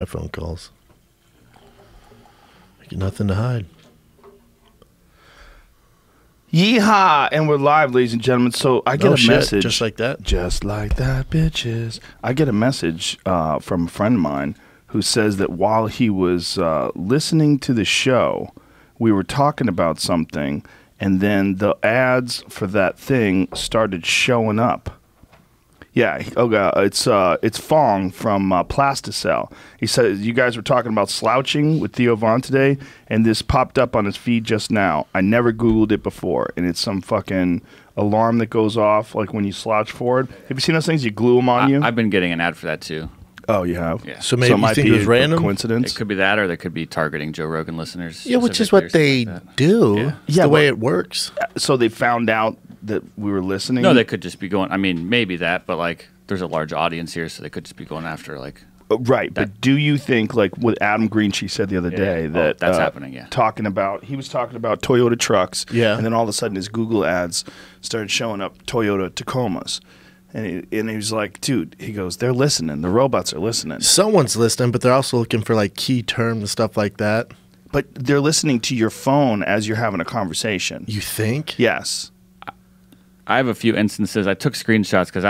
My phone calls. I got nothing to hide. Yeehaw! And we're live, ladies and gentlemen. So I get a message. Just like that? Just like that, bitches. I get a message from a friend of mine who says that while he was listening to the show, we were talking about something, and then the ads for that thing started showing up. Yeah, it's Fong from Plasticell. He said you guys were talking about slouching with Theo Von today, and this popped up on his feed just now. I never Googled it before, and it's some fucking alarm that goes off like when you slouch forward. Have you seen those things? You glue them on you? I've been getting an ad for that too. Oh, you have? Yeah. So maybe you think it was random? Coincidence? It could be that, or they could be targeting Joe Rogan listeners. Yeah, which is what they do. Yeah. It's the way it works. So they found out that we were listening? No, they could just be going. I mean, maybe that, but like, there's a large audience here, so they could just be going after like. Right, but do you think, like what Adam Greenshee said the other day, that that's happening? Yeah, he was talking about Toyota trucks, yeah, and then all of a sudden his Google ads started showing up Toyota Tacomas, and he was like, dude, he goes, they're listening, the robots are listening. Someone's listening, but they're also looking for like key terms and stuff like that. But they're listening to your phone as you're having a conversation. You think? Yes. I have a few instances. I took screenshots because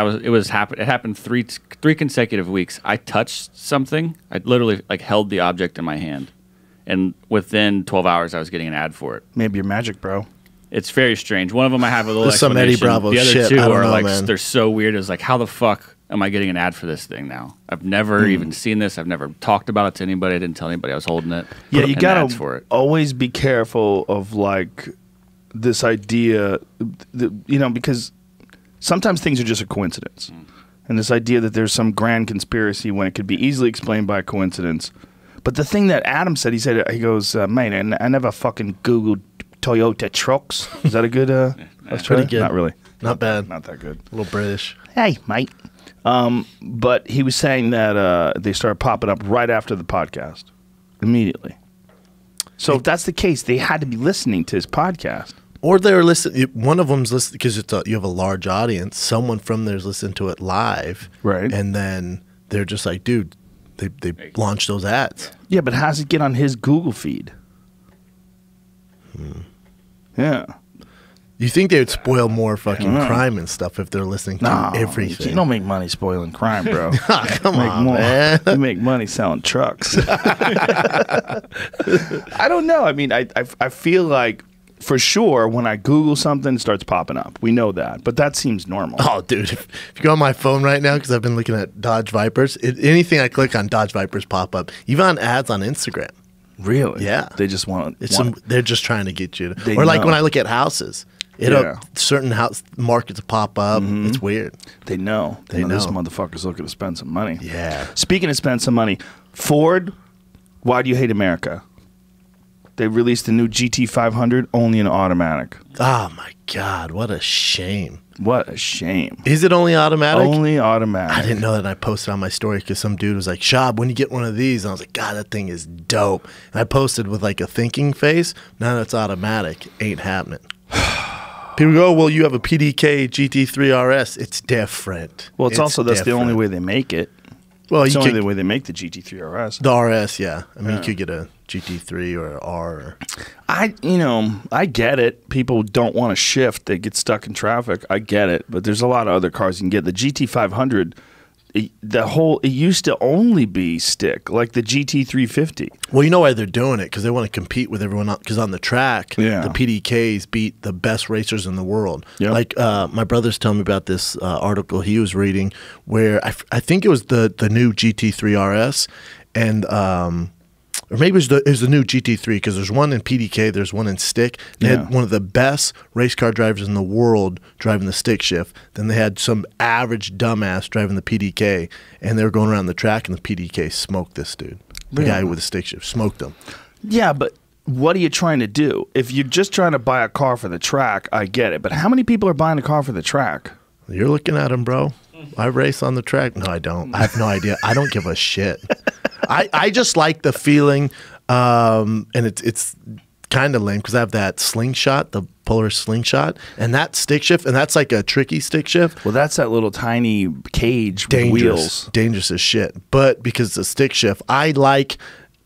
it happened three consecutive weeks. I touched something. I literally like held the object in my hand, and within 12 hours, I was getting an ad for it. Maybe you're magic, bro. It's very strange. One of them I have a little some Eddie Bravo the other shit. two I don't are know, like man. they're so weird. It's like, how the fuck am I getting an ad for this thing now? I've never even seen this. I've never talked about it to anybody. I didn't tell anybody I was holding it. Yeah, you ads for it. Always be careful of like this idea, because sometimes things are just a coincidence. And this idea that there's some grand conspiracy when it could be easily explained by a coincidence. But the thing that Adam said, he goes, man, I never fucking Googled Toyota trucks. Is that a good? That's pretty good. Not really. Not bad. Not that good. A little British. Hey, mate. But he was saying that they started popping up right after the podcast, immediately. So if that's the case, they had to be listening to his podcast. Or they're listening. One of them's listening because you have a large audience. Someone from there's listening to it live, right? And then they're just like, dude, they launched those ads. Yeah, but how does it get on his Google feed? Yeah. You think they would spoil more fucking crime and stuff if they're listening to everything? You don't make money spoiling crime, bro. Come on, man. You make money selling trucks. I don't know. I mean, I feel like for sure when I Google something, it starts popping up. We know that, but that seems normal. Oh, dude, if you go on my phone right now, because I've been looking at Dodge Vipers, anything I click on, Dodge Vipers pop up. Even on ads on Instagram. Really? Yeah. They just want. They're just trying to get you to. Or like when I look at houses. Yeah. Certain house markets pop up. It's weird. They know. They know this motherfucker's looking to spend some money. Yeah. Speaking of spend some money, Ford, why do you hate America? They released a new GT500, only an automatic. Oh, my God. What a shame. What a shame. Is it only automatic? Only automatic. I didn't know that. I posted on my story because some dude was like, Shab, when you get one of these? And I was like, God, that thing is dope. And I posted with like a thinking face. Now that it's automatic. Ain't happening. People go, well, you have a PDK GT3 RS. It's different. Well, that's the only way they make it. Well, it's the only way they make the GT3 RS. The RS, yeah. I mean, you could get a GT3 or an R. I get it. People don't want to shift. They get stuck in traffic. I get it. But there's a lot of other cars you can get. The GT500, it used to only be stick, like the GT350. Well, you know why they're doing it? Because they want to compete with everyone else. Because on the track, the PDKs beat the best racers in the world. Yep. Like my brother's telling me about this article he was reading where I think it was the new GT3 RS and or maybe it was the new GT3 because there's one in PDK, there's one in stick. They had one of the best race car drivers in the world driving the stick shift. Then they had some average dumbass driving the PDK, and they were going around the track, and the PDK smoked this dude. The guy with the stick shift smoked him. Yeah, but what are you trying to do? If you're just trying to buy a car for the track, I get it. But how many people are buying a car for the track? You're looking at him, bro. I race on the track. No, I don't. I have no idea. I don't give a shit. I just like the feeling, and it's kind of lame because I have that slingshot, the Polaris slingshot, and that stick shift, and that's like a tricky stick shift. Well, that's that little tiny cage with wheels. Dangerous as shit. But because it's a stick shift, I like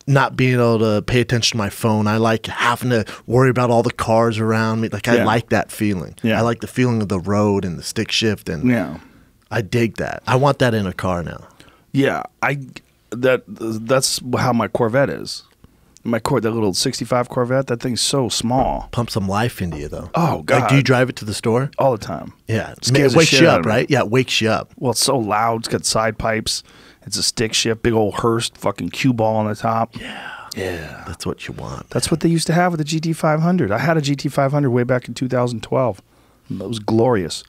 not being able to pay attention to my phone. I like having to worry about all the cars around me. Like, I like that feeling. Yeah. I like the feeling of the road and the stick shift, and I dig that. I want that in a car now. Yeah, that's how my Corvette is. That little 65 Corvette, that thing's so small. Pump some life into you, though. Oh, God. Like, do you drive it to the store? All the time. Yeah. It wakes you up, right? Yeah, it wakes you up. Well, it's so loud. It's got side pipes. It's a stick shift, big old Hurst fucking cue ball on the top. Yeah. That's what you want. That's what they used to have with the GT500. I had a GT500 way back in 2012. It was glorious.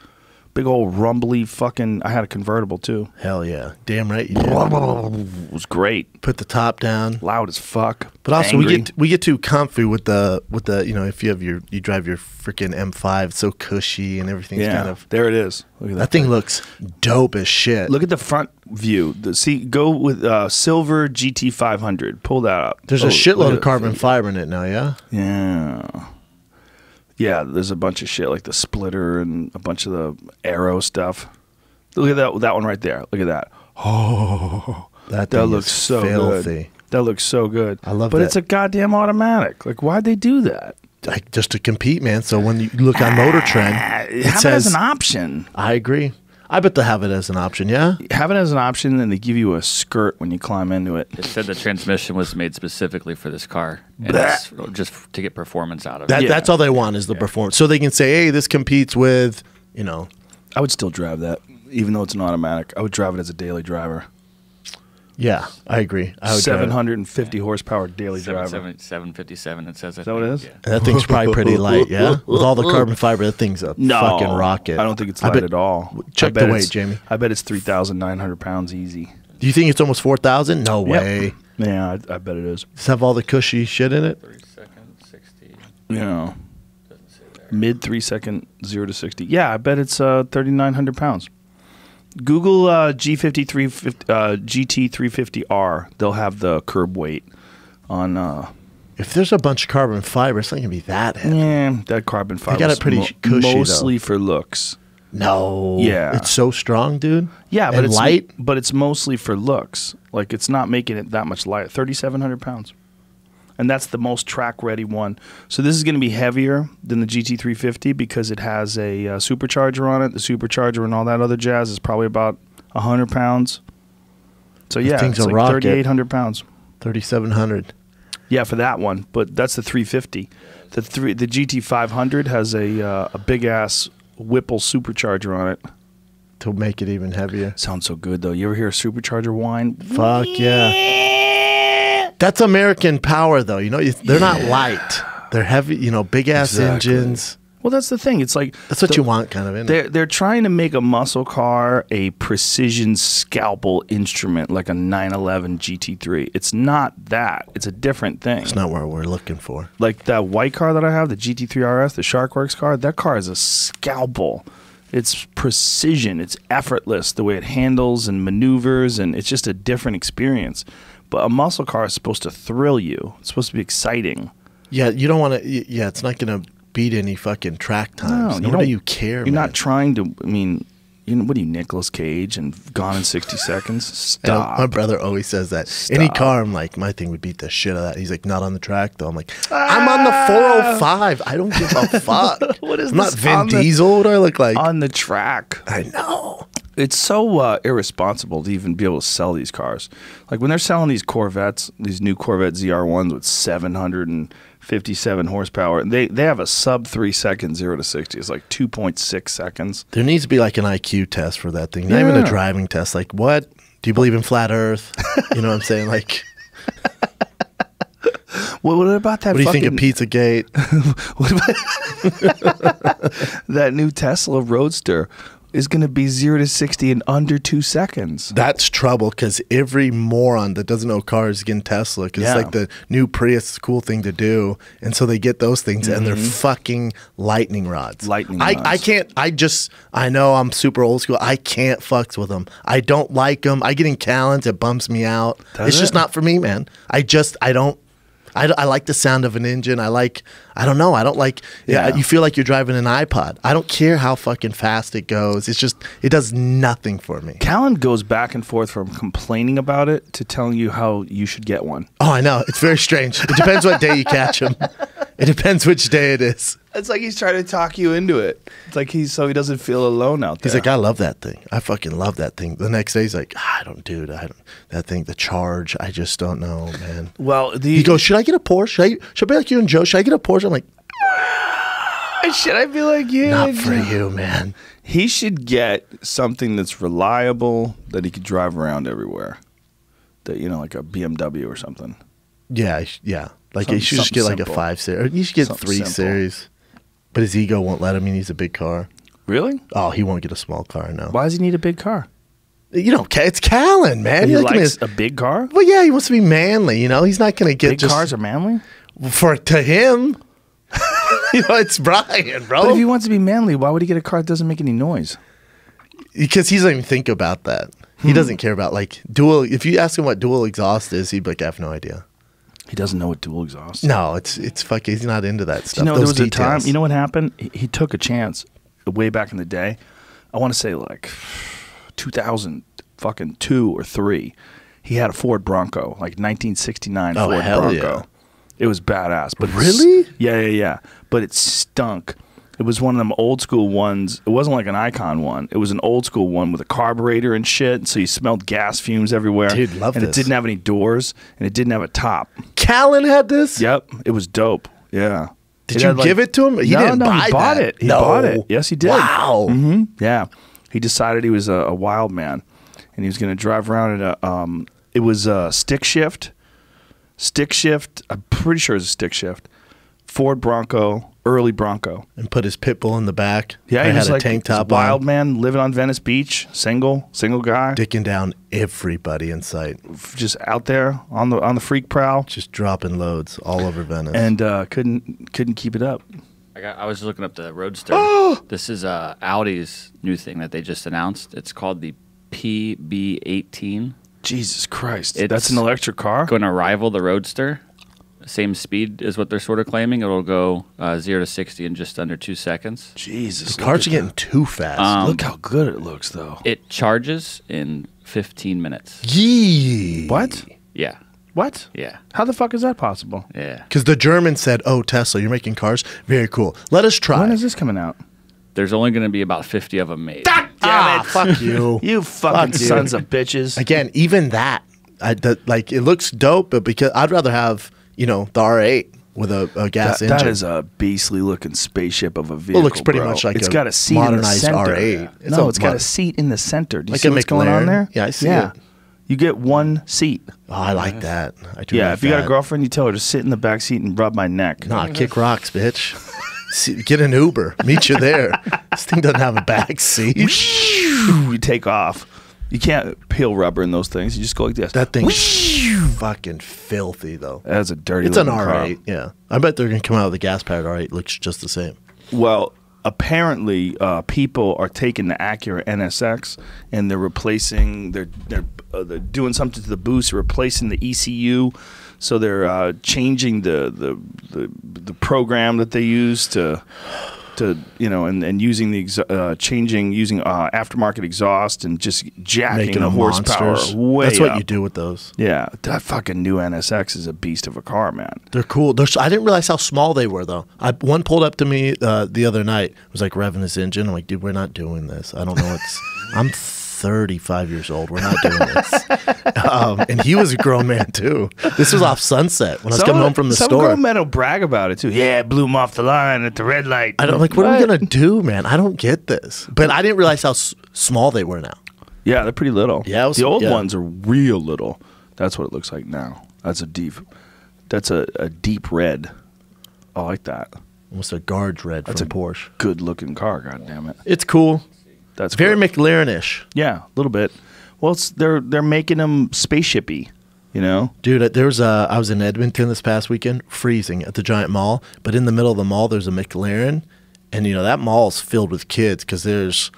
Big old rumbly fucking. I had a convertible too. Hell yeah, damn right you did. It was great. Put the top down, loud as fuck. But also we get too comfy with the if you drive your freaking M5, it's so cushy and everything's kind of. There it is. Look at that thing looks dope as shit. Look at the front view. Go with silver GT500. Pull that up. There's a shitload of carbon fiber in it now. Yeah. Yeah. Yeah, there's a bunch of shit like the splitter and a bunch of the aero stuff. Look at that one right there. Look at that. Oh, that looks so filthy. Good. That looks so good. I love that. But it's a goddamn automatic. Like, why'd they do that? Like, just to compete, man. So when you look on Motor Trend, it says, it as an option. I agree. I bet they'll have it as an option, yeah? Have it as an option, and they give you a skirt when you climb into it. It said the transmission was made specifically for this car, and it's just to get performance out of it. That's all they want is the performance. So they can say, hey, this competes with, I would still drive that, even though it's an automatic. I would drive it as a daily driver. Yeah, I agree. I would 750 horsepower daily driver. 757, it says. Is that what it is? Yeah. That thing's probably pretty light, yeah? With all the carbon fiber, that thing's a fucking rocket. I don't think it's light at all. Check the weight, Jamie. I bet it's 3,900 pounds easy. Do you think it's almost 4,000? No way. Yeah, I bet it is. Does it have all the cushy shit in it? 3 seconds, 60. Yeah. Mid 3 second 0 to 60. Yeah, I bet it's 3,900 pounds. Google GT350R. They'll have the curb weight on. If there's a bunch of carbon fiber, it's not gonna be that heavy. Yeah, that carbon fiber. They got it pretty cushy, mostly for looks. No. Yeah, it's so strong, dude. Yeah, but it's light. But it's mostly for looks. Like, it's not making it that much light. 3,700 pounds. And that's the most track-ready one. So this is going to be heavier than the GT350 because it has a supercharger on it. The supercharger and all that other jazz is probably about 100 pounds. So yeah, it's like 3,800 pounds. 3,700. Yeah, for that one. But that's the 350. The GT500 has a big-ass Whipple supercharger on it. To make it even heavier. Sounds so good, though. You ever hear a supercharger whine? Fuck yeah. That's American power, though. They're not light. They're heavy, big-ass engines. Well, that's the thing. It's like... That's what you want, kind of, isn't it? They're trying to make a muscle car a precision scalpel instrument like a 911 GT3. It's not that. It's a different thing. It's not what we're looking for. Like that white car that I have, the GT3 RS, the Sharkworks car, that car is a scalpel. It's precision. It's effortless, the way it handles and maneuvers, and it's just a different experience. But a muscle car is supposed to thrill you. It's supposed to be exciting. Yeah, you don't want to... Yeah, it's not going to beat any fucking track times. No, what do you care, You're man? not trying to... I mean... what are you, Nicolas Cage and Gone in 60 Seconds? Stop. My brother always says that. Stop. Any car, I'm like, my thing would beat the shit out of that. He's like, not on the track, though. I'm like, I'm on the 405. I don't give a fuck. What is I'm not Vin Diesel. What do I look like? On the track. I know. It's so irresponsible to even be able to sell these cars. Like, when they're selling these Corvettes, these new Corvette ZR1s with 757 horsepower, they have a sub 3 second 0 to 60. It's like 2.6 seconds. There needs to be like an IQ test for that thing. Not even a driving test. Like, what? Do you believe in flat Earth? You know what I'm saying? Like, what about that? What do you think of Pizzagate? What about that new Tesla Roadster? Is going to be 0 to 60 in under 2 seconds. That's trouble because every moron that doesn't know cars is getting Tesla because it's like the new Prius cool thing to do. And so they get those things and they're fucking lightning rods. I can't, I know I'm super old school. I can't fucks with them. I don't like them. I get in Callens. It bumps me out. It's just not for me, man. I don't. I like the sound of an engine. I don't know. I don't like, you feel like you're driving an iPod. I don't care how fucking fast it goes. It's just, it does nothing for me. Callan goes back and forth from complaining about it to telling you how you should get one. Oh, I know. It's very strange. It depends what day you catch him. It depends which day it is. It's like he's trying to talk you into it. It's like so he doesn't feel alone out there. He's like, I love that thing. I fucking love that thing. The next day he's like, that thing, the charge, I just don't know, man. Well, he goes, should I get a Porsche? Should I be like you and Joe? Should I get a Porsche? I'm like, should I be like you? Not for you, man. He should get something that's reliable that he could drive around everywhere. That, like a BMW or something. Yeah. Like you should just get like a 5 Series. You should get 3 Series. But his ego won't let him. He needs a big car. Really? Oh, he won't get a small car, no. Why does he need a big car? It's Callan, man. He likes a big car? Well, yeah, he wants to be manly, He's not going to get big cars are manly? To him. It's Brian, bro. But if he wants to be manly, why would he get a car that doesn't make any noise? Because he doesn't even think about that. He doesn't care about, dual. If you ask him what dual exhaust is, he'd be like, I have no idea. He doesn't know what dual exhaust is. No, it's fucking, he's not into that stuff. There was a time, you know what happened? He took a chance way back in the day. I want to say 2002 or 3. He had a Ford Bronco, 1969 Ford Bronco. Yeah. It was badass. But really? Yeah. But it stunk. It was one of them old school ones. It wasn't like an Icon one. It was an old school one with a carburetor and shit. So you smelled gas fumes everywhere. Dude, love this. And it didn't have any doors, and it didn't have a top. Callan had this? Yep. It was dope. Yeah. Did you give it to him? He didn't buy he bought that. it. He bought it. Yes, he did. Wow. Yeah. He decided he was a wild man, and he was going to drive around in it was a stick shift. Stick shift. I'm pretty sure it was a stick shift. Ford Bronco. Early Bronco. And put his pit bull in the back. Yeah, he was had a tank top wild man living on Venice Beach, single guy. Dicking down everybody in sight. Just out there on the freak prowl. Just dropping loads all over Venice. And couldn't keep it up. I was looking up the Roadster. This is Audi's new thing that they just announced. It's called the PB18. Jesus Christ. That's an electric car? Going to rival the Roadster. Same speed is what they're sort of claiming. It'll go 0 to 60 in just under 2 seconds. Jesus. The cars are getting too fast. Look how good it looks, though. It charges in 15 minutes. Yee. What? Yeah. What? Yeah. How the fuck is that possible? Yeah. Because the Germans said, oh, Tesla, you're making cars? Very cool. Let us try. When is this coming out? There's only going to be about 50 of them made. Damn it. Fuck you. You fucking sons of bitches. Again, even that, it looks dope, but because I'd rather have... the R8 with a gas engine. That is a beastly looking spaceship of a vehicle. It looks pretty much like it's got a seat modernized in the center. R8. It's got a seat in the center. Do you like see what's going on there? Yeah, I see it. You get one seat. Oh, I like that. I do. Yeah, like if you got a girlfriend, you tell her to sit in the back seat and rub my neck. Nah, kick rocks, bitch. Get an Uber. Meet you there. This thing doesn't have a back seat. You take off. You can't peel rubber in those things. You just go like this. That thing's fucking filthy, though. That's a dirty. It's an R8. Car. Yeah, I bet they're gonna come out with a gas-powered R8. Looks just the same. Well, apparently, people are taking the Acura NSX and they're replacing. They're doing something to the boost, replacing the ECU. So they're changing the program that they use to and using the using aftermarket exhaust and just jacking making the horsepower way That's what up. you do with those. Yeah, that fucking new NSX is a beast of a car, man. They're cool. I didn't realize how small they were, though. One pulled up to me the other night. It was like revving his engine. I'm like, dude, we're not doing this. I don't know. I'm 35 years old. We're not doing this. And he was a grown man, too. This was off Sunset when I was coming home from the store. Some grown men will brag about it, too. Yeah, it blew him off the line at the red light. I'm like, what are we going to do, man? I don't get this. But I didn't realize how small they were now. Yeah, they're pretty little. Yeah, the old ones are real little. That's what it looks like now. That's a deep red. I like that. Almost a guards red from Porsche. Good looking car, goddammit. It's cool. That's very cool. McLaren-ish. Yeah, a little bit. Well, they're making them spaceshipy, Dude, I was in Edmonton this past weekend, freezing at the Giant Mall, but in the middle of the mall there's a McLaren, and that mall's filled with kids because there's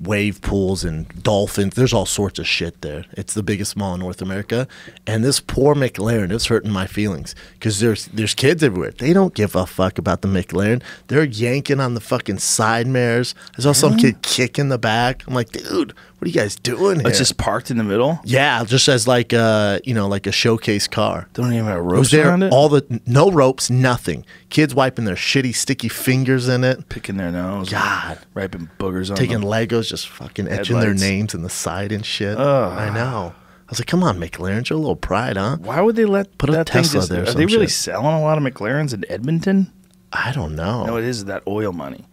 wave pools and dolphins. There's all sorts of shit there. It's the biggest mall in North America. And this poor McLaren, it's hurting my feelings because there's kids everywhere. They don't give a fuck about the McLaren. They're yanking on the fucking side mirrors. I saw some kid kicking the back. I'm like, dude, what are you guys doing here? It's just parked in the middle? Yeah, just as like like a showcase car. They don't even have ropes around it? No ropes, nothing. Kids wiping their shitty, sticky fingers in it. Picking their nose. God. Wiping boogers on Taking them. Legos, just fucking etching their names in the side and shit. I know. I was like, come on, McLaren, show a little pride, huh? Why would they put a Tesla there? Are they really selling a lot of McLarens in Edmonton? I don't know. No, it is that oil money.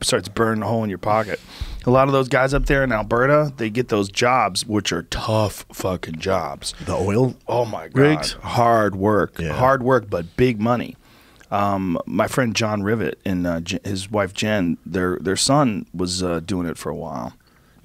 Starts burning a hole in your pocket. A lot of those guys up there in Alberta, they get those jobs, which are tough fucking jobs. The oil Oh, my God. rigs? Hard work. Yeah. Hard work, but big money. My friend John Rivet and his wife Jen, their son was doing it for a while.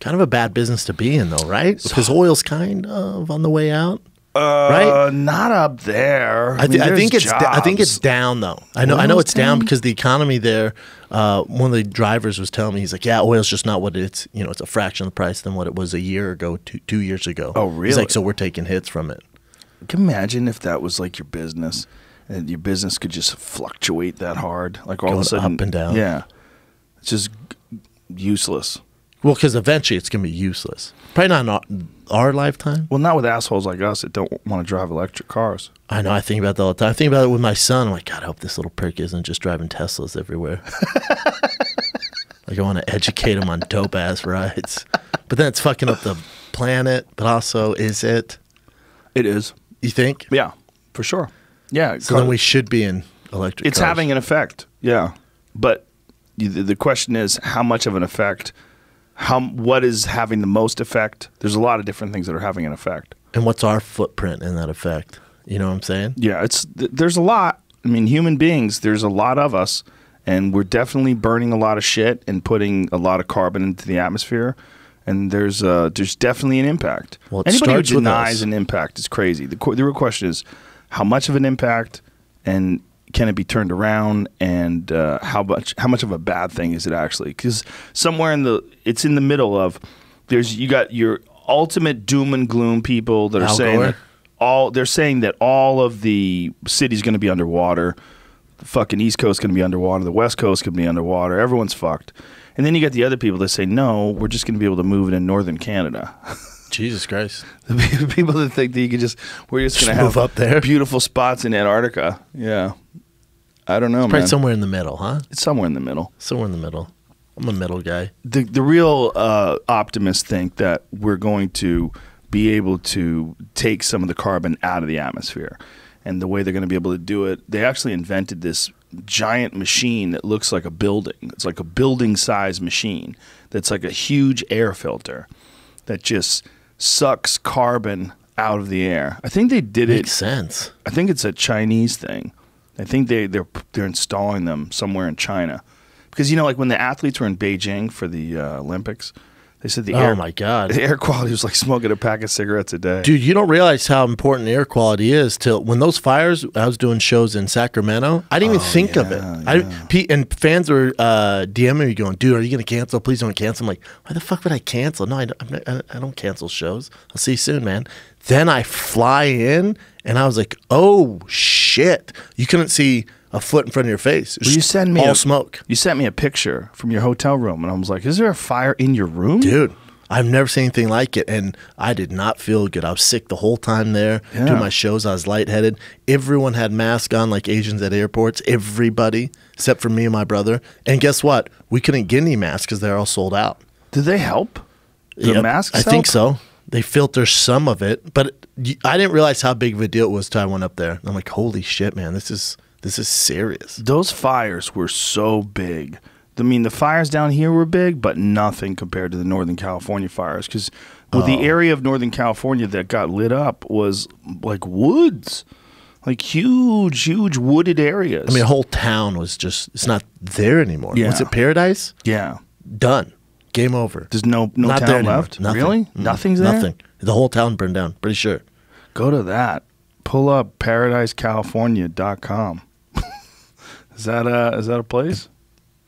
Kind of a bad business to be in, though, right? Because oil's kind of on the way out. Right? Not up there. I think it's down though. I know it's down because the economy there. One of the drivers was telling me, he's like, yeah, oil's just not what it's. It's a fraction of the price than what it was a year ago, 2 years ago. Oh, really? He's like, so we're taking hits from it. Can you imagine if that was like your business, and your business could just fluctuate that hard, like all of a sudden, up and down. Yeah, it's just useless. Well, because eventually it's gonna be useless. Probably not in our lifetime. Well, not with assholes like us that don't want to drive electric cars. I know. I think about that all the time. I think about it with my son. I'm like, God, I hope this little prick isn't just driving Teslas everywhere. Like, I want to educate him on dope ass rides. But then it's fucking up the planet. But also, is it? It is. You think? Yeah, for sure. Yeah. So then we should be in electric It's cars. having an effect. Yeah. But the question is, how much of an effect? What is having the most effect? There's a lot of different things that are having an effect. And what's our footprint in that effect? You know what I'm saying? Yeah, there's a lot. I mean, human beings, there's a lot of us, and we're definitely burning a lot of shit and putting a lot of carbon into the atmosphere. And there's definitely an impact. Well, anybody who denies an impact is crazy. The real question is, how much of an impact, and can it be turned around, and how much of a bad thing is it actually? Because somewhere it's in the middle of you got your ultimate doom and gloom people that are saying that all of the city's going to be underwater. The fucking East Coast going to be underwater. The West Coast could be underwater. Everyone's fucked. And then you got the other people that say, no, we're just going to be able to move it in northern Canada. Jesus Christ. The people that think that we're just going to have up there. Beautiful spots in Antarctica. Yeah. I don't know, Probably man. somewhere in the middle, huh? It's somewhere in the middle. Somewhere in the middle. I'm a middle guy. The real optimists think that we're going to be able to take some of the carbon out of the atmosphere. And the way they're going to be able to do it, they actually invented this giant machine that looks like a building. It's like a building-sized machine that's like a huge air filter that just sucks carbon out of the air. I think they did it. Makes sense. I think it's a Chinese thing. I think they're installing them somewhere in China. Because, like when the athletes were in Beijing for the Olympics, they said the air quality was like smoking a pack of cigarettes a day. Dude, you don't realize how important air quality is till when those fires, I was doing shows in Sacramento, I didn't even think of it. And fans were DMing me going, dude, are you going to cancel? Please don't cancel. I'm like, why the fuck would I cancel? No, I don't cancel shows. I'll see you soon, man. Then I fly in, and I was like, oh, shit. You couldn't see a foot in front of your face. Well, you sent me all smoke. You sent me a picture from your hotel room, and I was like, is there a fire in your room? Dude, I've never seen anything like it, and I did not feel good. I was sick the whole time there. Yeah. Doing my shows, I was lightheaded. Everyone had masks on like Asians at airports. Everybody, except for me and my brother. And guess what? We couldn't get any masks because they're all sold out. Did they help? The masks I think so. They filter some of it, but I didn't realize how big of a deal it was till I went up there. I'm like, holy shit, man, this is serious. Those fires were so big. I mean, the fires down here were big, but nothing compared to the Northern California fires. Because the area of Northern California that got lit up was like woods, like huge, huge wooded areas. I mean, a whole town was it's not there anymore. Yeah. Was it Paradise? Yeah. Done. Game over. There's no not town there left? Nothing. Really? Nothing's there? Nothing. The whole town burned down, pretty sure. Go to that. Pull up paradisecalifornia.com. Is that a place?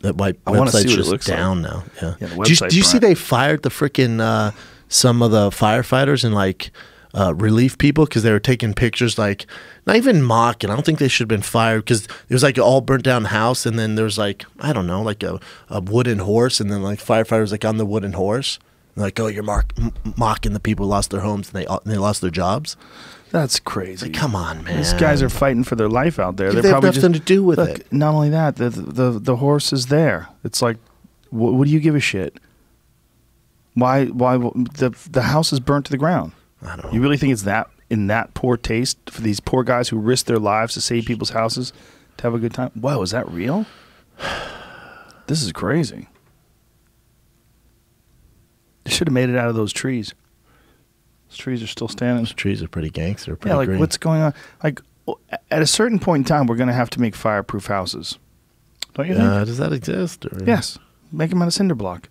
That website's just down now. Yeah. Do you see they fired the freaking some of the firefighters and like relief people because they were taking pictures, like not even mocking. I don't think they should have been fired because it was like an all burnt down house, and then there's like, I don't know, like a wooden horse, and then like firefighters like on the wooden horse, and like, oh, you're mocking the people who lost their homes and they lost their jobs. That's crazy. Like, come on, man. These guys are fighting for their life out there. They have nothing to do with it. Not only that, the horse is there. It's like, what do you give a shit? Why the house is burnt to the ground? I don't know. You really think it's that in that poor taste for these poor guys who risk their lives to save people's houses to have a good time? Whoa, is that real? This is crazy. They should have made it out of those trees. Those trees are still standing. Those trees are pretty gangster. Pretty like green. What's going on? Like at a certain point in time, we're going to have to make fireproof houses. Don't you think? Does that exist? Or? Yes. Make them out of cinder block.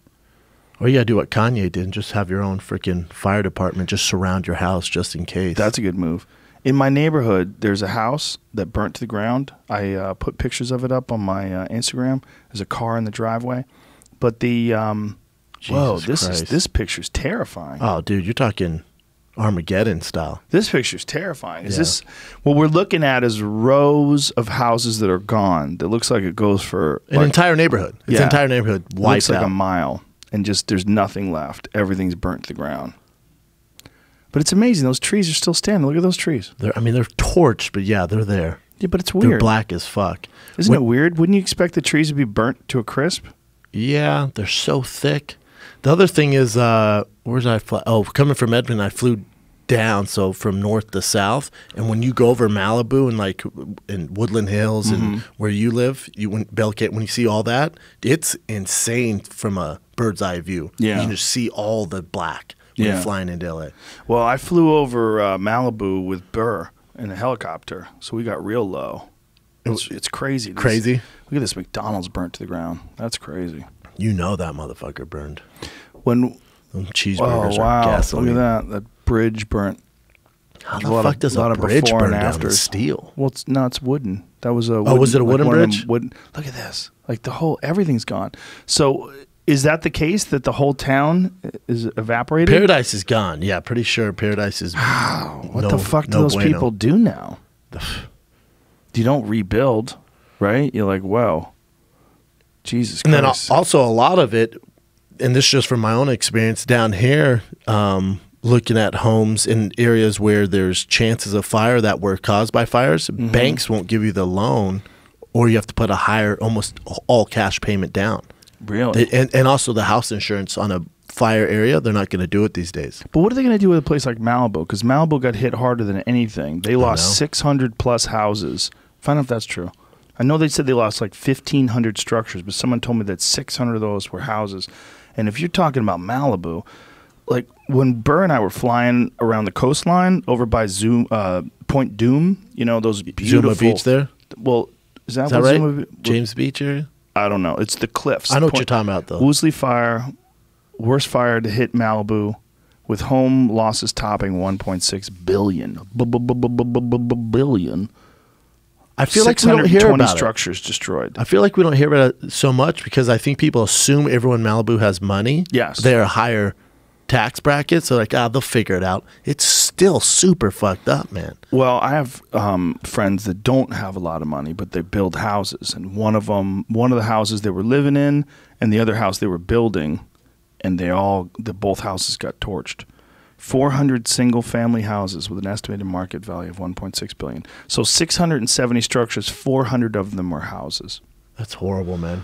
Or you got to do what Kanye did and just have your own freaking fire department just surround your house just in case. That's a good move. In my neighborhood, there's a house that burnt to the ground. I put pictures of it up on my Instagram. There's a car in the driveway. But the this picture's terrifying. Oh, dude, you're talking Armageddon style. This picture's terrifying. Is this what we're looking at? Is rows of houses that are gone. That looks like it goes for an entire neighborhood. It's an entire neighborhood wiped out. Looks like a mile, and just there's nothing left. Everything's burnt to the ground. But it's amazing. Those trees are still standing. Look at those trees. They're torched, but yeah, they're there. Yeah, but it's weird. They're black as fuck. Isn't it weird? Wouldn't you expect the trees to be burnt to a crisp? Yeah, they're so thick. The other thing is, where's I fly? Oh, coming from Edmonton, I flew down, so from north to south. And when you go over Malibu and like in Woodland Hills and where you live, when you see all that, it's insane from a bird's eye view. Yeah, you can just see all the black when you're flying into LA. Well, I flew over Malibu with Burr in a helicopter, so we got real low. It's crazy. Crazy. Look at this McDonald's burnt to the ground. That's crazy. You know that motherfucker burned. When cheeseburgers are gasoline. Look at that. That bridge burnt. How the fuck does a bridge burn down with steel? Well, it's wooden. That was a was it a wooden bridge? Look at this. Like everything's gone. So is that the case that the whole town is evaporated? Paradise is gone. Yeah, pretty sure Paradise is. What the fuck do those people do now? You don't rebuild, right? You're like, whoa. Jesus Christ. And then also a lot of it, and this is just from my own experience down here, looking at homes in areas where there's chances of fire that were caused by fires, banks won't give you the loan, or you have to put a higher, almost all cash payment down. Really? And also the house insurance on a fire area, they're not going to do it these days. But what are they going to do with a place like Malibu? Because Malibu got hit harder than anything. They lost 600 plus houses. Find out if that's true. I know they said they lost like 1,500 structures, but someone told me that 600 of those were houses. And if you're talking about Malibu, like when Burr and I were flying around the coastline over by Point Doom, you know, those beautiful... Zuma Beach there? Well, is that right? Zuma, James Beach area? I don't know. It's the cliffs. I know what you're talking about, though. Woolsey Fire, worst fire to hit Malibu, with home losses topping 1.6 billion. Billion. I feel like we don't hear about structures destroyed. I feel like we don't hear about it so much because I think people assume everyone in Malibu has money. Yes. They're a higher tax bracket, so like, they'll figure it out. It's still super fucked up, man. Well, I have friends that don't have a lot of money, but they build houses. And one of the houses they were living in and the other house they were building, and both houses got torched. 400 single-family houses with an estimated market value of $1.6 billion. So 670 structures, 400 of them were houses. That's horrible, man.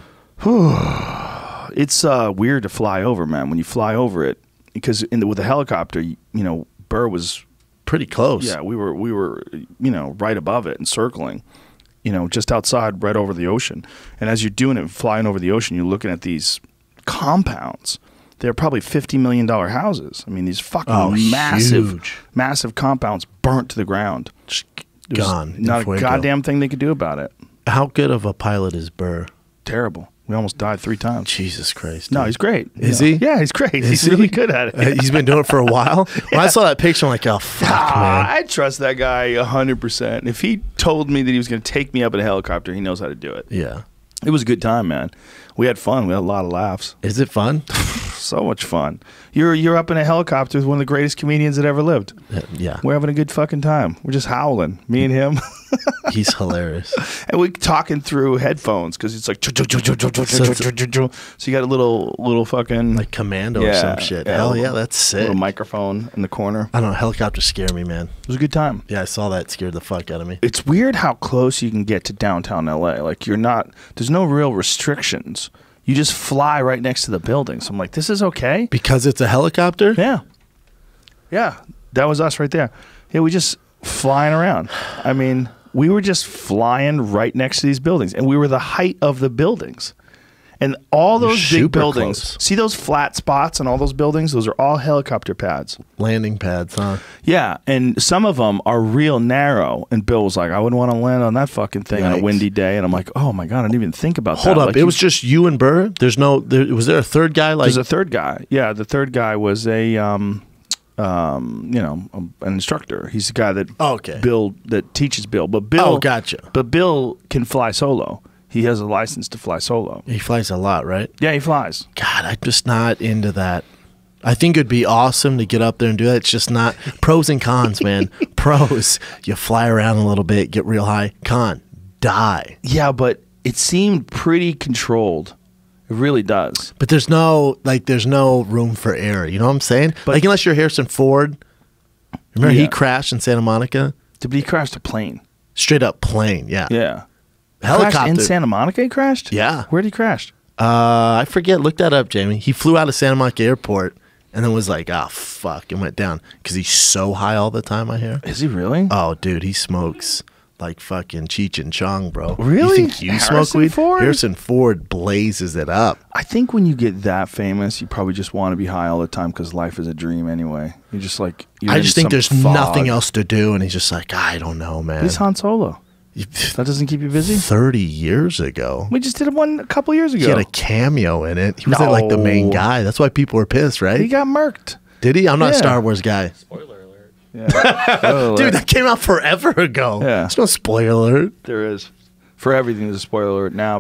It's weird to fly over, man. When you fly over it, because with a helicopter, you know, Burr was pretty close. Yeah, we were you know, right above it and circling, you know, just outside, right over the ocean. And as you're doing it, flying over the ocean, you're looking at these compounds. They're probably $50 million houses. I mean, these fucking massive compounds burnt to the ground. Just gone. Not a goddamn thing they could do about it. How good of a pilot is Burr? Terrible. We almost died 3 times. Jesus Christ. No, he's great. Is he? Yeah, he's great. He's really good at it. He's been doing it for a while. When I saw that picture, I'm like, oh, fuck, man. I trust that guy 100%. If he told me that he was going to take me up in a helicopter, he knows how to do it. Yeah. It was a good time, man. We had fun. We had a lot of laughs. Is it fun? So much fun. You're up in a helicopter with one of the greatest comedians that ever lived. Yeah. We're having a good fucking time. We're just howling, me and him. He's hilarious. And we're talking through headphones because it's like so you got a little fucking like commando or some shit. Hell yeah, that's sick. Little microphone in the corner. I don't know, helicopters scare me, man. It was a good time. Yeah, I saw that. It scared the fuck out of me. It's weird how close you can get to downtown LA. Like there's no real restrictions. You just fly right next to the building. So I'm like, this is okay. Because it's a helicopter? Yeah. Yeah. That was us right there. Yeah, we just flying around. I mean, we were just flying right next to these buildings. And we were the height of the buildings. And all those big buildings, see those flat spots and all those buildings? Those are all helicopter pads. Landing pads, huh? Yeah, and some of them are real narrow. And Bill was like, I wouldn't want to land on that fucking thing on a windy day. And I'm like, oh my God, I didn't even think about that. Hold up, like it was just you and Burr? Was there a third guy? There's a third guy. Yeah, the third guy was an instructor. He's the guy that teaches Bill. But Bill, oh, gotcha. But Bill can fly solo. He has a license to fly solo. He flies a lot, right? Yeah, he flies. God, I'm just not into that. I think it'd be awesome to get up there and do that. It's just not pros and cons, man. Pros, you fly around a little bit, get real high. Con, die. Yeah, but it seemed pretty controlled. It really does. But there's no room for error. You know what I'm saying? But, like, unless you're Harrison Ford. Remember he crashed in Santa Monica? But he crashed a plane. Straight up plane, yeah. Yeah. Helicopter. Crashed in Santa Monica he crashed? Yeah. Where'd he crash? I forget. Look that up, Jamie. He flew out of Santa Monica Airport and then was like, oh, fuck, and went down. Because he's so high all the time, I hear. Is he really? Oh, dude, he smokes like fucking Cheech and Chong, bro. Really? You think you smoke weed? Harrison Ford blazes it up. I think when you get that famous, you probably just want to be high all the time because life is a dream anyway. You're just like... I just think there's nothing else to do, and he's just like, I don't know, man. He's Han Solo. That doesn't keep you busy? 30 years ago. We just did one a couple years ago. He had a cameo in it. He was like the main guy. That's why people were pissed, right? He got murked. Did he? I'm not a Star Wars guy. Spoiler alert. Yeah. Dude, that came out forever ago. Yeah. There's no spoiler alert. There is. For everything, there's a spoiler alert now.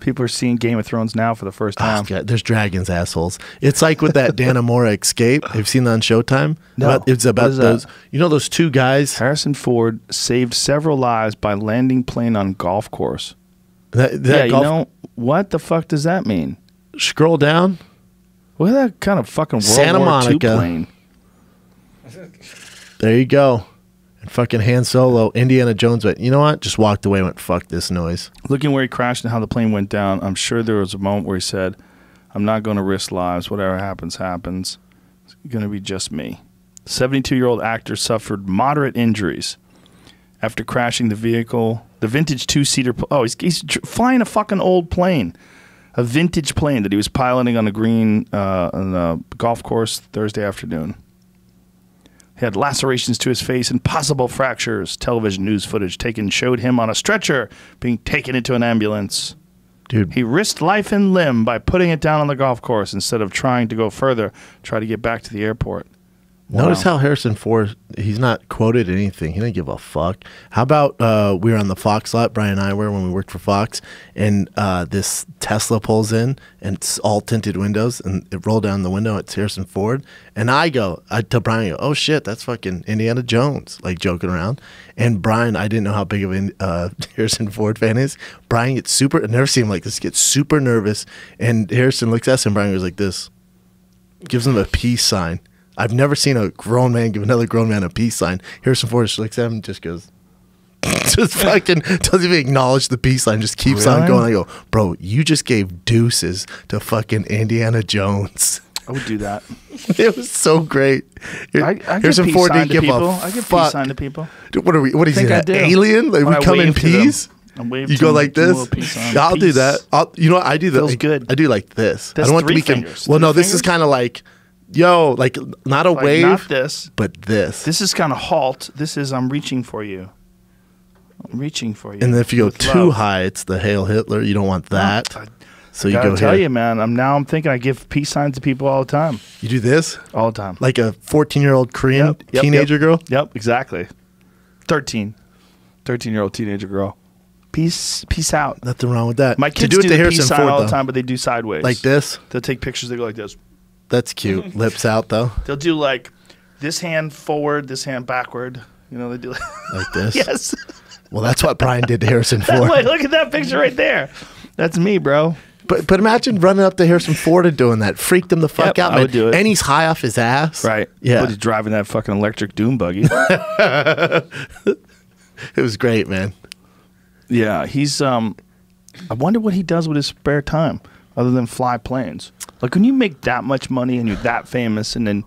People are seeing Game of Thrones now for the first time. God, there's dragons, assholes. It's like with that Dan Amora escape. Have you seen that on Showtime? No. It's about those. You know those two guys? Harrison Ford saved several lives by landing plane on golf course. You know, what the fuck does that mean? Scroll down. What is that kind of fucking World Santa War Monica II plane? There you go. And fucking Han Solo, Indiana Jones went, you know what? Just walked away and went, fuck this noise. Looking where he crashed and how the plane went down, I'm sure there was a moment where he said, I'm not going to risk lives. Whatever happens, happens. It's going to be just me. 72-year-old actor suffered moderate injuries after crashing the vehicle. The vintage two-seater... he's flying a fucking old plane. A vintage plane that he was piloting on a golf course Thursday afternoon. He had lacerations to his face and possible fractures. Television news footage taken showed him on a stretcher being taken into an ambulance. Dude. He risked life and limb by putting it down on the golf course instead of trying to go further, try to get back to the airport. Wow. Notice how Harrison Ford, he's not quoted anything. He didn't give a fuck. How about we were on the Fox lot, Brian and I were, when we worked for Fox, and this Tesla pulls in, and it's all tinted windows, and it rolled down the window, it's Harrison Ford. And I tell Brian, oh shit, that's fucking Indiana Jones, like joking around. And Brian, I didn't know how big of a Harrison Ford fan is. Brian gets super, I've never seen him like this, gets super nervous, and Harrison looks at us, and Brian goes like this, gives him a peace sign. I've never seen a grown man give another grown man a peace sign. Harrison Ford just looks at him and just goes, just fucking doesn't even acknowledge the peace sign, just keeps on going. I go, bro, you just gave deuces to fucking Indiana Jones. I would do that. It was so great. Harrison Ford didn't give a fuck. I give peace sign to people. Dude, what is he, an alien? Like, we come in peace? You go like this? I'll do that. You know what? I do that. Feels good. I do like this. That's I don't want to be this is kind of like, yo, like not a wave, not this, but this. This is kind of halt. This is I'm reaching for you. I'm reaching for you. And then if you go too high, it's the Hail Hitler. You don't want that. So you go tell you, man. I'm thinking I give peace signs to people all the time. You do this all the time, like a 14-year-old Korean teenager girl. Yep, exactly. 13-year-old teenager girl. Peace out. Nothing wrong with that. My kids do the peace sign all the time, but they do sideways. Like this? They'll take pictures, they go like this. That's cute. Lips out, though. They'll do like this hand forward, this hand backward. You know, they do like this? Yes. Well, that's what Brian did to Harrison Ford. Wait, look at that picture right there. That's me, bro. But imagine running up to Harrison Ford and doing that. Freaked him the fuck out, man. I would do it. And he's high off his ass. Right. Yeah. But he's driving that fucking electric doom buggy. It was great, man. Yeah, he's I wonder what he does with his spare time other than fly planes. Like, when you make that much money and you're that famous and then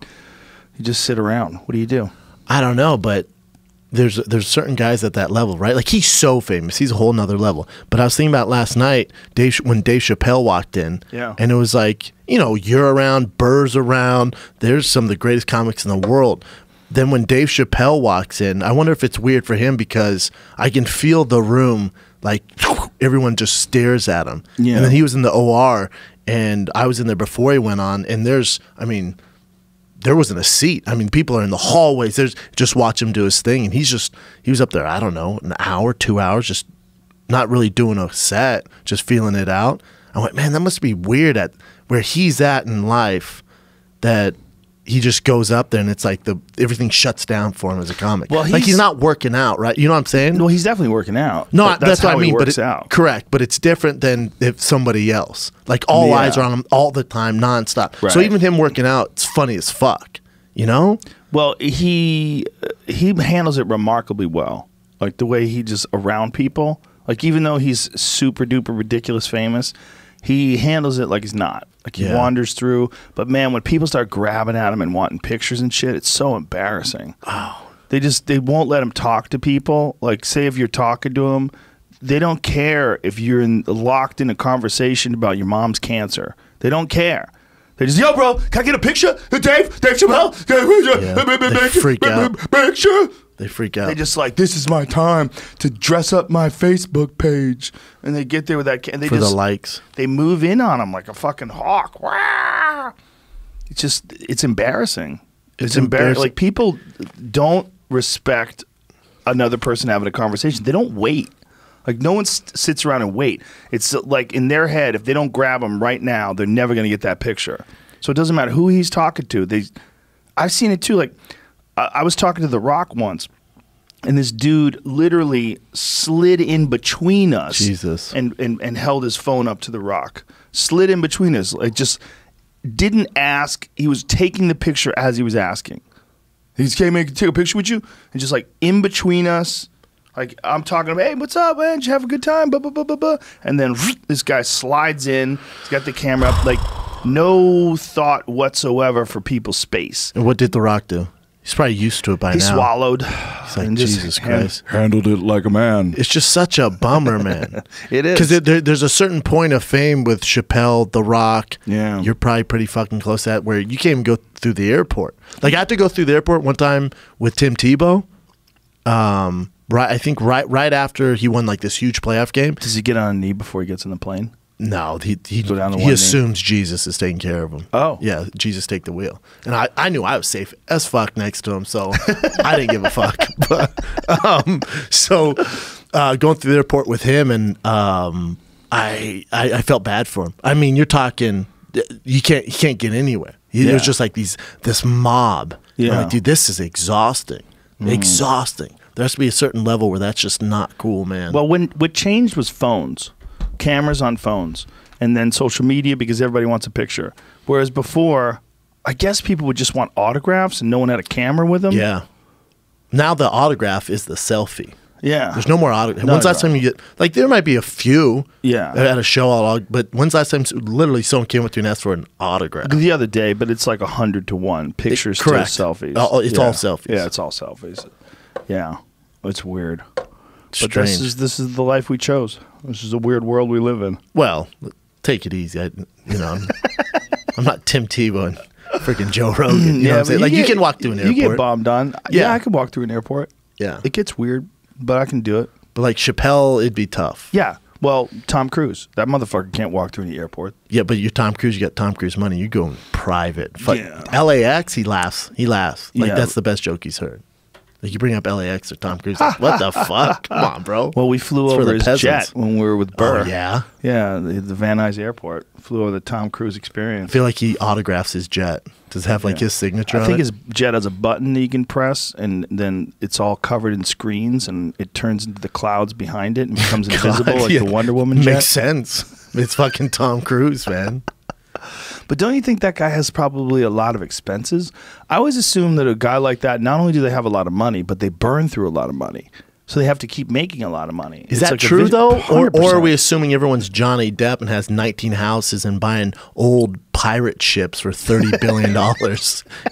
you just sit around, what do you do? I don't know, but there's certain guys at that level, right? Like, he's so famous. He's a whole nother level. But I was thinking about last night, when Dave Chappelle walked in, and it was like, you know, you're around, Burr's around. There's some of the greatest comics in the world. Then when Dave Chappelle walks in, I wonder if it's weird for him because I can feel the room, like, everyone just stares at him. Yeah. And then he was in the OR, and I was in there before he went on, and there wasn't a seat. I mean, people are in the hallways. Just watch him do his thing, and he was up there, I don't know, an hour, 2 hours, just not really doing a set, just feeling it out. I went, man, that must be weird at where he's at in life, that he just goes up there and it's like everything shuts down for him as a comic. Well, he's not working out, right? You know what I'm saying? Well, he's definitely working out. No, that's what I mean. But out. Correct, but it's different than if somebody else. Like, all eyes are on him all the time, nonstop. Right. So even him working out, it's funny as fuck. You know? Well, he handles it remarkably well. Like, the way he just around people. Like, even though he's super duper ridiculous famous, he handles it like he's not. Like, he wanders through. But, man, when people start grabbing at him and wanting pictures and shit, it's so embarrassing. Oh. They won't let him talk to people. Like, say if you're talking to him, they don't care if you're locked in a conversation about your mom's cancer. They don't care. They just, yo, bro, can I get a picture? Dave Chappelle? They freak out. Picture? They freak out. They just like, this is my time to dress up my Facebook page. And they get there with that, and they for the likes. They move in on him like a fucking hawk. It's embarrassing. It's embarrassing. Like, people don't respect another person having a conversation. They don't wait. Like, no one sits around and wait. It's like, in their head, if they don't grab him right now, they're never going to get that picture. So it doesn't matter who he's talking to. I've seen it too. Like, I was talking to The Rock once, and this dude literally slid in between us. Jesus. And held his phone up to The Rock. Slid in between us. Like, just didn't ask. He was taking the picture as he was asking. He just came in to take a picture with you, and just like in between us. Like, I'm talking to him, hey, what's up, man? Did you have a good time? Blah, blah, blah, blah, blah. And then this guy slides in. He's got the camera up. Like, no thought whatsoever for people's space. And what did The Rock do? He's probably used to it by now. He swallowed. He's like, Jesus Christ. Handled it like a man. It's just such a bummer, man. It is. Because there's a certain point of fame with Chappelle, The Rock. Yeah. You're probably pretty fucking close to that, where you can't even go through the airport. Like, I had to go through the airport one time with Tim Tebow. I think right after he won like this huge playoff game. Does he get on a knee before he gets in the plane? No, he go down he assumes Jesus is taking care of him. Oh. Yeah, Jesus take the wheel. And I knew I was safe as fuck next to him, so I didn't give a fuck. But going through the airport with him, and I felt bad for him. I mean, you're talking, you can't get anywhere. It was just like this mob. Yeah. I'm like, dude, this is exhausting. Exhausting. There has to be a certain level where that's just not cool, man. Well, what changed was phones, cameras on phones, and then social media, because everybody wants a picture. Whereas before, I guess people would just want autographs and no one had a camera with them. Yeah. Now the autograph is the selfie. Yeah. There's no more autograph. When's last time you get, like, there might be a few at a show, but when's last time literally someone came up to you and asked for an autograph? The other day, but it's like 100 to 1. Pictures to selfies. It's all selfies. Yeah, it's all selfies. Yeah, it's weird. Strange. But this is the life we chose. This is a weird world we live in. Well, take it easy. I'm not Tim Tebow and freaking Joe Rogan. You know what I'm saying? Like, you can walk through an airport. You get bombed on. Yeah, I can walk through an airport. Yeah. It gets weird, but I can do it. But like Chappelle, it'd be tough. Yeah. Well, Tom Cruise, that motherfucker can't walk through any airport. Yeah, but you're Tom Cruise. You got Tom Cruise money. You're going private. LAX, he laughs. Like, that's the best joke he's heard. Like you bring up LAX or Tom Cruise, like, what the fuck? Come on, bro. Well, we flew over his jet when we were with Burr. Oh, yeah? Yeah, the Van Nuys Airport. Flew over the Tom Cruise experience. I feel like he autographs his jet. Does it have like his signature on it? I think his jet has a button that you can press, and then it's all covered in screens, and it turns into the clouds behind it and becomes invisible like the Wonder Woman jet. Makes sense. It's fucking Tom Cruise, man. But don't you think that guy has probably a lot of expenses? I always assume that a guy like that, not only do they have a lot of money, but they burn through a lot of money. So they have to keep making a lot of money. Is that true, though? Or are we assuming everyone's Johnny Depp and has 19 houses and buying old pirate ships for $30 billion?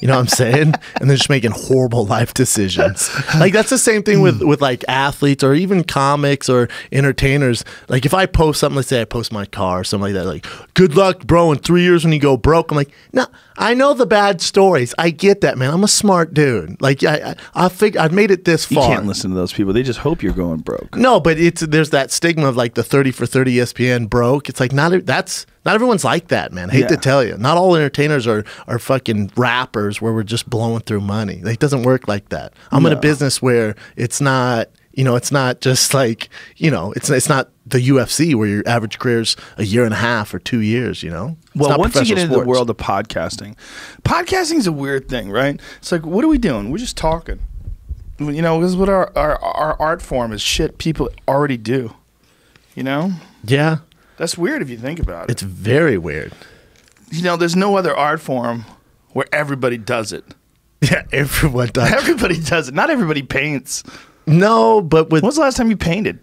You know what I'm saying? And they're just making horrible life decisions. Like, that's the same thing with like athletes or even comics or entertainers. Like, if I post something, let's say I post my car or something like that, like, good luck, bro, in 3 years when you go broke. I'm like, no, I know the bad stories. I get that, man. I'm a smart dude. Like, I figure I've made it this far. You can't listen to those people. They just hope you're going broke. No, but there's that stigma of like the 30 for 30 ESPN broke. It's like not everyone's like that, man. I hate to tell you. Not all entertainers are fucking rappers where we're just blowing through money. Like, it doesn't work like that. I'm in a business where it's not, it's not just like, it's not the UFC where your average career's a year and a half or 2 years, Well, once you get into the world of podcasting is a weird thing, right? It's like, what are we doing? We're just talking. Because what our art form is shit people already do. Yeah. That's weird if you think about it. It's very weird. There's no other art form where everybody does it. Yeah, everyone does. Everybody does it. Not everybody paints. No, but When was the last time you painted?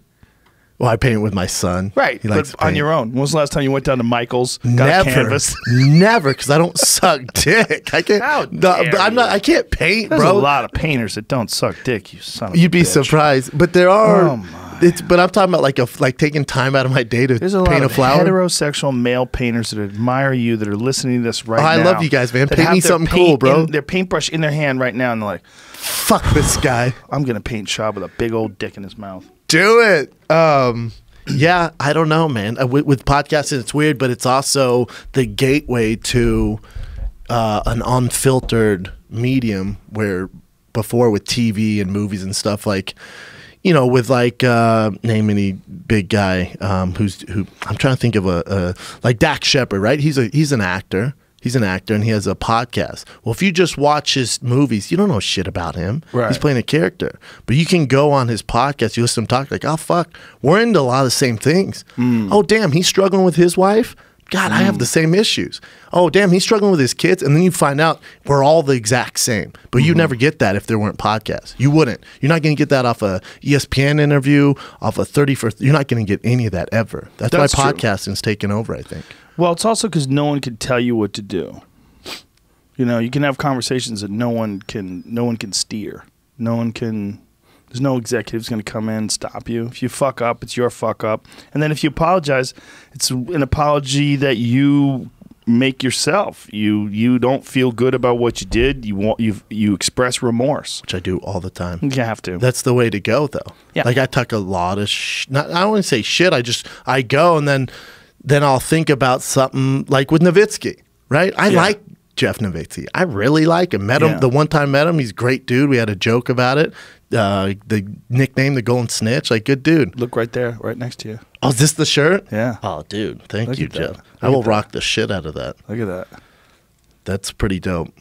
Well, I paint with my son. Right, he likes but on your own. When was the last time you went down to Michael's, got never, a canvas? Never, because I don't suck dick. I can't. I can't paint, There's bro. There's a lot of painters that don't suck dick. You son of a You'd be bitch. surprised, but there are. Oh my. But I'm talking about like taking time out of my day to There's a paint lot a of flower. Heterosexual male painters that admire you, that are listening to this right now. I love you guys, man. Paint me something cool, bro. Their paintbrush in their hand right now, and they're like, "Fuck this guy. I'm gonna paint Schaub with a big old dick in his mouth." Do it. Yeah, I don't know, man. With podcasting, it's weird, but it's also the gateway to an unfiltered medium where before with TV and movies and stuff like, with like name any big guy who I'm trying to think of like Dax Shepard, right? He's an actor. He's an actor and he has a podcast. Well, if you just watch his movies, you don't know shit about him. Right. He's playing a character. But you can go on his podcast, you listen to him talk, like, oh, fuck, we're into a lot of the same things. Oh, damn, he's struggling with his wife? God, I have the same issues. Oh, damn, he's struggling with his kids. And then you find out we're all the exact same. But you never get that if there weren't podcasts. You wouldn't. You're not going to get that off a ESPN interview, off a 30 for... You're not going to get any of that ever. That's why podcasting's taken over, I think. Well, it's also because no one can tell you what to do. You can have conversations that no one can steer. There's no executive's going to come in and stop you. If you fuck up, it's your fuck up. And then if you apologize, it's an apology that you make yourself. You don't feel good about what you did. You express remorse, which I do all the time. You have to. That's the way to go, though. Yeah. Like I talk a lot of I don't want to say shit. I go and then I'll think about something like with Nowitzki, right? I like Jeff Nowitzki. I really like him. Met him the one time met him. He's a great dude. We had a joke about it. The nickname, the Golden Snitch, like good dude. Look right there, right next to you. Oh, is this the shirt? Yeah. Oh, dude, thank you, Jeff. I will rock the shit out of that. Look at that. That's pretty dope.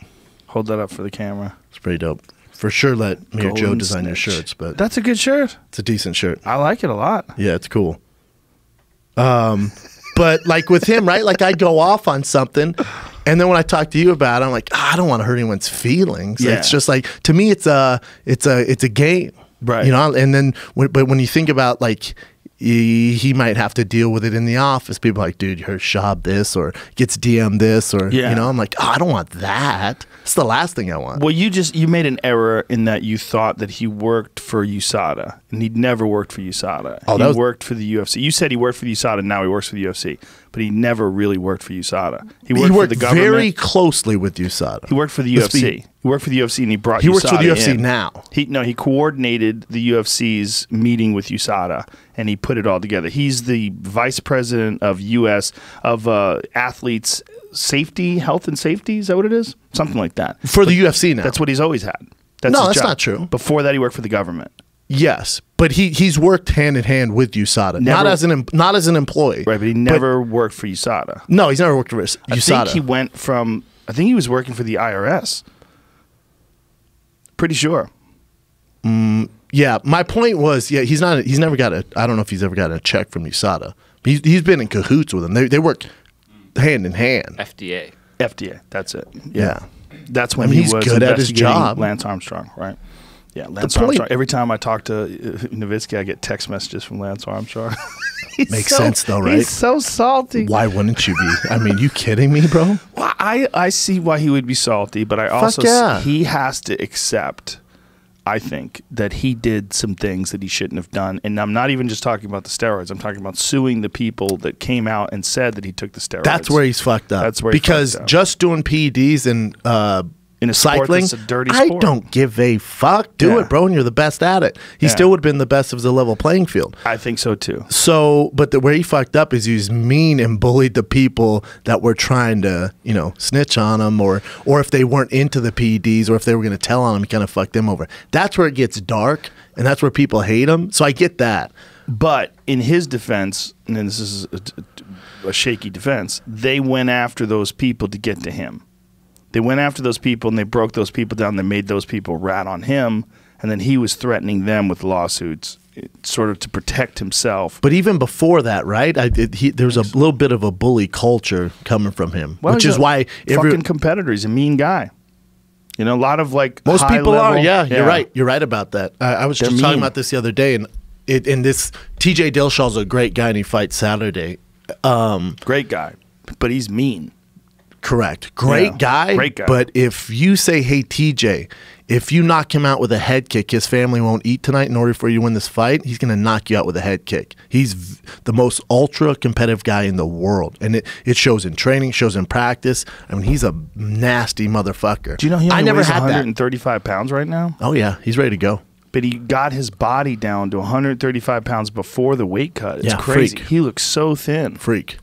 Hold that up for the camera. It's pretty dope. For sure, let me or Joe design your shirts, but that's a good shirt. It's a decent shirt. I like it a lot. Yeah, it's cool. But like with him, right? Like I go off on something, and then when I talk to you about it, I'm like, I don't want to hurt anyone's feelings. Yeah. It's just like, to me, it's a game, right? And then, but when you think about like, he might have to deal with it in the office. People are like, dude, you heard Schaub this, or gets DM'd this, or I'm like, I don't want that. It's the last thing I want. Well, you made an error in that you thought that he worked for USADA, and he'd never worked for USADA. Oh, he worked for the UFC. You said he worked for the USADA, and now he works for the UFC, but he never really worked for USADA. He worked for the government. Very closely with USADA. He worked for the UFC. He worked for the UFC, and he brought USADA in. He works for the UFC now. He coordinated the UFC's meeting with USADA, and he put it all together. He's the vice president of athletes' safety, health and safety. Is that what it is? Something like that. For the UFC now. That's what he's always had. No, that's not true. Before that, he worked for the government. Yes, but he's worked hand in hand with USADA, not as an employee. Right, but he never worked for USADA. No, he's never worked for USADA. I think he went from. I think he was working for the IRS. Pretty sure. Yeah, my point was, he's never got a. I don't know if he's ever gotten a check from USADA. He's been in cahoots with them. They work hand in hand. FDA, that's it. Yeah. That's when he's good at his job. Lance Armstrong, right? Yeah, Lance Armstrong. Every time I talk to Nowitzki, I get text messages from Lance Armstrong. Makes sense, though, right? He's so salty. Why wouldn't you be? I mean, you kidding me, bro? Well, I see why he would be salty, but I also he has to accept, I think, that he did some things that he shouldn't have done. And I'm not even just talking about the steroids. I'm talking about suing the people that came out and said that he took the steroids. That's where he's fucked up. That's where because just doing PEDs and in a cycling, sport that's a dirty sport. I don't give a fuck. Do it, bro, and you're the best at it. He still would have been the best if it was a level playing field. I think so, too. So, but where he fucked up is he was mean and bullied the people that were trying to, snitch on him, or if they weren't into the PEDs, or if they were going to tell on him, he kind of fucked them over. That's where it gets dark, and that's where people hate him. So I get that. But in his defense, and this is a shaky defense, they went after those people to get to him. They went after those people, and they broke those people down. They made those people rat on him, and then he was threatening them with lawsuits, sort of to protect himself. But even before that, right? There was a little bit of a bully culture coming from him, which is why fucking competitor. He's a mean guy. A lot of most people are. Yeah, you're right. You're right about that. I was just talking about this the other day, and this TJ Dillshaw's a great guy, and he fights Saturday. Great guy, but he's mean. Correct. Great guy. But if you say, hey, TJ, if you knock him out with a head kick, his family won't eat tonight in order for you to win this fight, he's going to knock you out with a head kick. He's the most ultra competitive guy in the world. And it shows in training, shows in practice. I mean, he's a nasty motherfucker. Do you know he only weighs 135 pounds right now? Oh, yeah. He's ready to go. But he got his body down to 135 pounds before the weight cut. It's crazy. Freak. He looks so thin. Freak.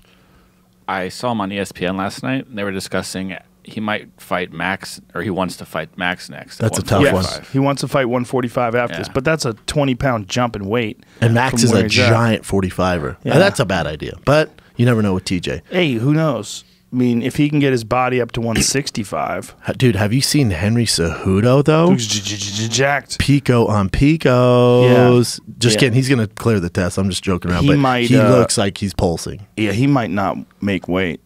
I saw him on ESPN last night, and they were discussing he might fight Max, or he wants to fight Max next. That's a tough one. He wants to fight 145 after this, but that's a 20-pound jump in weight. And Max is a giant 45er. Yeah. That's a bad idea, but you never know with TJ. Hey, who knows? I mean, if he can get his body up to 165. Dude, have you seen Henry Cejudo, though? Jacked. Pico on Picos. Yeah. Just kidding. He's going to clear the test. I'm just joking around. He looks like he's pulsing. Yeah, he might not make weight.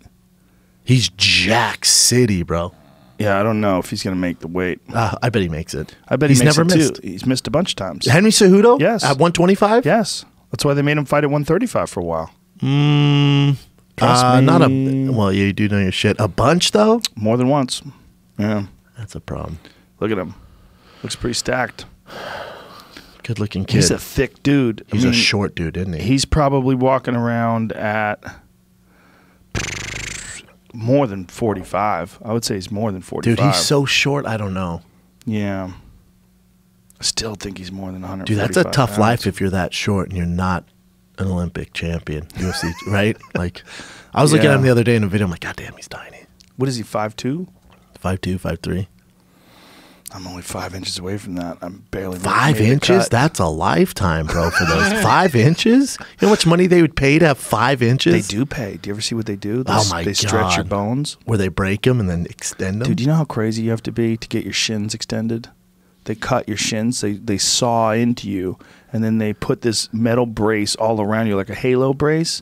He's Jack City, bro. Yeah, I don't know if he's going to make the weight. I bet he makes it. I bet he's never missed. Too. He's missed a bunch of times. Henry Cejudo? Yes. At 125? Yes. That's why they made him fight at 135 for a while. Not a. Well, yeah, you do know your shit. A bunch, though? More than once. Yeah. That's a problem. Look at him. Looks pretty stacked. Good looking kid. He's a thick dude. He's a short dude, isn't he? He's probably walking around at more than 45. I would say he's more than 45. Dude, he's so short, I don't know. Yeah. I still think he's more than 145. Dude, that's a tough life if you're that short and you're not an Olympic champion, UFC, right? Like, I was looking at him the other day in a video. I'm like, God damn, he's tiny. What is he, 5'2"? 5'2", 5'3". I'm only 5 inches away from that. I'm barely 5 inches? That's a lifetime, bro, for those. 5 inches? You know how much money they would pay to have 5 inches? They do pay. Do you ever see what they do? They stretch your bones. Where they break them and then extend them? Dude, do you know how crazy you have to be to get your shins extended? They cut your shins. They saw into you, and then they put this metal brace all around you, like a halo brace,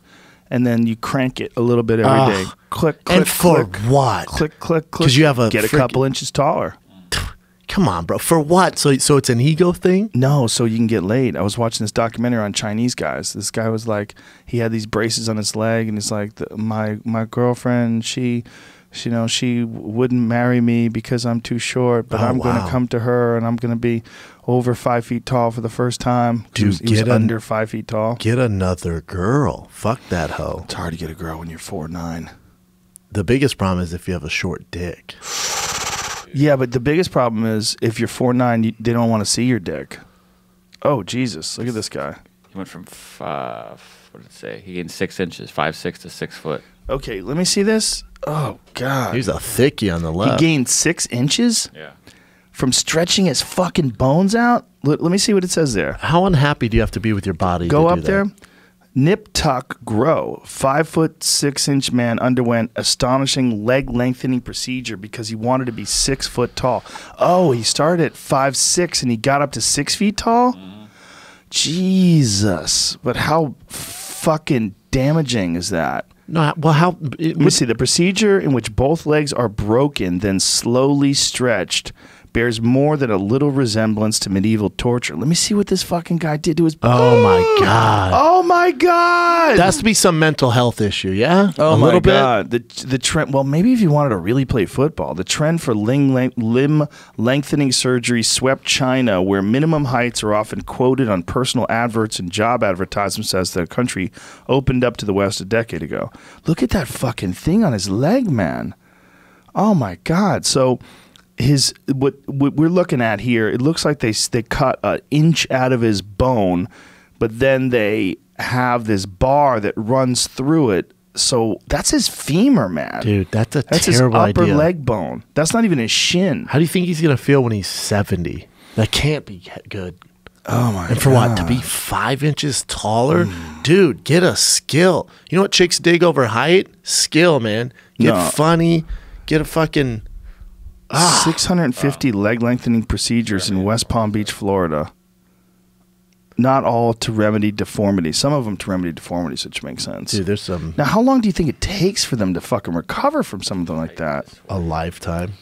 and then you crank it a little bit every day. Click, click, and for click. what? Click, click, click. Because you have get a couple inches taller. Come on, bro. For what? So it's an ego thing? No, so you can get laid. I was watching this documentary on Chinese guys. This guy was like, he had these braces on his leg, and he's like, my girlfriend, she wouldn't marry me because I'm too short, but I'm going to come to her, and I'm going to be over 5 feet tall for the first time. Dude, he was under 5 feet tall. Get another girl. Fuck that hoe. It's hard to get a girl when you're 4'9". The biggest problem is if you have a short dick. Yeah, but the biggest problem is if you're 4'9", they don't want to see your dick. Oh, Jesus. Look at this guy. He went from, what did it say? He gained 6 inches, 5'6" to 6 foot. Okay, let me see this. Oh, God. He's a thickie on the left. He gained 6 inches? Yeah. from stretching his fucking bones out. Let me see what it says there. How unhappy do you have to be with your body? Go to up do there. that? Nip Tuck Grow, 5'6" man underwent astonishing leg lengthening procedure because he wanted to be 6 foot tall. Oh, he started at 5'6" and he got up to 6 feet tall? Jesus. But how fucking damaging is that? No, well, how? Let me see. The procedure in which both legs are broken, then slowly stretched, bears more than a little resemblance to medieval torture. Let me see what this fucking guy did to his... Oh, my God. Oh, my God. That has to be some mental health issue, yeah? Oh, a my little God. The trend... Well, maybe if you wanted to really play football, the trend for limb lengthening surgery swept China, where minimum heights are often quoted on personal adverts and job advertisements as the country opened up to the West a decade ago. Look at that fucking thing on his leg, man. Oh, my God. So... what we're looking at here, it looks like they cut an inch out of his bone, but then they have this bar that runs through it. So that's his femur, man. Dude, that's his terrible upper idea. leg bone. That's not even his shin. How do you think he's going to feel when he's 70? That can't be good. Oh, my God. And for what? To be 5 inches taller? Dude, get a skill. You know what chicks dig over height? Skill, man. Get funny. Get a fucking... 650 leg lengthening procedures in West Palm Beach, Florida. Not all to remedy deformity. Some of them to remedy deformities, which makes sense. Dude, there's some... Now, how long do you think it takes for them to fucking recover from something like that? A lifetime.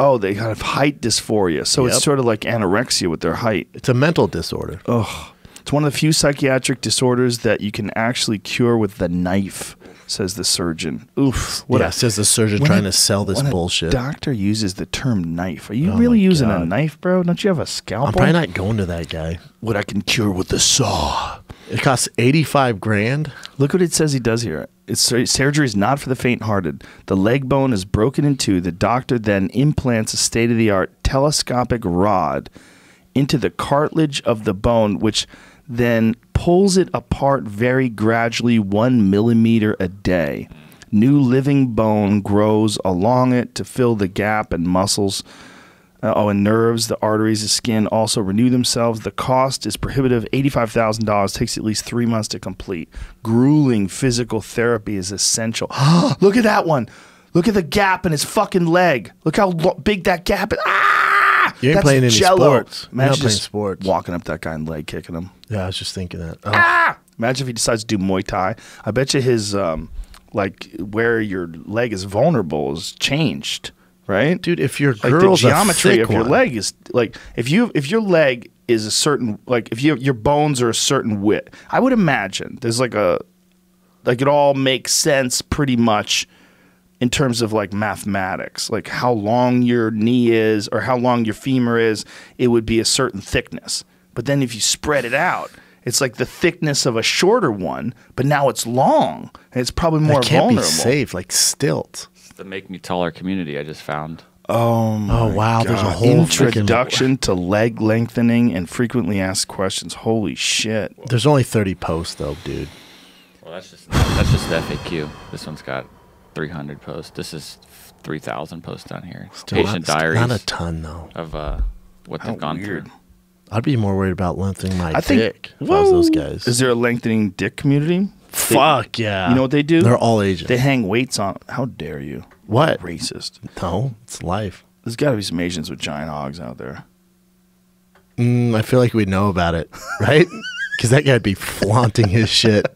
Oh, they have height dysphoria. So it's sort of like anorexia with their height. It's a mental disorder. Ugh. It's one of the few psychiatric disorders that you can actually cure with the knife, says the surgeon. Oof. Says the surgeon trying to sell this bullshit. A doctor uses the term knife. Are you really using a knife, bro? Don't you have a scalpel? I'm probably not going to that guy. What I can cure with the saw. It costs $85,000. Look what it says he does here. Surgery is not for the faint-hearted. The leg bone is broken in two. The doctor then implants a state-of-the-art telescopic rod into the cartilage of the bone, which then pulls it apart very gradually, 1 millimeter a day. New living bone grows along it to fill the gap, and muscles and nerves, the arteries, the skin also renew themselves. The cost is prohibitive, $85,000. Takes at least 3 months to complete. Grueling physical therapy is essential. Look at that one. Look at the gap in his fucking leg. Look how big that gap is. You ain't playing any sports. You're not playing sports. Walking up that guy and leg kicking him. Yeah, I was just thinking that. Imagine if he decides to do Muay Thai. I bet you his where your leg is vulnerable is changed, right? Dude, if your girl's the geometry a of your one. leg is like if your leg is a certain if your bones are a certain width, I would imagine there's it all makes sense pretty much in terms of like mathematics, like how long your knee is or how long your femur is, it would be a certain thickness. But then if you spread it out, it's like the thickness of a shorter one, but now it's long. And it's probably more That can't vulnerable. be safe, like stilts. It's the Make Me Taller community I just found. Oh wow, God. there's a whole introduction to leg lengthening and frequently asked questions. Holy shit. There's only 30 posts though, dude. Well, that's just the FAQ. This one's got 300 posts. This is 3,000 posts down here. Still Patient diaries. Not a ton though. Of what they've gone through. I'd be more worried about lengthening my dick if I was those guys. Is there a lengthening dick community? Fuck yeah. You know what they do? They're all Asian. They hang weights on. How dare you? What? Racist. No, it's life. There's got to be some Asians with giant hogs out there. I feel like we'd know about it, right? Because that guy'd be flaunting his shit.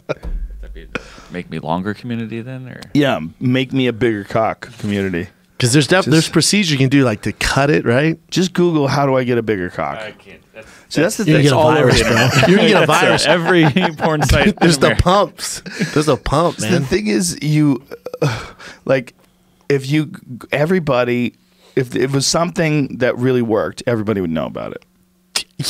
That'd be Make Me Longer community then? Or? Yeah, make me a bigger cock community. Because there's procedure you can do, like to cut it, right? Just Google how do I get a bigger cock. I can't. That's the You're thing. gonna get a virus, bro. You're gonna get a virus. Every porn site. There's the pumps. There's a pump, man. The thing is, if it was something that really worked, everybody would know about it.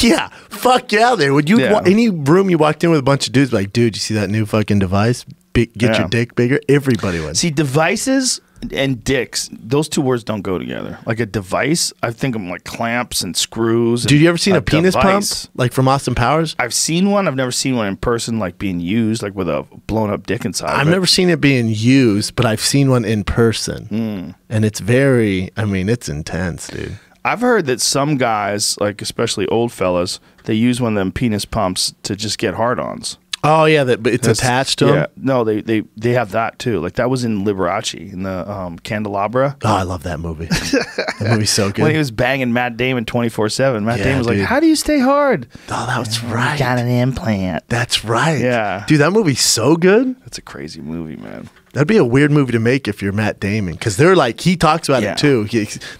Yeah, fuck yeah, there. Would you any room you walked in with a bunch of dudes, like, dude, you see that new fucking device? Get your dick bigger. Everybody would. See, devices and dicks, those two words don't go together. Like a device, I think of like clamps and screws. Dude, you ever seen a penis device. pump? Like from Austin Powers? I've seen one. I've never seen one in person, like being used, like with a blown up dick inside. I've never seen it being used, but I've seen one in person. And it's it's intense, dude. I've heard that some guys, like especially old fellas, they use one of them penis pumps to just get hard-ons. Oh yeah, but it's attached to them. No, they have that too. Like that was in Liberace in the Candelabra. Oh, I love that movie. That movie's so good. When he was banging Matt Damon 24/7, Matt Damon was like, "How do you stay hard?" Oh, that's right. Got an implant. That's right. Yeah, dude, that movie's so good. That's a crazy movie, man. That'd be a weird movie to make if you're Matt Damon, because they're like, he talks about it too.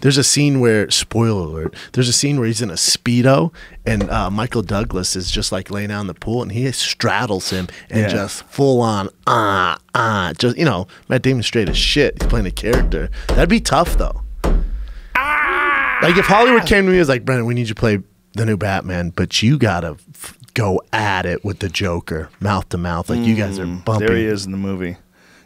There's a scene where, spoiler alert, there's a scene where he's in a Speedo and Michael Douglas is just like laying out in the pool and he straddles him and just full on, just, you know, Matt Damon's straight as shit. He's playing a character. That'd be tough though. Like if Hollywood came to me and was like, Brendan, we need you to play the new Batman, but you gotta go at it with the Joker, mouth to mouth. Like you guys are bumping. There he is in the movie.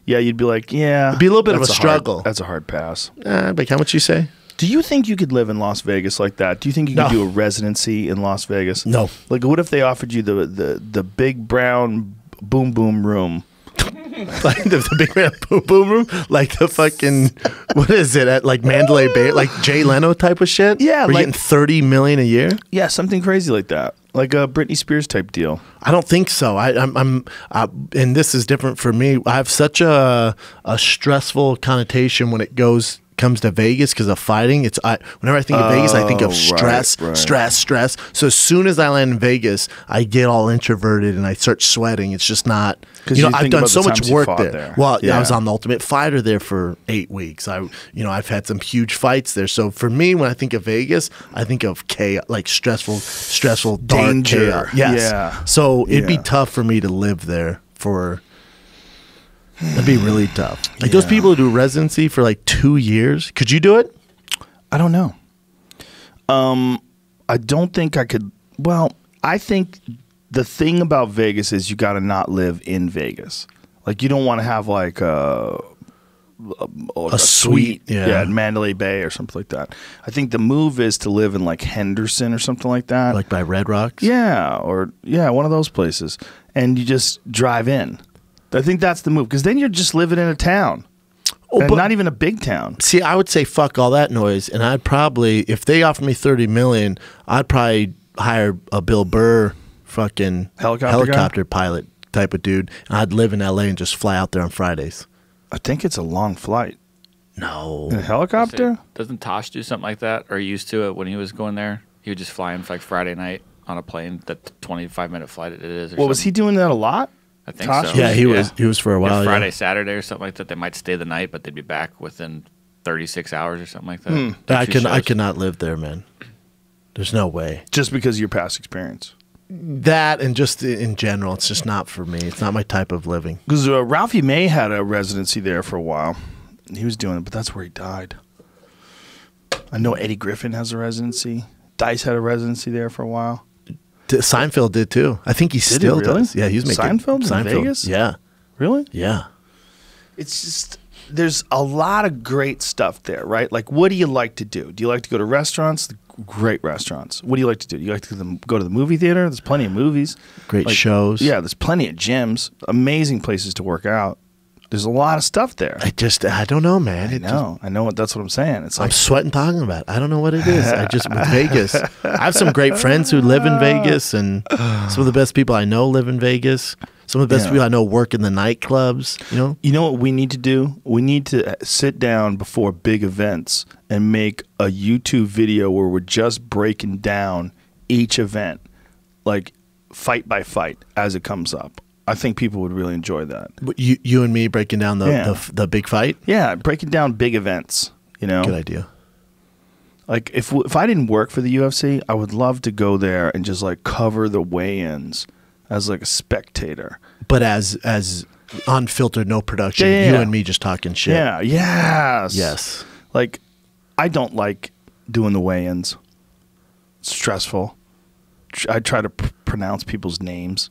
Yeah, you'd be like, yeah. It'd be a little bit of a struggle. That's a hard pass. Like, how much you say? Do you think you could live in Las Vegas like that? Do you think you could do a residency in Las Vegas? No. Like, what if they offered you the big brown boom boom room? Like the big brown boom boom room? Like the fucking, what is it, at like Mandalay Bay? Like Jay Leno type of shit? Yeah. We're getting $30 million a year? Yeah, something crazy like that. Like a Britney Spears type deal. I don't think so. I'm and this is different for me. I have such a stressful connotation when it comes to Vegas because of fighting. Whenever I think of Vegas, I think of stress. So as soon as I land in Vegas, I get all introverted and I start sweating. It's just not, you know, I've done so much work there. Well, I was on The Ultimate Fighter there for 8 weeks. I've had some huge fights there. So for me, when I think of Vegas, I think of chaos, like stressful, dark danger. Chaos. Yes. Yeah. So it'd be tough for me to live there for. That'd be really tough. Like those people who do residency for like 2 years. Could you do it? I don't know. I don't think I could. Well, I think the thing about Vegas is you got to not live in Vegas. Like you don't want to have like a suite at Mandalay Bay or something like that. I think the move is to live in like Henderson or something like that. Like by Red Rocks? Yeah, or one of those places. And you just drive in. I think that's the move, because then you're just living in a town. Oh, but not even a big town. See, I would say fuck all that noise, and I'd probably, if they offered me $30 million, I'd probably hire a Bill Burr fucking helicopter pilot type of dude, and I'd live in LA and just fly out there on Fridays. I think it's a long flight. No. In a helicopter? Doesn't Tosh do something like that, or used to it when he was going there? He would just fly in for like Friday night on a plane, that 25-minute flight it is. Well, was he doing that a lot? I think so. Yeah, he was for a while. Friday, Saturday, or something like that. They might stay the night, but they'd be back within 36 hours or something like that. I could not live there, man. There's no way. Just because of your past experience. That and just in general, it's just not for me. It's not my type of living. Because Ralphie May had a residency there for a while. He was doing it, but that's where he died. I know Eddie Griffin has a residency. Dice had a residency there for a while. Seinfeld did too. I think he still does. Yeah, he's making Seinfeld in Vegas. Yeah, really? Yeah. It's just there's a lot of great stuff there, right? Like, what do you like to do? Do you like to go to restaurants? Great restaurants. What do you like to do? Do you like to go to the movie theater? There's plenty of movies. Great shows. Yeah, there's plenty of gyms. Amazing places to work out. There's a lot of stuff there. I don't know, man. I know. That's what I'm saying. It's like I'm sweating talking about it. I don't know what it is. With Vegas. I have some great friends who live in Vegas, and some of the best people I know live in Vegas. Some of the best people I know work in the nightclubs. You know what we need to do? We need to sit down before big events and make a YouTube video where we're just breaking down each event, like fight by fight as it comes up. I think people would really enjoy that. You and me breaking down the big fight? Yeah, breaking down big events, Good idea. Like if I didn't work for the UFC, I would love to go there and just like cover the weigh-ins as like a spectator. But as unfiltered, no production, you and me just talking shit. Yeah, yes. Yes. Like I don't like doing the weigh-ins. It's stressful. I try to pronounce people's names.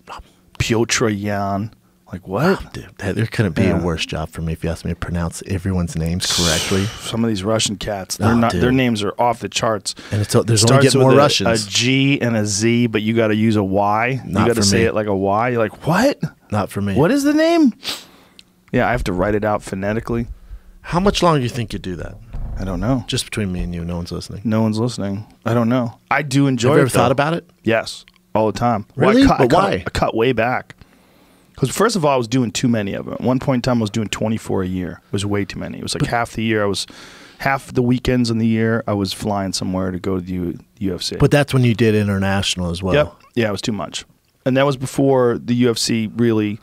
Piotr Jan. Like, what? Oh, dude, there couldn't be a worse job for me if you asked me to pronounce everyone's names correctly. Some of these Russian cats, their names are off the charts. And there's only getting more Russians. A G and a Z, but you got to use a Y. You got to say it like a Y. You're like, what? Not for me. What is the name? Yeah, I have to write it out phonetically. How much longer do you think you do that? I don't know. Just between me and you, no one's listening. No one's listening. I don't know. I do enjoy it. Have you ever thought about it? Yes, all the time. Really? Well, why? I cut way back. Because first of all, I was doing too many of them. At one point in time, I was doing 24 a year. It was way too many. It was like half the year. Half the weekends in the year, I was flying somewhere to go to the UFC. But that's when you did international as well. Yep. Yeah, it was too much. And that was before the UFC really,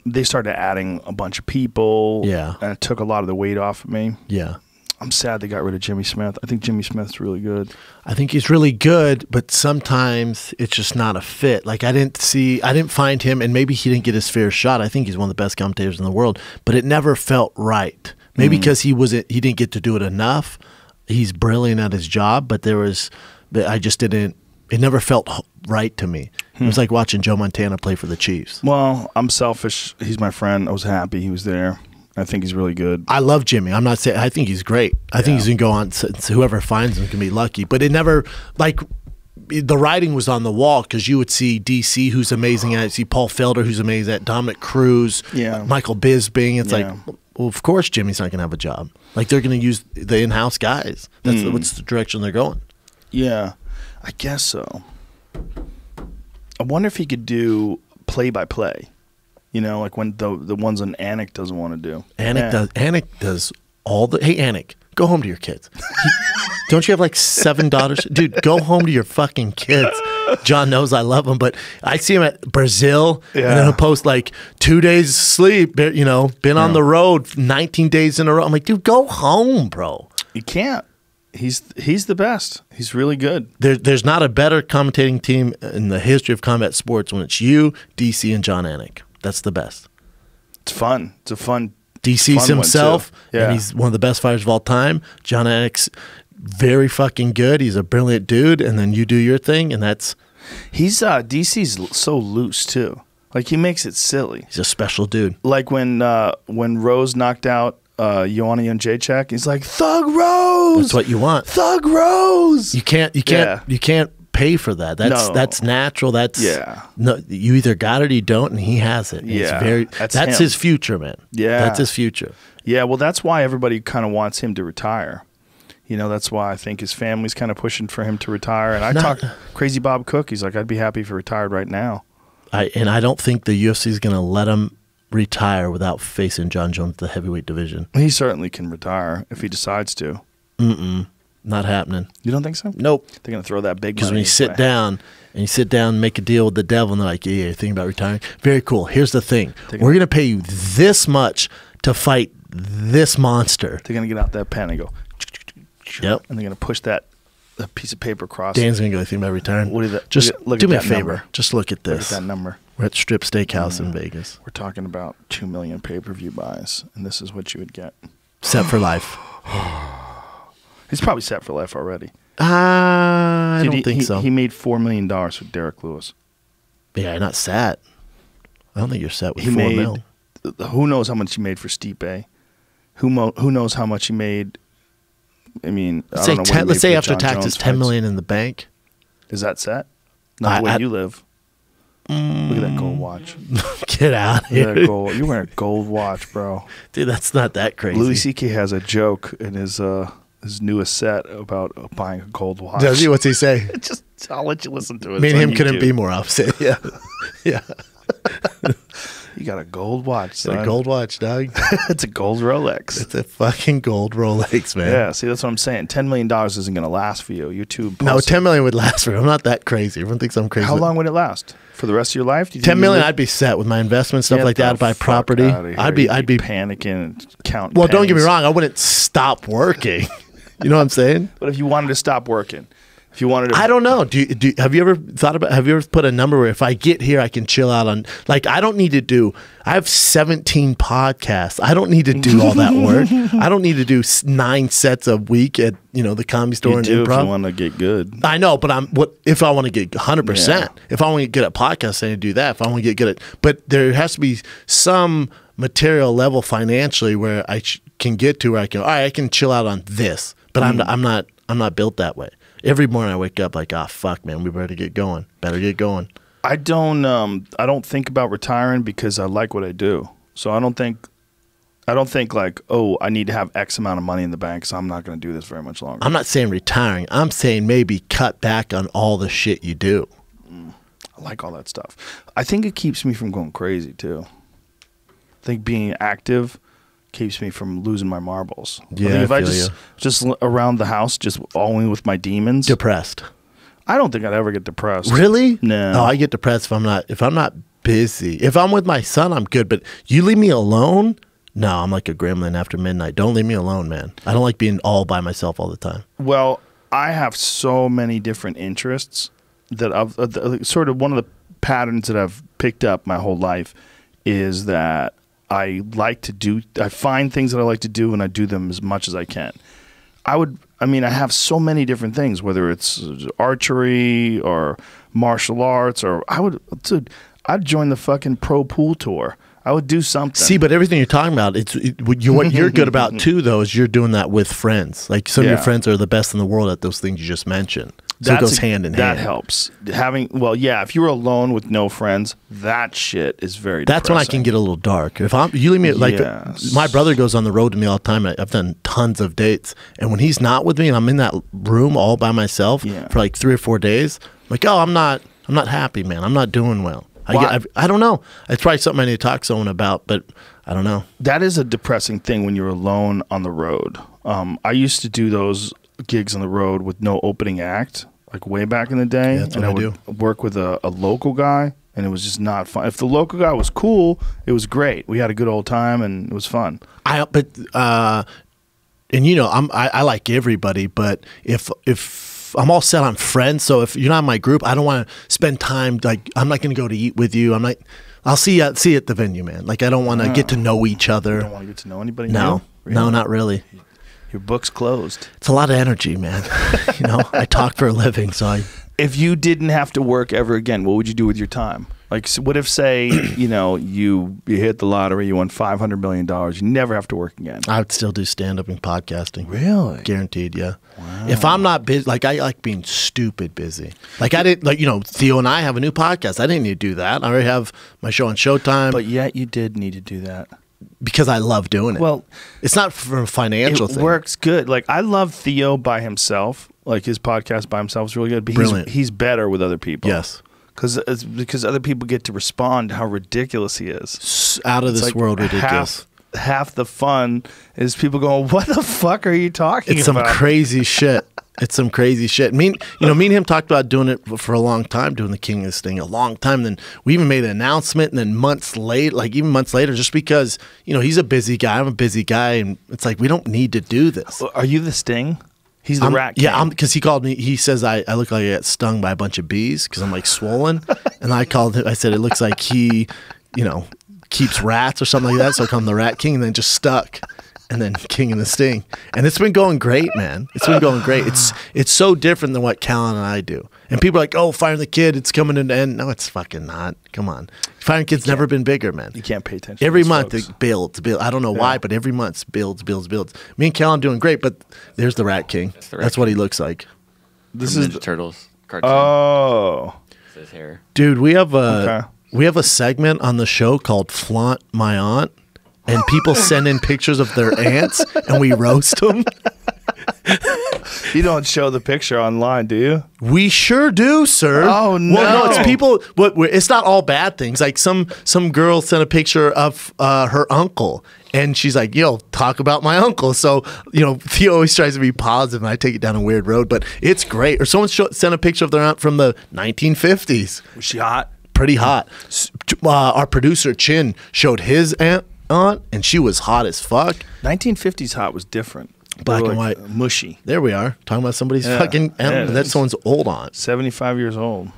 they started adding a bunch of people. Yeah. And it took a lot of the weight off of me. Yeah. I'm sad they got rid of Jimmy Smith. I think Jimmy Smith's really good. I think he's really good, but sometimes it's just not a fit. Like I didn't find him, and maybe he didn't get his fair shot. I think he's one of the best commentators in the world, but it never felt right. Maybe because he didn't get to do it enough. He's brilliant at his job, but I just didn't. It never felt right to me. It was like watching Joe Montana play for the Chiefs. Well, I'm selfish. He's my friend. I was happy he was there. I think he's really good. I love Jimmy. I'm not saying I think he's great. I think he's gonna go on. Whoever finds him can be lucky. But it never the writing was on the wall because you would see DC, who's amazing at it, see Paul Felder, who's amazing at it, Dominic Cruz, Michael Bisping. It's like, well, of course Jimmy's not gonna have a job. Like they're gonna use the in-house guys. That's what's the direction they're going. Yeah, I guess so. I wonder if he could do play-by-play. You know, like when the ones on Anik doesn't want to do. Anik does all the. Hey, Anik, go home to your kids. Don't you have like 7 daughters? Dude, go home to your fucking kids. John knows I love him, but I see him at Brazil, and then he'll post like 2 days sleep, you know, been on the road 19 days in a row. I'm like, dude, go home, bro. You can't. He's the best. He's really good. There's not a better commentating team in the history of combat sports when it's you, DC, and John Anik. That's the best. It's fun. It's a fun. DC's himself, and he's one of the best fighters of all time. John Anik's very fucking good. He's a brilliant dude, and then you do your thing, and that's. DC's so loose too. Like he makes it silly. He's a special dude. Like when Rose knocked out Ioana Jacek, he's like Thug Rose. That's what you want. Thug Rose. You can't pay for that. That's natural. That's no. You either got it or you don't, and he has it. That's his future, man. Yeah, that's his future. Yeah, well, that's why everybody kind of wants him to retire. You know, that's why I think his family's kind of pushing for him to retire. And I talked Crazy Bob Cook. He's like, I'd be happy if he retired right now. I don't think the UFC is going to let him retire without facing John Jones, the heavyweight division. He certainly can retire if he decides to. Not happening. You don't think so? Nope. They're going to throw that big money. Because when you sit down and make a deal with the devil, and they're like, yeah, you're thinking about retiring. Very cool. Here's the thing. We're going to pay you this much to fight this monster. They're going to get out that pen and go. Yep. And they're going to push that piece of paper across. Dan's going to go, think about retiring. What is that? Just do me a favor. Number. Just look at this. Look at that number. We're at Strip Steakhouse in Vegas. We're talking about 2 million pay-per-view buys, and this is what you would get. Set for life. He's probably set for life already. I don't think so. He made $4 million with Derek Lewis. Yeah, not set. I don't think you're set with $4 million. Who knows how much he made for Stipe? Who knows how much he made? I mean, let's say after taxes, $10 million in the bank. Is that set? Not the way you live. Look at that gold watch. Get out of here. You're wearing a gold watch, bro. Dude, that's not that crazy. Louis C.K. has a joke in his newest set about buying a gold watch. Does he? What's he say? I'll let you listen to it. Me and him couldn't be more opposite. Yeah. Yeah. You got a gold watch, son. It's a gold watch, dog. It's a gold Rolex. It's a fucking gold Rolex, man. Yeah, see, that's what I'm saying. $10 million isn't going to last for you. You're too No, $10 million would last for you. I'm not that crazy. Everyone thinks I'm crazy. How long would it last? For the rest of your life? $10 million, I'd be set with my investment, stuff like that. I'd buy property. I'd be panicking and counting Well, don't get me wrong. I wouldn't stop working. You know what I'm saying? But if you wanted to stop working, if you wanted to, I don't know. Have you ever thought about? Have you ever put a number where if I get here, I can chill out on? Like, I don't need to do. I have 17 podcasts. I don't need to do all that work. I don't need to do 9 sets a week at the Comedy Store and Improv. If you want to get good. I know, but if I want to get 100%? Yeah. If I want to get good at podcasting, I need to do that. If I want to get good at, but there has to be some material level financially where I can get to where I can. All right, I can chill out on this, but I'm not built that way. Every morning I wake up like, fuck, man, we better get going. I don't think about retiring because I like what I do. So I don't think I don't think like, oh, I need to have X amount of money in the bank, so I'm not going to do this very much longer. I'm not saying retiring. I'm saying maybe cut back on all the shit you do. I like all that stuff. I think it keeps me from going crazy too. I think being active keeps me from losing my marbles. Yeah, I think if I I feel just around the house, just only with my demons. Depressed. I don't think I'd ever get depressed. Really? No. Oh, I get depressed if I'm not busy. If I'm with my son, I'm good. But you leave me alone? No, I'm like a gremlin after midnight. Don't leave me alone, man. I don't like being all by myself all the time. Well, I have so many different interests that I've sort of one of the patterns that I've picked up my whole life is that I find things that I like to do and I do them as much as I can. I have so many different things, whether it's archery or martial arts, or I'd join the fucking pro pool tour. I would do something. See, but everything you're talking about, what you're good about too, though, is you're doing that with friends. Like some of your friends are the best in the world at those things you just mentioned. So it goes hand in hand. That helps. If you were alone with no friends, that shit is very That's depressing. when I can get a little dark. If you leave me, my brother goes on the road to me all the time. I've done tons of dates, and when he's not with me and I'm in that room all by myself for like 3 or 4 days, I'm like, oh, I'm not happy, man. I'm not doing well. I don't know. It's probably something I need to talk to someone about, but I don't know. That is a depressing thing when you're alone on the road. I used to do those gigs on the road with no opening act, like way back in the day. Yeah, that's what I would work with a local guy, and it was just not fun. If the local guy was cool, it was great. We had a good old time, and it was fun. I like everybody, but if I'm all set on friends, so if you're not in my group, I don't want to spend time, like, I'm not going to go to eat with you. I'll see you at the venue, man. Like, I don't want to get to know each other. You don't want to get to know anybody? No, really? No, not really. Your book's closed. It's a lot of energy, man. I talk for a living, so If you didn't have to work ever again, what would you do with your time? Like, what if, say, you hit the lottery, you won $500 million, you never have to work again? I would still do stand-up and podcasting. Really? Guaranteed, yeah. Wow. If I'm not busy, like, I like being stupid busy. Like, I didn't, Theo and I have a new podcast. I didn't need to do that. I already have my show on Showtime. But yet you did need to do that. Because I love doing it. Well, it's not for a financial thing. It works good. Like, I love Theo by himself. Like, his podcast by himself is really good. But brilliant. He's better with other people. Yes. Because other people get to respond to how ridiculous he is. Out of this world ridiculous. Half the fun is people going, what the fuck are you talking about? It's some crazy shit. It's some crazy shit. Me and him talked about doing it for a long time, doing the King of this thing a long time. Then we even made an announcement, and then months later, just because, he's a busy guy, I'm a busy guy, and it's like, we don't need to do this. Are you the Sting? He's the Rat King. Yeah, because he called me. He says I look like I got stung by a bunch of bees because I'm like swollen, and I called him. I said it looks like he, keeps rats or something like that. So I call him the Rat King, and then just stuck, and then King and the Sting, and it's been going great, man. It's been going great. It's so different than what Callan and I do. And people are like, oh, Firing the Kid, it's coming to an end. No, it's fucking not. Come on. Firing the Kid's never been bigger, man. You can't pay attention. Every month it builds. I don't know why, but every month builds. Me and Callan doing great, but there's the Rat King. That's what he looks like. This is the Turtles cartoon. Oh. It's his hair. Dude, we have a segment on the show called Flaunt My Aunt, and people send in pictures of their aunts, and we roast them. You don't show the picture online, do you? We sure do, sir. Oh, no. Well, no, it's people. It's not all bad things. Like some girl sent a picture of her uncle, and she's like, yo, talk about my uncle. So, Theo always tries to be positive, and I take it down a weird road, but it's great. Or someone sent a picture of their aunt from the 1950s. Was she hot? Pretty hot. Our producer, Chin, showed his aunt, and she was hot as fuck. 1950s hot was different. Black and white. Mushy. There we are. Talking about somebody's fucking aunt. That's someone's old aunt. 75 years old.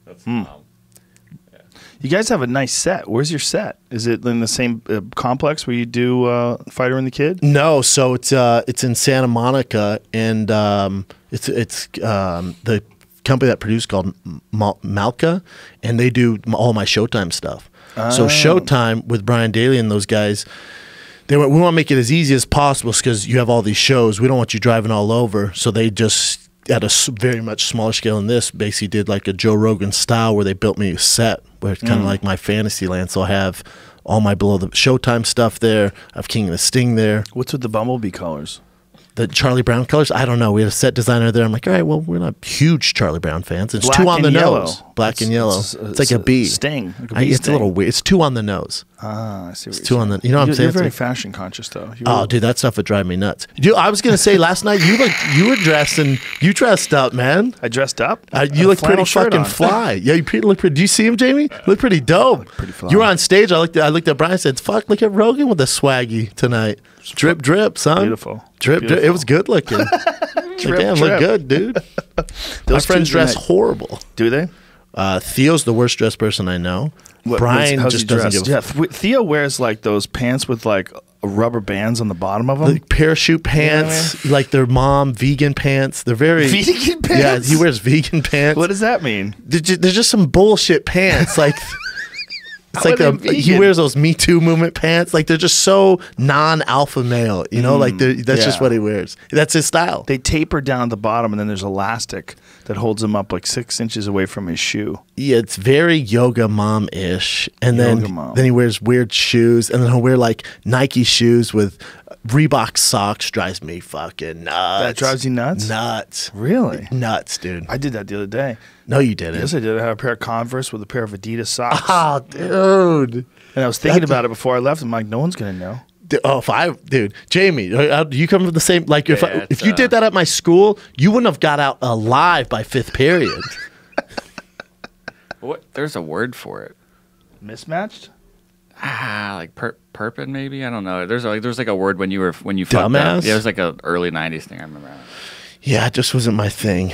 That's You guys have a nice set. Where's your set? Is it in the same complex where you do Fighter and the Kid? No, so it's in Santa Monica, and it's the company that produced called Malka, and they do all my Showtime stuff. So Showtime with Brian Daly and those guys, we want to make it as easy as possible because you have all these shows. We don't want you driving all over, so they just, at a very much smaller scale than this, basically did like a Joe Rogan style where they built me a set where it's kind of like my fantasy land. So I have all my below the Showtime stuff there. I have King of the Sting there. What's with the Bumblebee colors? The Charlie Brown colors? I don't know. We had a set designer there. I'm like, all right, well, we're not huge Charlie Brown fans. It's Black 2 on the and yellow. nose. Black and yellow. It's like a bee. Sting. Like a bee It's sting. a little weird. It's 2 on the nose. Ah, I see what it's 2 on the. You know what I'm saying? You're very fashion conscious, though. Dude, that stuff would drive me nuts. Dude, I was gonna say last night you were dressed and you dressed up, man. I dressed up. You look pretty fucking fly. Yeah, you look pretty. Do you see him, Jamie? Look pretty dope. Pretty fly. You were on stage. I looked at Brian and said, "Fuck, look at Rogan with the swaggy tonight. Drip, drip, son. Beautiful. Drip, Beautiful. drip. It was good looking. Drip, Damn, drip. look good, dude. My friends dress horrible. Do they? Theo's the worst dressed person I know. Brian how's just he doesn't dressed? give a Theo wears like those pants with like rubber bands on the bottom of them. like parachute pants, like their mom vegan pants. They're very Vegan pants? Yeah, he wears vegan pants. What does that mean? They're just some bullshit pants. Like it's How like are they he vegan? wears those Me Too movement pants. Like they're just so non-alpha male. You know, like that's just yeah. what he wears. That's his style. They taper down at the bottom, and then there's elastic that holds him up like 6 inches away from his shoe. Yeah, it's very yoga mom-ish. And Yoga mom. then he wears weird shoes, and then he'll wear like Nike shoes with Reebok socks. Drives me fucking nuts. That drives you nuts? Nuts. Really? Nuts, dude. I did that the other day. No, you didn't. Yes, I did. I had a pair of Converse with a pair of Adidas socks. Oh, dude. And I was thinking about it before I left. I'm like, no one's going to know. Dude, Jamie, you come from the same, like Yeah, if you did that at my school, you wouldn't have got out alive by 5th period. What? There's a word for it. Mismatched? Like perpin maybe. I don't know. There's like a word when you fucked Dumbass? up. Yeah, it was like a early '90s thing. I remember. Yeah, it just wasn't my thing.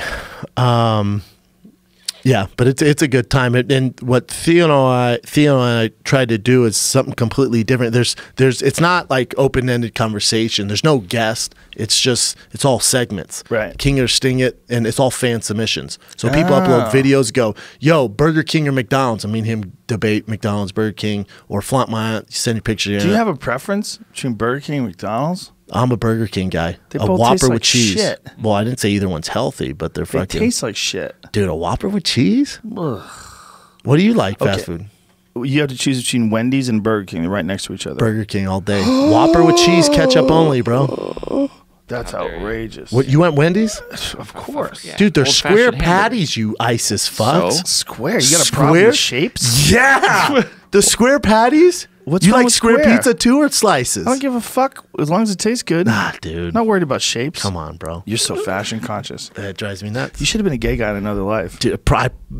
Yeah, but it's a good time. And what Theo and I tried to do is something completely different. It's not like open-ended conversation. There's no guest. It's all segments. Right. King or Sting it, and it's all fan submissions. So people upload videos, go, yo, Burger King or McDonald's. I mean, him debate McDonald's, Burger King, or flaunt my aunt, send your picture. Do you have a preference between Burger King and McDonald's? I'm a Burger King guy. They a both Whopper taste like with cheese. shit. Well, I didn't say either one's healthy, but they're They fucking. taste like shit. Dude, a Whopper with cheese? Ugh. What do you like fast Okay. food? You have to choose between Wendy's and Burger King. They're right next to each other. Burger King all day. Whopper with cheese, ketchup only, bro. That's How dare you. outrageous. What, you went Wendy's? Of course. Yeah. Dude, they're Old-fashioned square hamburger. patties, you ISIS fucks. So? Square. You got a problem with shapes? Yeah. The square patties? What's you wrong like with square square? pizza too or slices? I don't give a fuck as long as it tastes good. Nah, dude. Not worried about shapes. Come on, bro. You're so fashion conscious. That drives me nuts. You should have been a gay guy in another life. Dude,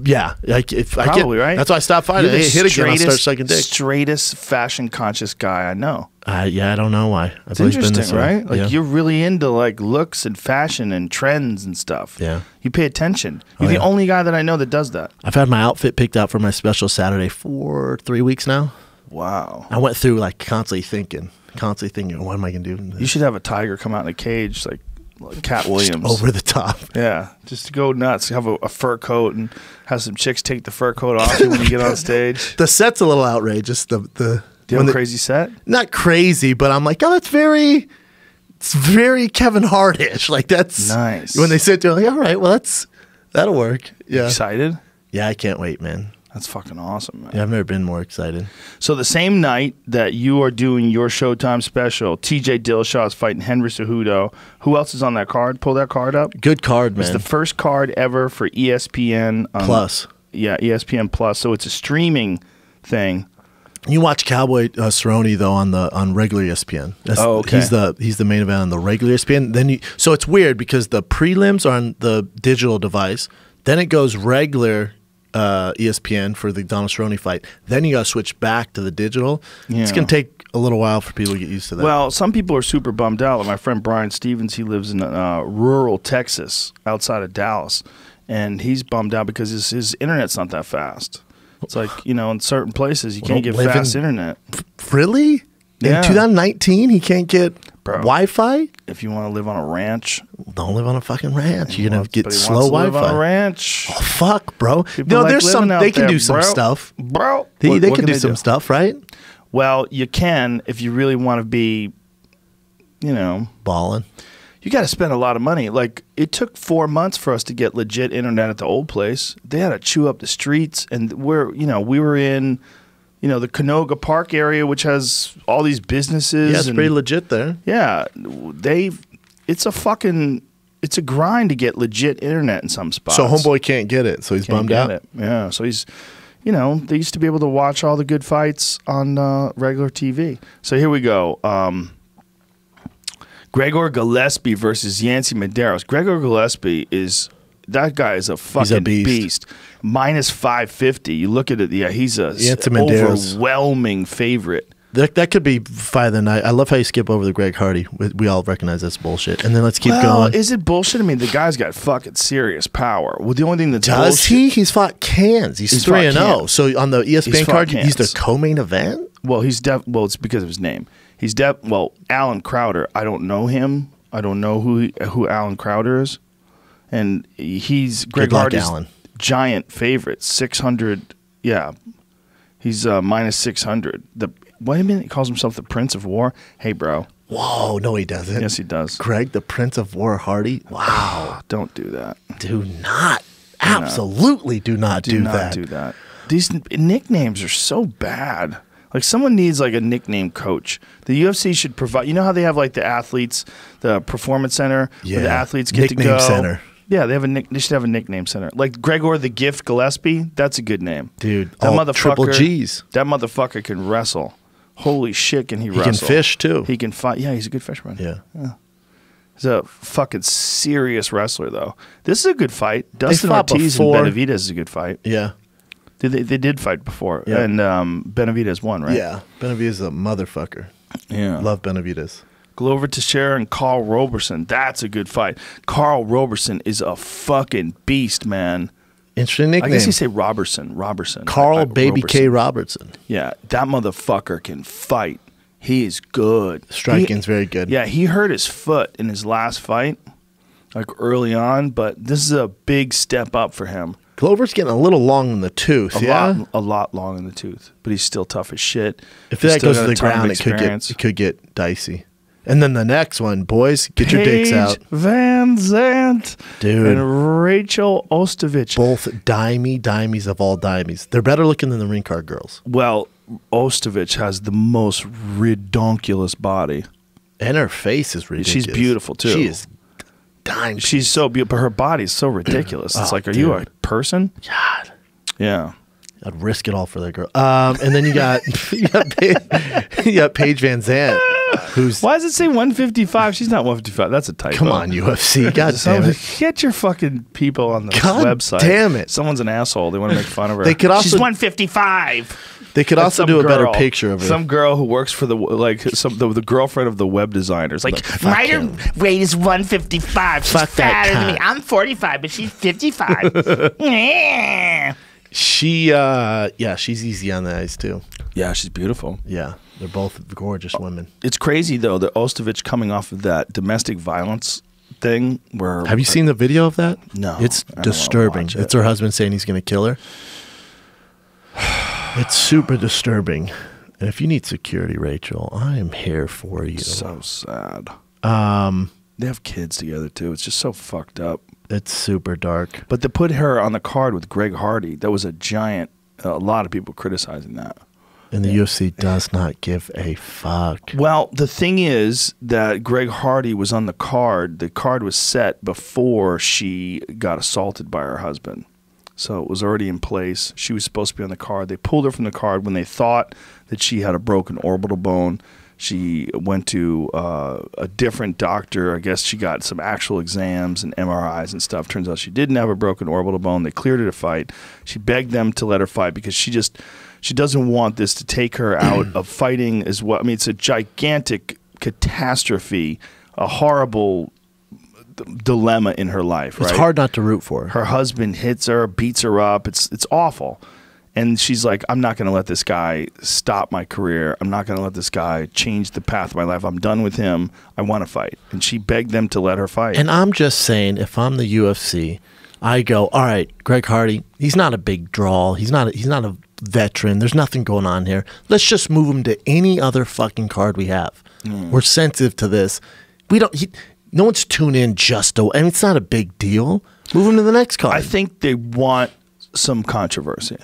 yeah. If I Probably, get, right? That's why I stopped fighting. You're the Hey, hit again, I'll start sucking dick. straightest fashion conscious guy I know. Yeah, I don't know why. It's interesting, right? Like yeah. you're really into like looks and fashion and trends and stuff. Yeah. You pay attention. You're Oh, the yeah. only guy that I know that does that. I've had my outfit picked out for my special Saturday for 3 weeks now. Wow. I went through like constantly thinking, what am I going to do? You should have a tiger come out in a cage like Cat Williams. Over the top. Yeah, just to go nuts. Have a fur coat and have some chicks take the fur coat off you when you get on stage. The set's a little outrageous. Do you have a crazy set? Not crazy, but I'm like, oh, it's very Kevin Hart-ish. Like that's Nice. When they sit there, like, all right, well, that'll work. Yeah. Excited? Yeah, I can't wait, man. That's fucking awesome, man. Yeah, I've never been more excited. So the same night that you are doing your Showtime special, TJ Dillashaw is fighting Henry Cejudo. Who else is on that card? Pull that card up. Good card, man. It's the first card ever for ESPN Plus. Yeah, ESPN Plus. So it's a streaming thing. You watch Cowboy Cerrone though on regular ESPN. Oh, okay. He's the main event on the regular ESPN. So it's weird because the prelims are on the digital device. Then it goes regular ESPN for the Donald Cerrone fight. Then you got to switch back to the digital. Yeah. It's gonna take a little while for people to get used to that. Well, some people are super bummed out. Like my friend Brian Stevens, he lives in rural Texas outside of Dallas, and he's bummed out because his internet's not that fast. It's like, in certain places you can't get fast internet. Really? Yeah. In 2019, he can't get Wi-Fi? If you want to live on a ranch. Don't live on a fucking ranch. You're going to get But he slow wants to Wi-Fi. live on a ranch. Oh, fuck, bro. People No, like there's some. living out They can there, do some bro. stuff. Bro. They What can do they some stuff, right? Well, you can if you really want to be, Balling. you got to spend a lot of money. Like, it took 4 months for us to get legit internet at the old place. They had to chew up the streets, and we were in you know, the Canoga Park area, which has all these businesses. Yeah, it's pretty legit there. Yeah, it's a grind to get legit internet in some spots. So homeboy can't get it, so he's bummed out. Yeah, so he's, you know, they used to be able to watch all the good fights on regular TV. So here we go. Gregor Gillespie versus Yancy Medeiros. Gregor Gillespie that guy is a fucking beast. Minus 550. You look at it, yeah, he's a overwhelming favorite. That could be fight of the night. I love how you skip over the Greg Hardy. We all recognize that's bullshit. And then let's keep going. Is it bullshit? I mean, the guy's got fucking serious power. Well, the only thing that's Does he? He's fought Cans. He's 3-0. So on the ESPN card, he's the co-main event? Well, it's because of his name. Alan Crowder, I don't know him. I don't know who Alan Crowder is. And he's Greg Hardy's giant favorite, 600. Yeah, he's minus 600. Wait a minute, he calls himself the Prince of War. Hey, bro. Whoa, no, he doesn't. Yes, he does. Greg, the Prince of War Hardy. Wow, don't do that. Do not, absolutely, do not do that. Do that. These nicknames are so bad. Like, someone needs like a nickname coach. The UFC should provide. You know how they have like the athletes, the performance center, where the athletes get to go. Nickname center. Yeah, they should have a nickname center. Like Gregor the Gift Gillespie, that's a good name. Dude, that motherfucker, triple G's. That motherfucker can wrestle. Holy shit, can he wrestle. He can fish, too. He can fight. Yeah, he's a good fisherman. Yeah. He's a fucking serious wrestler, though. This is a good fight. Dustin Ortiz and Benavidez is a good fight. Yeah. They did fight before. Yeah. And Benavidez won, right? Yeah. Benavidez is a motherfucker. Yeah. Love Benavidez. Glover Teixeira and Carl Roberson. That's a good fight. Carl Roberson is a fucking beast, man. Interesting nickname. I guess you say Roberson. Carl Baby K. Robertson. Yeah, that motherfucker can fight. He is good. Striking's very good. Yeah, he hurt his foot in his last fight, like early on, but this is a big step up for him. Glover's getting a little long in the tooth, a lot long in the tooth, but he's still tough as shit. If that goes to the ground, it could get dicey. And then the next one, boys, get your dicks out. Van Zandt, dude, and Rachel Ostovich. Both dimies of all dimies. They're better looking than the ring card girls. Well, Ostovich has the most redonkulous body. And her face is ridiculous. She's beautiful, too. She is dime. She's so beautiful, but her body is so ridiculous. It's like, are you a person? God. Yeah. I'd risk it all for that girl. And then you got Paige Van Zandt. Why does it say 155? She's not 155. That's a typo. Come on, UFC. God damn it. Get your fucking people on the website. Damn it. Someone's an asshole. They want to make fun of her. She's 155. They could also do a better picture of her. Some girl who works for the girlgirlfiend of the web designers. Like, my weight is 155. She's fatter than me. I'm 45, but she's 55. She's easy on the eyes too. Yeah, she's beautiful. Yeah, they're both gorgeous women. It's crazy though that Ostovich coming off of that domestic violence thing. Have you seen the video of that? No, it's disturbing. It's her husband saying he's going to kill her. It's super disturbing. And if you need security, Rachel, I am here for you. So sad. They have kids together too. It's just so fucked up. It's super dark. But to put her on the card with Greg Hardy, that was a lot of people criticizing that. And the UFC does not give a fuck. Well, the thing is that Greg Hardy was on the card. The card was set before she got assaulted by her husband. So it was already in place. She was supposed to be on the card. They pulled her from the card when they thought that she had a broken orbital bone. She went to a different doctor. I guess she got some actual exams and MRIs and stuff. Turns out she didn't have a broken orbital bone. They cleared her to fight. She begged them to let her fight because she doesn't want this to take her out of fighting as well. I mean, it's a gigantic catastrophe, a horrible dilemma in her life. Right? It's hard not to root for her. Her husband hits her, beats her up. It's awful. And she's like, I'm not going to let this guy stop my career. I'm not going to let this guy change the path of my life. I'm done with him. I want to fight. And she begged them to let her fight. And I'm just saying, if I'm the UFC, I go, all right, Greg Hardy, he's not a big draw. He's not a veteran. There's nothing going on here. Let's just move him to any other fucking card we have. We're sensitive to this. No one's tuned in just to, I mean, it's not a big deal. Move him to the next card. I think they want some controversy.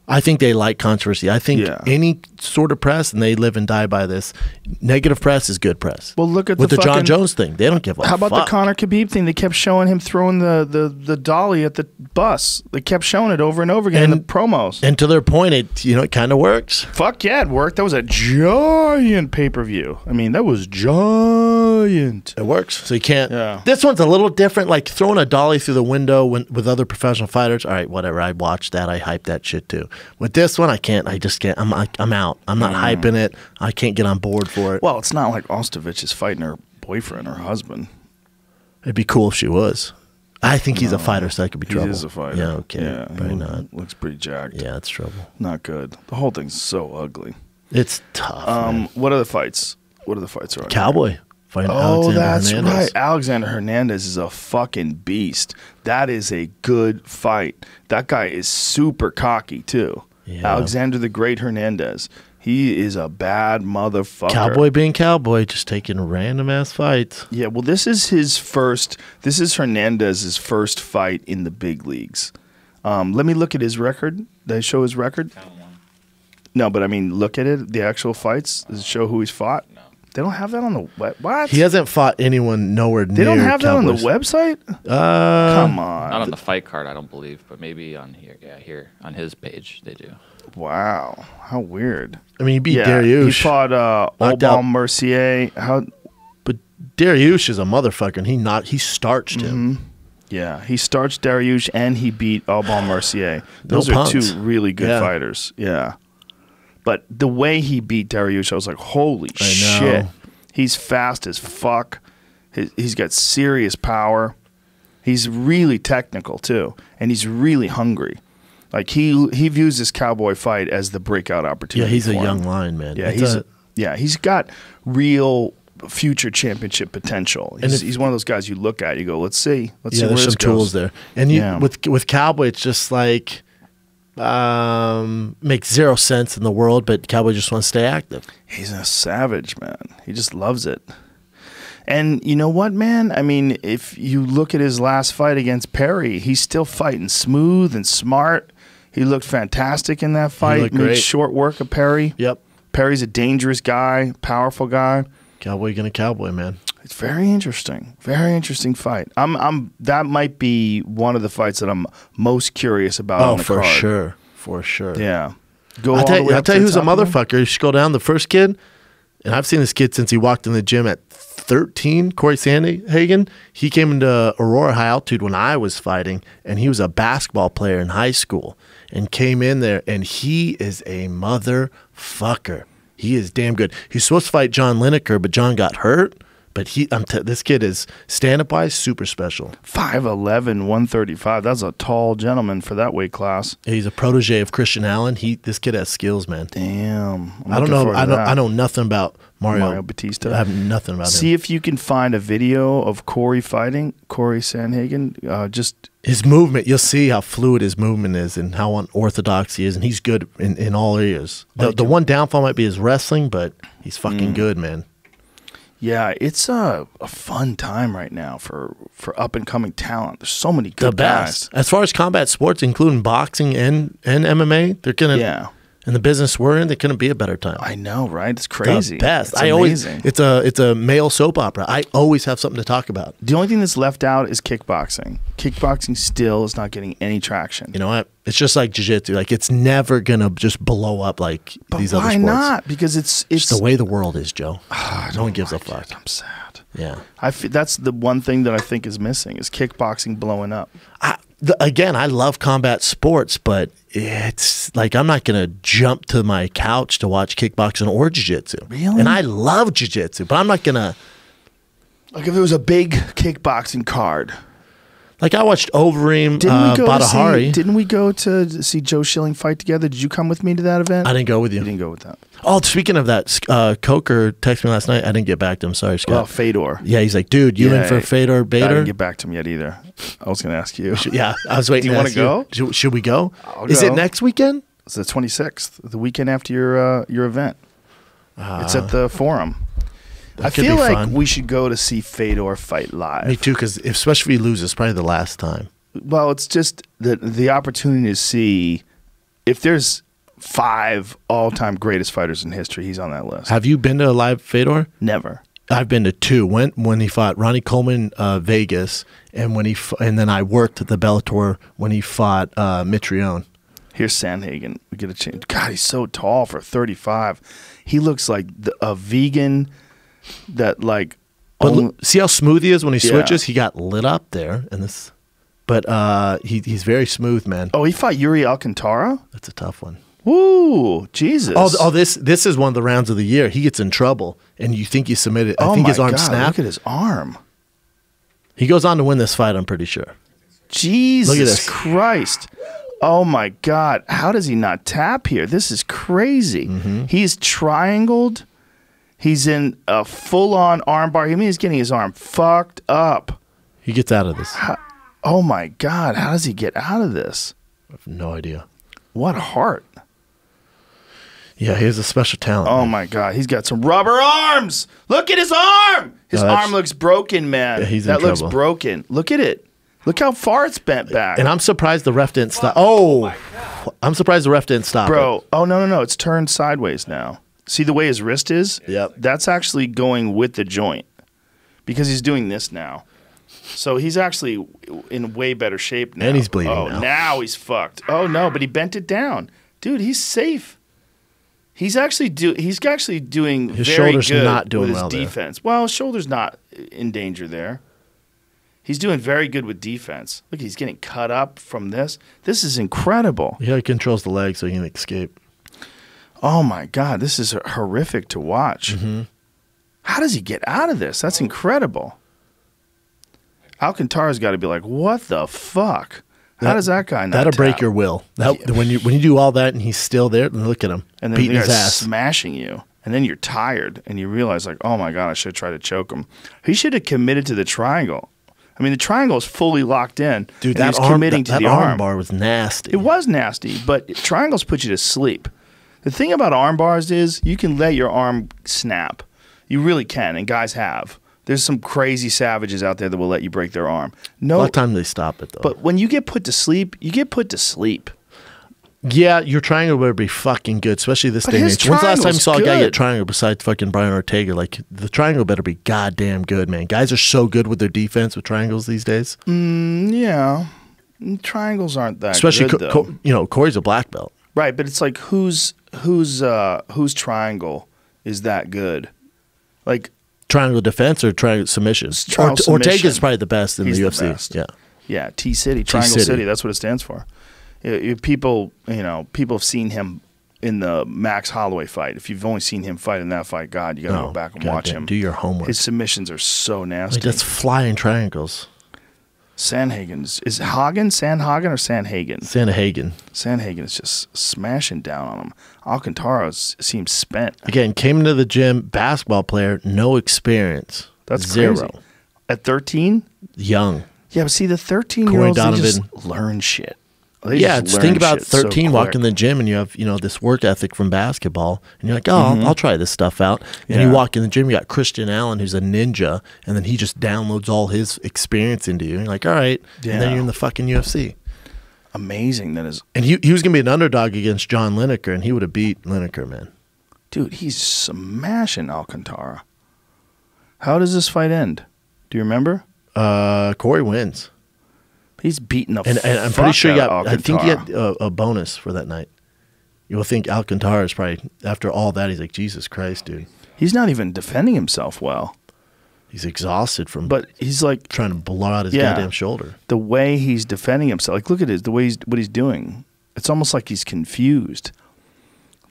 I think they like controversy. I think any sort of press, and they live and die by this, negative press is good press. Well, look at with the John Jones thing. They don't give a fuck. How about the Conor Khabib thing? They kept showing him throwing the dolly at the bus. They kept showing it over and over again in the promos. And to their point, it kind of works. Fuck yeah, it worked. That was a giant pay-per-view. I mean, that was giant. It works. So you can't. Yeah. This one's a little different. Like throwing a dolly through the window with other professional fighters. All right, whatever. I watched that. I hyped that shit too. With this one, I can't. I just can't. I'm out. I'm not hyping it. I can't get on board for it. Well, it's not like Ostovich is fighting her boyfriend or husband. It'd be cool if she was. I think he's a fighter, so that could be trouble. He is a fighter. Yeah, okay. Yeah, probably not. Looks pretty jacked. Yeah, it's trouble. Not good. The whole thing's so ugly. It's tough. Man. What are the fights? What are the fights? Cowboy. Alexander that's Hernandez. right. Alexander Hernandez is a fucking beast. That is a good fight. That guy is super cocky, too. Yeah. Alexander the Great Hernandez. He is a bad motherfucker. Cowboy being cowboy, just taking random ass fights. Yeah, well, this is Hernandez's first fight in the big leagues. Let me look at his record. Did I show his record? No, but I mean, look at it. The actual fights. Does it show who he's fought? No. They don't have that on the web. What? He hasn't fought anyone nowhere near. They don't have Cowboys. that on the website? Come on. Not on the fight card, I don't believe, but maybe on here. Yeah, here on his page they do. Wow, how weird. I mean, he beat Dariush. He fought Aubin Mercier. But Dariush is a motherfucker, and he starched him. Yeah, he starched Dariush, and he beat Aubin Mercier. Those are two really good fighters. Yeah. But the way he beat Dariush, I was like, holy shit. He's fast as fuck. He's got serious power. He's really technical, too. And he's really hungry. Like, he views this cowboy fight as the breakout opportunity. Yeah, he's a young lion, man. Yeah, he's got real future championship potential. He's one of those guys you look at, you go, let's see. Let's see where there's some tools there. And with Cowboy, it's just like... makes zero sense in the world, but Cowboy just wants to stay active. He's a savage, man. He just loves it. And you know what, man? I mean, if you look at his last fight against Perry, he's still fighting smooth and smart. He looked fantastic in that fight. Made short work of Perry. Yep. Perry's a dangerous guy, powerful guy. Cowboy gonna cowboy, man. It's very interesting. Very interesting fight. That might be one of the fights that I'm most curious about on the card. For sure. Yeah. I'll tell you who's a motherfucker. You should go down. The first kid, and I've seen this kid since he walked in the gym at 13, Corey Sandhagen. He came into Aurora High Altitude when I was fighting, and he was a basketball player in high school and came in there, and he is a motherfucker. He is damn good. He's supposed to fight John Lineker, but John got hurt. But this kid is stand-up wise super special. 5'11", 135. That's a tall gentleman for that weight class. Yeah, he's a protege of Christian Allen. This kid has skills, man. Damn. I don't know. I know nothing about Mario Batista. I have nothing about him. See if you can find a video of Corey fighting, Corey Sandhagen. Just his movement. You'll see how fluid his movement is and how unorthodox he is, and he's good in all areas. The one downfall might be his wrestling, but he's fucking good, man. Yeah, it's a fun time right now for up-and-coming talent. There's so many good guys. As far as combat sports, including boxing and MMA, they're going to in the business we're in, there couldn't be a better time. I know, right? It's crazy. The best. It's amazing. It's a male soap opera. I always have something to talk about. The only thing that's left out is kickboxing. Kickboxing still is not getting any traction. You know what? It's just like jiu-jitsu. Like, it's never going to just blow up like these other sports. Why not? Because it's the way the world is, Joe. No one gives a fuck. I'm sad. Yeah. That's the one thing that I think is missing is kickboxing blowing up. Again, I love combat sports, but it's like I'm not going to jump to my couch to watch kickboxing or jiu-jitsu. Really? And I love jiu-jitsu, but I'm not going to... Like if there was a big kickboxing card... Like I watched Overeem Badahari. Didn't we go to see Joe Schilling fight together? Did you come with me to that event? I didn't go with you. You didn't go with that. Oh, speaking of that, Coker texted me last night. I didn't get back to him. Sorry, Scott. Oh, Fedor. Yeah, he's like, dude, you in for Fedor Bader? I didn't get back to him yet either. I was going to ask you. I was waiting. Do you want to go? Should we go? I'll Is go. it next weekend? It's the 26th, the weekend after your event. It's at the Forum. I feel like we should go to see Fedor fight live. Me too, because especially if he loses, it's probably the last time. Well, it's just the opportunity to see if there's 5 all-time greatest fighters in history, he's on that list. Have you been to a live Fedor? Never. I've been to 2. Went when he fought Ronnie Coleman, Vegas, and and then I worked at the Bellator when he fought Mitrione. Here's Sandhagen. We get a chance. God, he's so tall for 35. He looks like a vegan that like. But look, see how smooth he is when he switches. He got lit up there, and this. But he's very smooth, man. Oh, he fought Yuri Alcantara? That's a tough one. Woo, Jesus. Oh, this is one of the rounds of the year. He gets in trouble, and you think he submitted. I think his arm snapped. Look at his arm. He goes on to win this fight, I'm pretty sure. Jesus look at this. Christ. Oh, my God. How does he not tap here? This is crazy. He's triangled. He's in a full-on arm bar. I mean, he's getting his arm fucked up. He gets out of this. Oh, my God. How does he get out of this? I have no idea. What heart. Yeah, he has a special talent. Oh, my God. He's got some rubber arms. Look at his arm. His arm looks broken, man. Yeah, that looks broken. Look at it. Look how far it's bent back. And I'm surprised the ref didn't stop. Oh, I'm surprised the ref didn't stop Bro, oh, no. It's turned sideways now. See the way his wrist is? Yep. That's actually going with the joint because he's doing this now. So he's actually in way better shape now. And he's bleeding now. Now he's fucked. Oh, no, but he bent it down. Dude, he's safe. He's actually doing his very shoulder's good not doing with his well defense. Well, his shoulder's not in danger there. He's doing very good with defense. Look, he's getting cut up from this. This is incredible. Yeah, he controls the leg so he can escape. Oh, my God. This is horrific to watch. How does he get out of this? That's incredible. Alcantara's got to be like, what the fuck? How does that guy not That'll tap? break your will. When you do all that and he's still there, then look at him. And then beating the his guy's ass. smashing you. And then you're tired and you realize, like, oh, my God, I should try to choke him. He should have committed to the triangle. I mean, the triangle is fully locked in. Dude, that arm bar was nasty. It was nasty, but triangles put you to sleep. The thing about arm bars is you can let your arm snap. You really can, and guys have. There's some crazy savages out there that will let you break their arm. No, a lot of time they stop it, though. But when you get put to sleep, you get put to sleep. Yeah, your triangle better be fucking good, especially this day and age. When's the last time you saw a guy get triangle besides fucking Brian Ortega? Like, the triangle better be goddamn good, man. Guys are so good with their defense with triangles these days. Yeah. Triangles aren't that especially good, though. Corey's a black belt. Right, but it's like whose triangle is that good? Like triangle defense or triangle submissions? Ortega's probably the best in the UFC. Yeah, T-City, Triangle City. That's what it stands for. People have seen him in the Max Holloway fight. If you've only seen him fight in that fight, God, you got to go back and watch him. Do your homework. His submissions are so nasty. Like, that's flying triangles. Sandhagen's is Sandhagen or Sandhagen? Sandhagen. Sandhagen is just smashing down on him. Alcantara seems spent. Again, came into the gym, basketball player, no experience. That's zero. Crazy. At 13? Young. Yeah, but see, the 13-year-olds, they just learn shit. Just think about 13, walking in the gym, and you have this work ethic from basketball, and you're like, oh, I'll try this stuff out. And you walk in the gym, you got Christian Allen, who's a ninja, and then he just downloads all his experience into you. And you're like, all right, and then you're in the fucking UFC. Amazing that is. And he was gonna be an underdog against John Lineker, and he would have beat Lineker, man. Dude, he's smashing Alcantara. How does this fight end? Do you remember? Corey wins. He's beating the and I'm pretty sure he got. I think he had a bonus for that night. You'll think Alcantara is probably, after all that, he's like, Jesus Christ, dude. He's not even defending himself well. He's exhausted from. But he's like trying to blow out his goddamn shoulder. The way he's defending himself, like look at what he's doing. It's almost like he's confused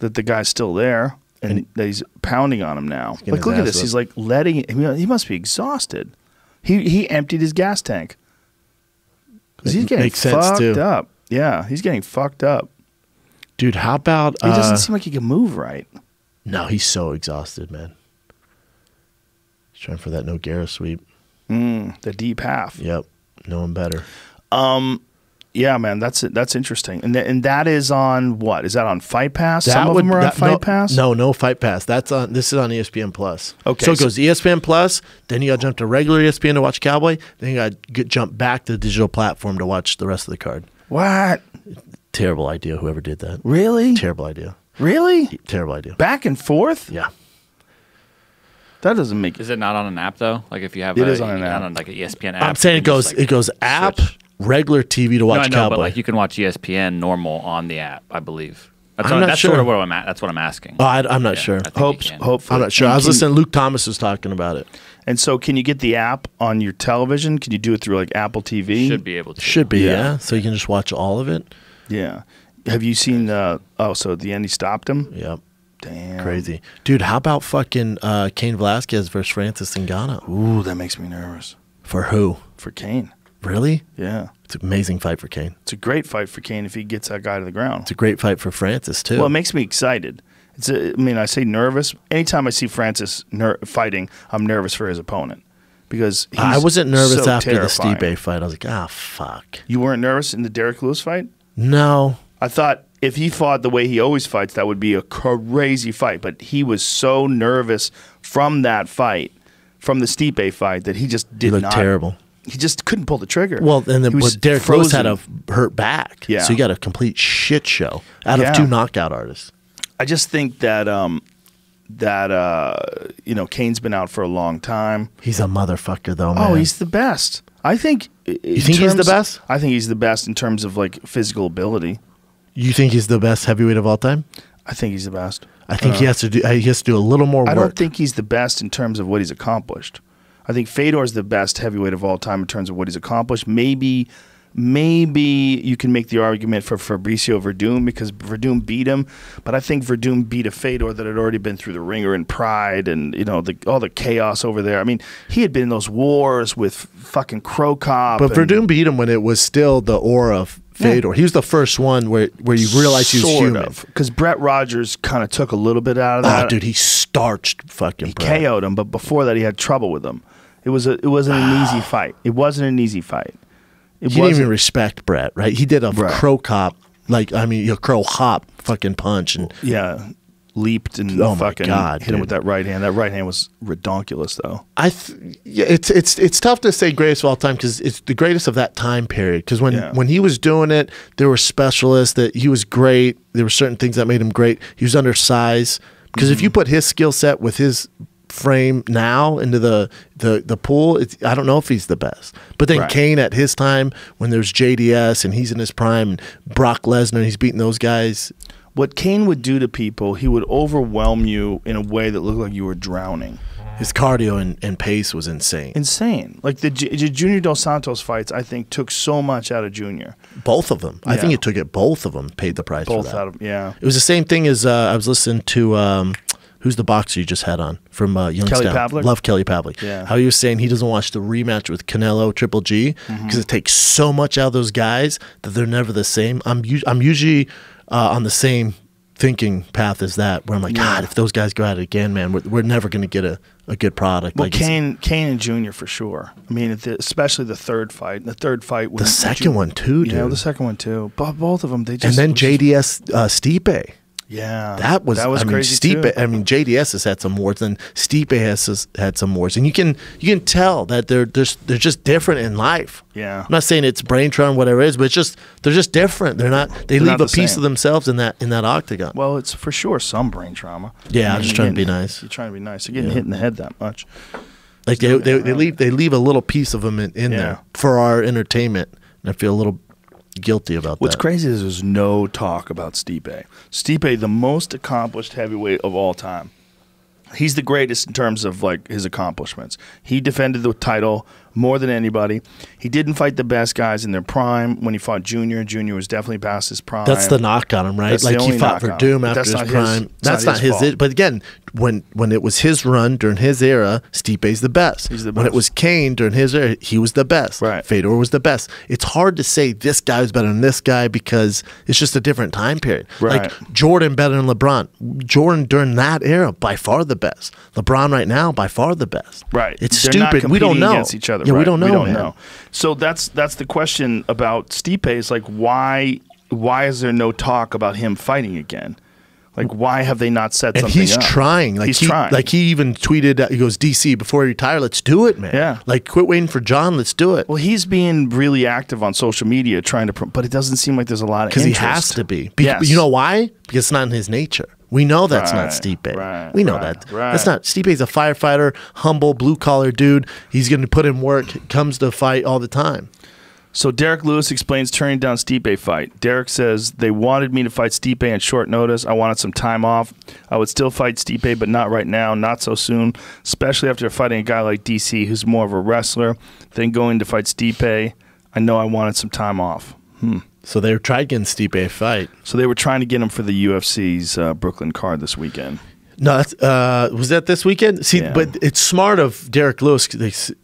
that the guy's still there and that he's pounding on him now. Like look at this. He's like letting it. He must be exhausted. He emptied his gas tank. He's getting fucked up. Yeah, he's getting fucked up. Dude, how about... he doesn't seem like he can move right. No, he's so exhausted, man. He's trying for that Nogueira sweep. The deep half. Yep, no one better. Yeah, man, that's interesting. And that is on what? Is that on Fight Pass? Some of them are on Fight Pass? No Fight Pass. This is on ESPN Plus. Okay. So it goes ESPN Plus, then you got to jump to regular ESPN to watch Cowboy, then you got to jump back to the digital platform to watch the rest of the card. What? Terrible idea, whoever did that. Really? Terrible idea. Really? Terrible idea. Back and forth? Yeah. That doesn't make... Is it not on an app, though? Like if you have it is on an app. On like an ESPN app. I'm saying it goes app, switch. regular TV to watch No, I know, Cowboy. but like you can watch ESPN normal on the app, I believe. I'm not that's sure. sort of what that's what I'm asking. Oh, I'm not sure. Hopefully. I'm not sure. I was listening. Luke Thomas was talking about it. And so, can you get the app on your television? Can you do it through like Apple TV? Should be able to. Should be, yeah. So you can just watch all of it. Yeah. Have you seen the? Oh, so at the end he stopped him. Yep. Damn. Crazy, dude. How about fucking Cain Velasquez versus Francis Ngannou? Ooh, that makes me nervous. For who? For Cain. Really? Yeah. It's an amazing fight for Cain. It's a great fight for Cain if he gets that guy to the ground. It's a great fight for Francis too. Well, it makes me excited. I say nervous. Anytime I see Francis fighting, I'm nervous for his opponent because he's I wasn't nervous so after terrifying. the Stipe fight. I was like, fuck. You weren't nervous in the Derek Lewis fight? No. I thought if he fought the way he always fights, that would be a crazy fight. But he was so nervous from that fight, from the Stipe fight, that he just did He looked not. terrible. He just couldn't pull the trigger. Well, and then Derek Lewis had a hurt back. Yeah. So you got a complete shit show out of two knockout artists. I just think that Cain's been out for a long time. He's a motherfucker, though, man. Oh, he's the best. I think. You think he's the best? I think he's the best in terms of like physical ability. You think he's the best heavyweight of all time? I think he's the best. I think he has to do a little more work. I don't think he's the best in terms of what he's accomplished. I think Fedor's the best heavyweight of all time in terms of what he's accomplished. Maybe you can make the argument for Fabricio Verdum because Verdum beat him, but I think Verdum beat a Fedor that had already been through the ringer and Pride and all the chaos over there. I mean, he had been in those wars with fucking Crow Cop. But Verdum beat him when it was still the aura of Fedor. He was the first one where you realize he was human. Because Brett Rogers kind of took a little bit out of that. Oh, dude, he starched fucking Brett. He KO'd him, but before that he had trouble with him. It wasn't an easy fight. It wasn't an easy fight. He didn't even respect Brett, right? He did a Crow Cop, a Crow Hop fucking punch. And leaped and fucking hit him with that right hand. That right hand was redonkulous, though. It's tough to say greatest of all time because it's the greatest of that time period. Because when he was doing it, there were specialists that he was great. There were certain things that made him great. He was undersized. Because if you put his skill set with his frame now into the pool, I don't know if he's the best. But then Cain at his time, when there's JDS and he's in his prime, and Brock Lesnar, he's beating those guys. What Cain would do to people, he would overwhelm you in a way that looked like you were drowning. His cardio and pace was insane. Insane. Like the Junior Dos Santos fights, I think, took so much out of Junior. Both of them. I think it took it. Both of them paid the price for that. Out of, yeah. It was the same thing as I was listening to... who's the boxer you just had on from Youngstown? Kelly Pavlik? Love Kelly Pavlik. Yeah. How he was saying he doesn't watch the rematch with Canelo Triple G because it takes so much out of those guys that they're never the same. I'm usually on the same thinking path as that, where I'm like, God, if those guys go at it again, man, we're never going to get a good product. Well, Cain and Junior for sure. I mean, especially the third fight. The third fight. The second one too, dude. Yeah, the second one too. Both of them. They just. And then JDS Stipe. Yeah, that was crazy Stipe, too. I mean, JDS has had some wars, and Stipe has had some wars, and you can tell that they're just different in life. Yeah, I'm not saying it's brain trauma, whatever it is, but they're just different. They're not. They leave a piece of themselves in that octagon. Well, it's for sure some brain trauma. Yeah, I'm just trying to be nice. You're trying to be nice. You're getting hit in the head that much. Like they leave a little piece of them in there for our entertainment, and I feel a little guilty about What's that. crazy is there's no talk about Stipe. Stipe, the most accomplished heavyweight of all time. He's the greatest in terms of like his accomplishments. He defended the title more than anybody. He didn't fight the best guys in their prime. When he fought Junior, Junior was definitely past his prime. That's the knock on him, right? That's like he fought Verdum after his prime. That's not his. But again, when it was his run during his era, Stipe's the best. He's the best. When it was Cain during his era, he was the best. Right. Fedor was the best. It's hard to say this guy was better than this guy because it's just a different time period. Right. Like Jordan better than LeBron. Jordan during that era, by far the best. LeBron right now, by far the best. Right. It's They're stupid. Not We don't know against each other. Yeah, right. we don't know. We don't man. know. So that's the question about Stipe. Is like why is there no talk about him fighting again? Like, why have they not set and something he's up? trying. Like, he's trying. Like, he even tweeted, he goes, DC, before you retire, let's do it, man. Yeah. Like, quit waiting for John, let's do it. Well, he's being really active on social media trying to, but it doesn't seem like there's a lot of interest. Because he has to be. Yes. You know why? Because it's not in his nature. We know that's not Stipe. Right, we know right, that. right. That's not. Stipe's a firefighter, humble, blue-collar dude. He's going to put in work, comes to fight all the time. So Derek Lewis explains turning down Stipe fight. Derek says, they wanted me to fight Stipe on short notice. I wanted some time off. I would still fight Stipe, but not right now, not so soon, especially after fighting a guy like DC who's more of a wrestler than going to fight Stipe. I know I wanted some time off. So they tried getting Stipe a fight. So they were trying to get him for the UFC's Brooklyn card this weekend. No, that's, was that this weekend? See, Yeah. but it's smart of Derek Lewis.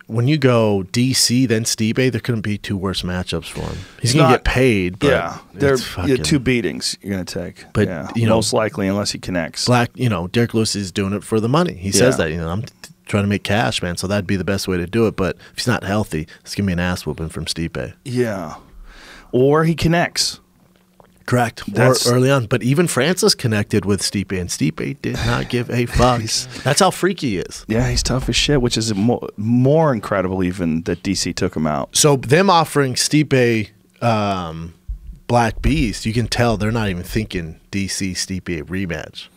When you go DC, then Stipe, there couldn't be two worse matchups for him. He's going to get paid. But Yeah, they're fucking, two beatings you're going to take. But, yeah, you know, most likely unless he connects. Derek Lewis is doing it for the money. He says that, I'm trying to make cash, man. So that'd be the best way to do it. But if he's not healthy, it's going to be an ass whooping from Stipe. Yeah, or he connects. Correct. Or early on. But even Francis connected with Stipe, and Stipe did not give a fuck. That's how freaky he is. Yeah, he's tough as shit, which is more incredible even that DC took him out. So them offering Stipe Black Beast, you can tell they're not even thinking DC Stipe rematch.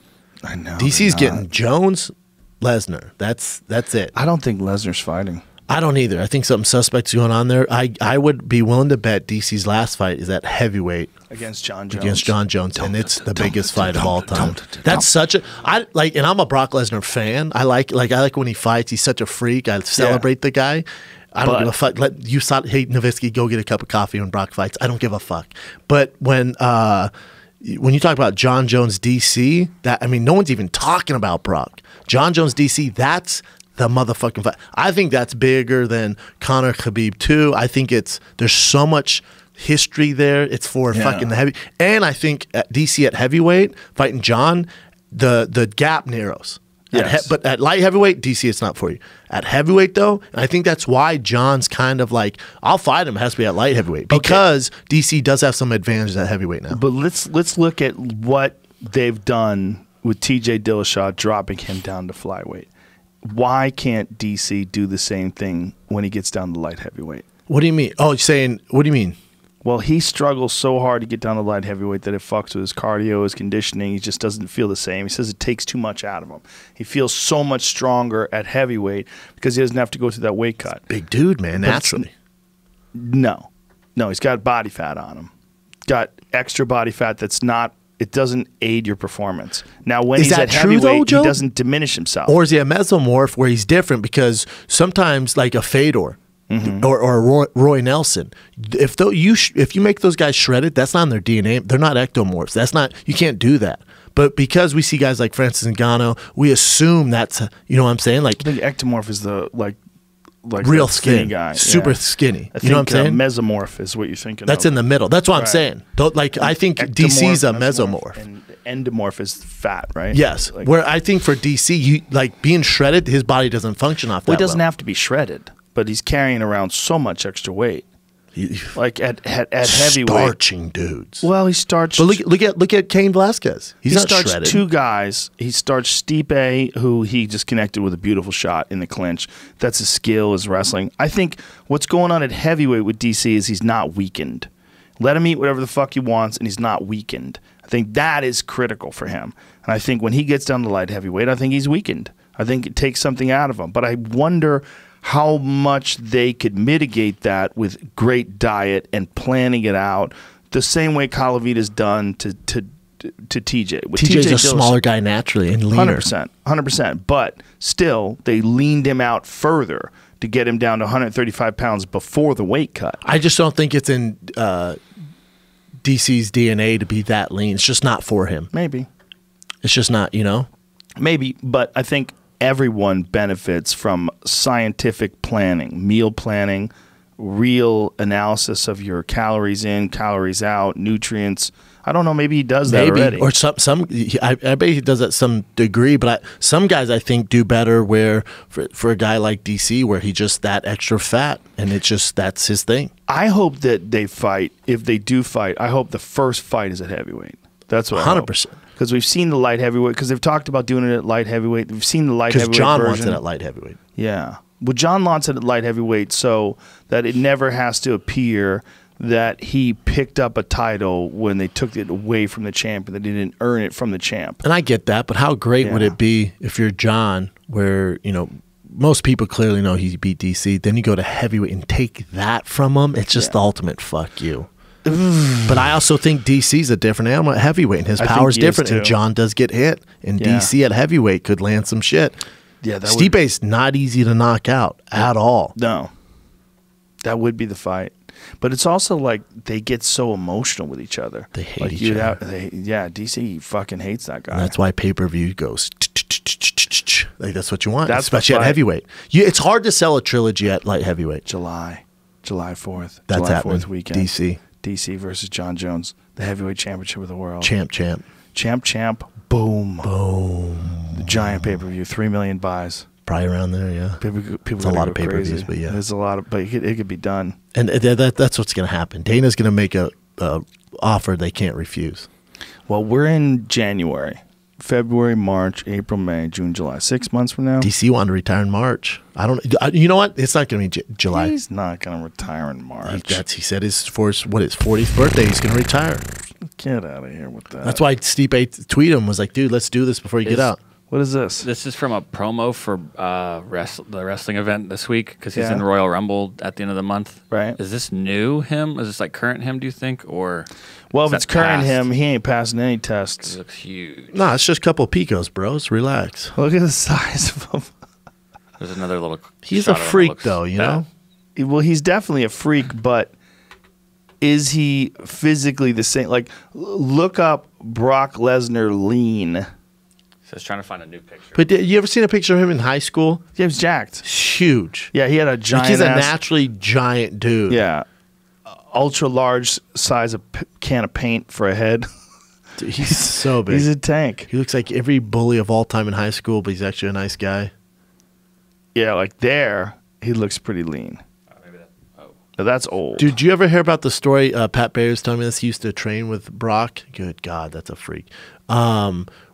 I know. DC's getting Jones, Lesnar. That's it. I don't think Lesnar's fighting. I don't either. I think something suspect's going on there. I would be willing to bet DC's last fight is at heavyweight Against John Jones. And it's the biggest fight of all time. That's such a and I'm a Brock Lesnar fan. I like when he fights. He's such a freak. I celebrate the guy. I don't give a fuck. Let hey Nowitzki go get a cup of coffee when Brock fights. I don't give a fuck. But when you talk about John Jones DC, no one's even talking about Brock. John Jones DC, that's the motherfucking fight. I think that's bigger than Conor Khabib too. I think there's so much history there. It's for fucking the heavy. And I think at DC at heavyweight fighting John, the gap narrows. Yes. But at light heavyweight, DC, it's not for you. At heavyweight though, and I think that's why John's kind of like, I'll fight him. It has to be at light heavyweight because DC does have some advantages at heavyweight now. But let's look at what they've done with TJ Dillashaw dropping him down to flyweight. Why can't DC do the same thing when he gets down to light heavyweight? What do you mean? Oh, you're saying, what do you mean? Well, he struggles so hard to get down to light heavyweight that it fucks with his cardio, his conditioning. He just doesn't feel the same. He says it takes too much out of him. He feels so much stronger at heavyweight because he doesn't have to go through that weight cut. Big dude, man, naturally. No, he's got body fat on him. Got extra body fat that's not. It doesn't aid your performance. Now, when he's at heavyweight, he doesn't diminish himself. Or is he a mesomorph where he's different? Because sometimes, like a Fedor or Roy Nelson, if you make those guys shredded, that's not in their DNA. They're not ectomorphs. You can't do that. But because we see guys like Francis Ngannou, we assume that's, you know what I'm saying? Like, I think ectomorph is the like real skinny guy, super skinny. I you know what I'm saying? Mesomorph is what you're thinking. That's of. in the middle. That's what I'm saying. I think DC's a mesomorph. And endomorph is fat, right? Yes. Where I think for DC, you being shredded, his body doesn't function off that. Well, he doesn't have to be shredded, but he's carrying around so much extra weight. Like at heavyweight, starching dudes. Well, he starched. But look at Cain Velasquez. He starched shredded. Two guys. He starched Stipe, who he just connected with a beautiful shot in the clinch. That's his skill, his wrestling. I think what's going on at heavyweight with DC is he's not weakened. Let him eat whatever the fuck he wants, and he's not weakened. I think that is critical for him. And I think when he gets down to light heavyweight, I think he's weakened. I think it takes something out of him. But I wonder how much they could mitigate that with great diet and planning it out the same way Calavita's done to TJ. With TJ's a smaller guy naturally and leaner. 100%. But still, they leaned him out further to get him down to 135 pounds before the weight cut. I just don't think it's in DC's DNA to be that lean. It's just not for him. Maybe. It's just not, Maybe, but I think everyone benefits from scientific planning, meal planning, real analysis of your calories in, calories out, nutrients. I don't know. Maybe he does that already. Or I bet he does that some degree. But some guys I think do better where for a guy like DC where he just that extra fat and that's his thing. I hope that they fight. If they do fight, I hope the first fight is at heavyweight. That's what 100%. Because we've seen the light heavyweight. Because they've talked about doing it at light heavyweight. We've seen the light heavyweight Because John version. wants it at light heavyweight. Yeah. Well, John wants it at light heavyweight so that it never has to appear that he picked up a title when they took it away from the champ and that he didn't earn it from the champ. And I get that, but how great would it be if you're John, where, you know, most people clearly know he beat DC, then you go to heavyweight and take that from him? It's just the ultimate fuck you. But I also think DC's a different animal at heavyweight, and his power's different, and John does get hit, and DC at heavyweight could land some shit. Yeah, Stipe's not easy to knock out at all. No. That would be the fight. But it's also like they get so emotional with each other. They hate each other. DC fucking hates that guy. And that's why pay-per-view goes like that's what you want, especially at heavyweight. It's hard to sell a trilogy at light heavyweight. July 4th. That's July happening. 4th weekend. DC versus John Jones, the heavyweight championship of the world. Champ. Boom. The giant pay-per-view, 3 million buys. Probably around there, yeah. People it's a lot of pay-per-views, but yeah. There's a lot of, but it could be done. And that's what's going to happen. Dana's going to make a offer they can't refuse. Well, we're in January. February, March, April, May, June, July. 6 months from now. DC wanted to retire in March. You know what? It's not going to be July. He's not going to retire in March. He said his 40th birthday, he's going to retire. Get out of here with that. That's why Stipe tweeted him, was like, dude, let's do this before you get out. What is this? This is from a promo for the wrestling event this week because he's in Royal Rumble at the end of the month. Right. Is this new him? Is this like current him, do you think? Or well, if it's current him, he ain't passing any tests. He looks huge. No, it's just a couple of picos, bros. Relax. Look at the size of him. There's another little He's a freak, though, you know? Well, he's definitely a freak, but is he physically the same? Like, look up Brock Lesnar lean. So I was trying to find a new picture. But you ever seen a picture of him in high school? He was jacked. Huge. Yeah, he had a giant he's a naturally giant dude. Yeah. Ultra large size of can of paint for a head. Dude, he's so big. He's a tank. He looks like every bully of all time in high school, but he's actually a nice guy. Yeah, like there, he looks pretty lean. That's old. Dude, did you ever hear about the story? Pat Barry was telling me this. He used to train with Brock. Good God, that's a freak.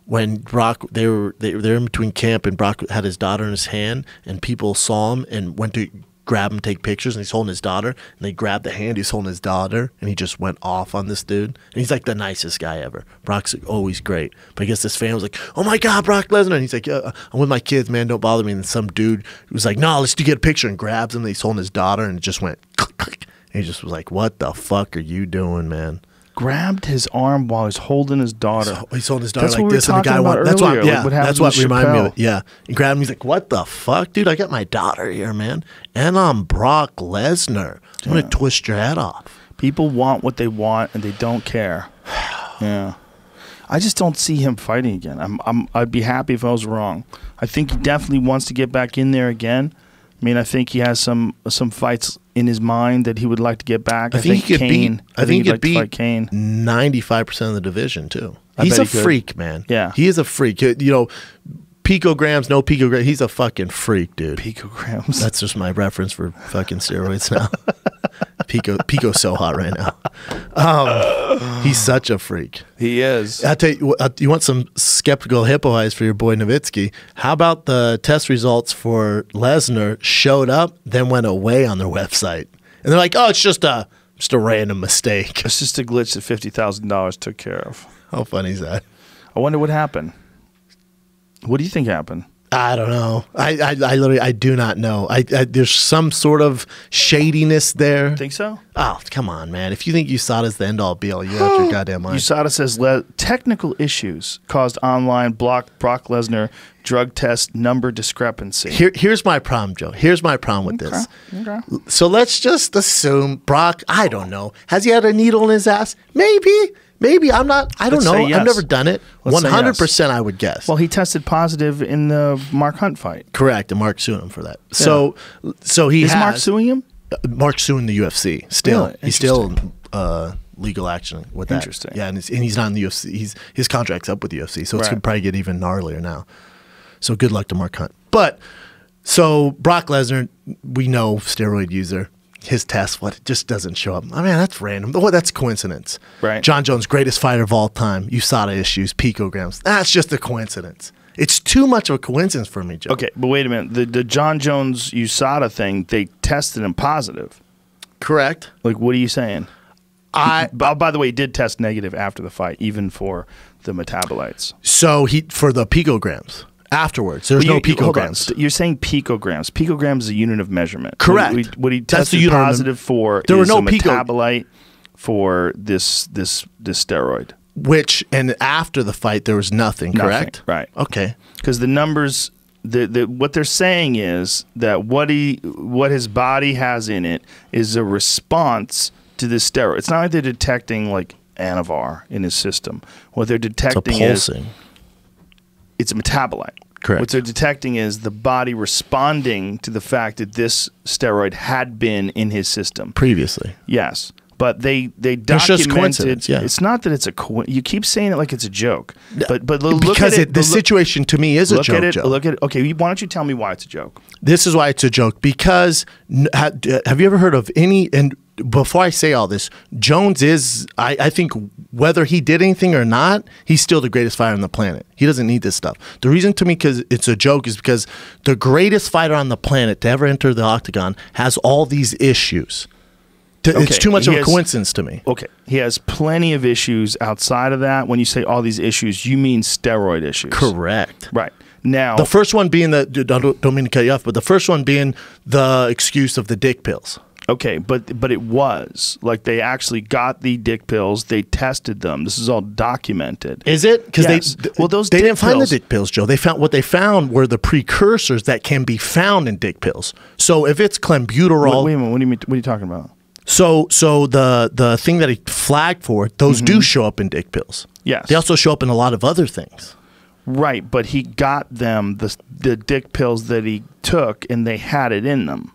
When Brock, they were in between camp, and Brock had his daughter in his hand, and people saw him and went to grab him, take pictures, and he's holding his daughter, and they grabbed the hand, he's holding his daughter, and he just went off on this dude. And he's like the nicest guy ever. Brock's always great. But I guess this fan was like, oh my God, Brock Lesnar. And he's like, I'm with my kids, man, don't bother me. And then some dude was like, no, let's get a picture, and grabs him, and he's holding his daughter, and it just went click, click. And he just was like, what the fuck are you doing, man? Grabbed his arm while he's holding his daughter. He's holding his daughter that's like this, and the guy went. That's what, that's what reminded me of it. Yeah, he grabbed him. He's like, "What the fuck, dude? I got my daughter here, man, and I'm Brock Lesnar. I'm gonna twist your head off." People want what they want, and they don't care. Yeah, I just don't see him fighting again. I'd be happy if I was wrong. I think he definitely wants to get back in there again. I mean, I think he has some fights in his mind that he would like to get back. I think he could beat. I think he could beat Kane. 95% of the division too. He's a freak, man. Yeah, he is a freak. You know, picograms, no picograms. He's a fucking freak, dude. Picograms. That's just my reference for fucking steroids now. Pico's so hot right now. He's such a freak. He is. I'll tell you, you want some skeptical hippo eyes for your boy Nowitzki. How about the test results for Lesnar showed up, then went away on their website? And they're like, oh, it's just a random mistake. It's just a glitch that $50,000 took care of. How funny is that? I wonder what happened. What do you think happened? I don't know. I literally, I do not know. There's some sort of shadiness there. Think so? Oh, come on, man. If you think USADA's the end-all be-all, you're out your goddamn mind. USADA says technical issues caused online Brock Lesnar drug test number discrepancy. Here's my problem, Joe. Here's my problem with this. Okay. So let's just assume Brock, I don't know. Has he had a needle in his ass? Maybe. I'm not. I don't know. Yes. I've never done it. 100%, I would guess. Well, he tested positive in the Mark Hunt fight. Correct, and Mark's suing him for that. Yeah. So is Mark suing him? Mark's suing the UFC. Still, really? He's still legal action with that. Interesting. Yeah, and he's not in the UFC. His contract's up with the UFC, so it's gonna probably get even gnarlier now. So good luck to Mark Hunt. But so Brock Lesnar, we know steroid user. his test, what, it just doesn't show up. I mean, that's random. Well, that's coincidence. Right. John Jones, greatest fighter of all time. USADA issues, picograms. That's just a coincidence. It's too much of a coincidence for me, Joe. Okay, but wait a minute. The John Jones USADA thing, they tested him positive. Correct. Like, what are you saying? By the way, he did test negative after the fight, even for the metabolites. So for the picograms. Afterwards, there's no picograms. You're saying picograms. Picograms is a unit of measurement. Correct. What he tested positive for there is were no a metabolite for this steroid. Which, and after the fight, there was nothing, correct? Right. Okay. Because the numbers, what they're saying is that what his body has in it is a response to this steroid. It's not like they're detecting like Anavar in his system. What they're detecting is it's a metabolite. Correct. What they're detecting is the body responding to the fact that this steroid had been in his system previously. Yes, but they documented. It's just coincidence. Yeah. It's not that it's a you keep saying it like it's a joke, but look because at it. The situation to me is a joke. Look at it. Okay, why don't you tell me why it's a joke? This is why it's a joke because have you ever heard of any and. Before I say all this, Jones is, I think, whether he did anything or not, he's still the greatest fighter on the planet. He doesn't need this stuff. The reason to me because it's a joke is because the greatest fighter on the planet to ever enter the octagon has all these issues. It's too much of a coincidence to me. Okay. He has plenty of issues outside of that. When you say all these issues, you mean steroid issues. Correct. Right. Now, the first one being don't mean to cut you off, but the first one being the excuse of the dick pills. Okay, but it was like they actually got the dick pills. They tested them. This is all documented. Is it? Because yes. they didn't find the dick pills, Joe. What they found were the precursors that can be found in dick pills. So if it's clenbuterol, wait a minute. What are you talking about? So the thing that he flagged for, those do show up in dick pills. Yes, they also show up in a lot of other things. Right, but he got them the dick pills that he took, and they had it in them.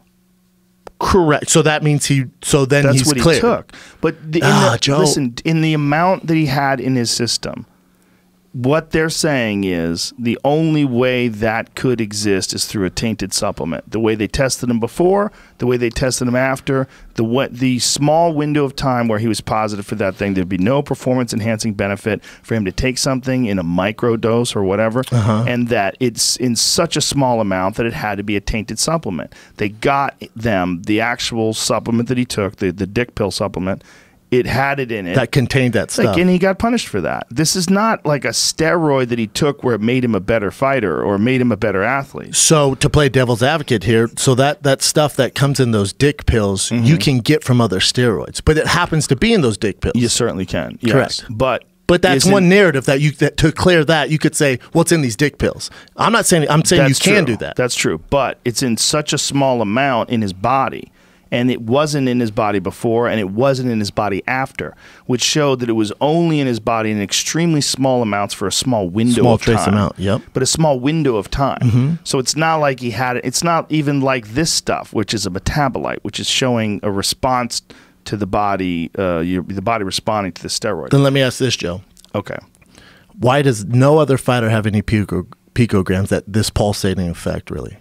Correct. So that means that's he's what clear. He took. But listen, in the amount that he had in his system, what they're saying is the only way that could exist is through a tainted supplement. The way they tested him before, the way they tested him after, the small window of time where he was positive for that thing, there'd be no performance-enhancing benefit for him to take something in a micro dose or whatever, and that it's in such a small amount that it had to be a tainted supplement. They got them the actual supplement that he took, the dick pill supplement. It had it in it. That contained that stuff. And he got punished for that. This is not like a steroid that he took where it made him a better fighter or made him a better athlete. So to play devil's advocate here, so that stuff that comes in those dick pills, you can get from other steroids. But it happens to be in those dick pills. You certainly can. Yes. Correct. But that's one narrative that to clear that, you could say, what's in these dick pills? I'm saying you can do that. That's true. But it's in such a small amount in his body. And it wasn't in his body before, and it wasn't in his body after, which showed that it was only in his body in extremely small amounts for a small window of time. Small trace amount, yep. But a small window of time. So it's not like he had it. It's not even like this stuff, which is a metabolite, which is showing a response to the body, the body responding to the steroid. Then let me ask this, Joe. Okay. Why does no other fighter have any picograms that this pulsating effect, really?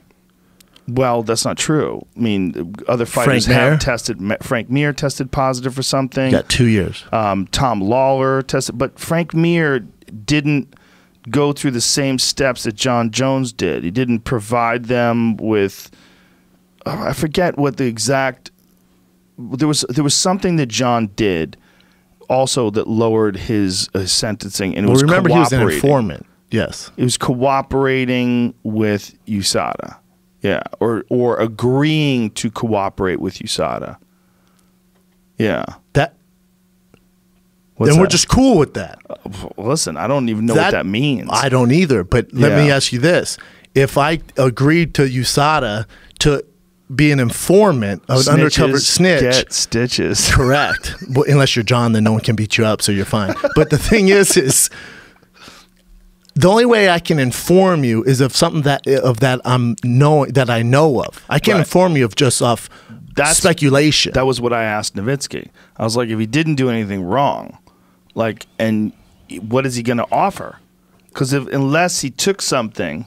Well, that's not true. I mean, other fighters have tested. Frank Mir tested positive for something. Got 2 years. Tom Lawler tested, but Frank Mir didn't go through the same steps that John Jones did. He didn't provide them with. I forget what the exact. There was something that John did, also that lowered his sentencing, and it was remember he was an informant. Yes, it was cooperating with USADA. Yeah, or agreeing to cooperate with USADA. Yeah. Then we're just cool with that. Listen, I don't even know what that means. I don't either, but let me ask you this. If I agreed to USADA to be an informant, an undercover snitch. Get stitches. Correct. Well, unless you're John, then no one can beat you up, so you're fine. But the thing is the only way I can inform you is of something that I know of. I can't inform you of just off speculation. That was what I asked Nowitzki. I was like, if he didn't do anything wrong, and what is he going to offer? Because unless he took something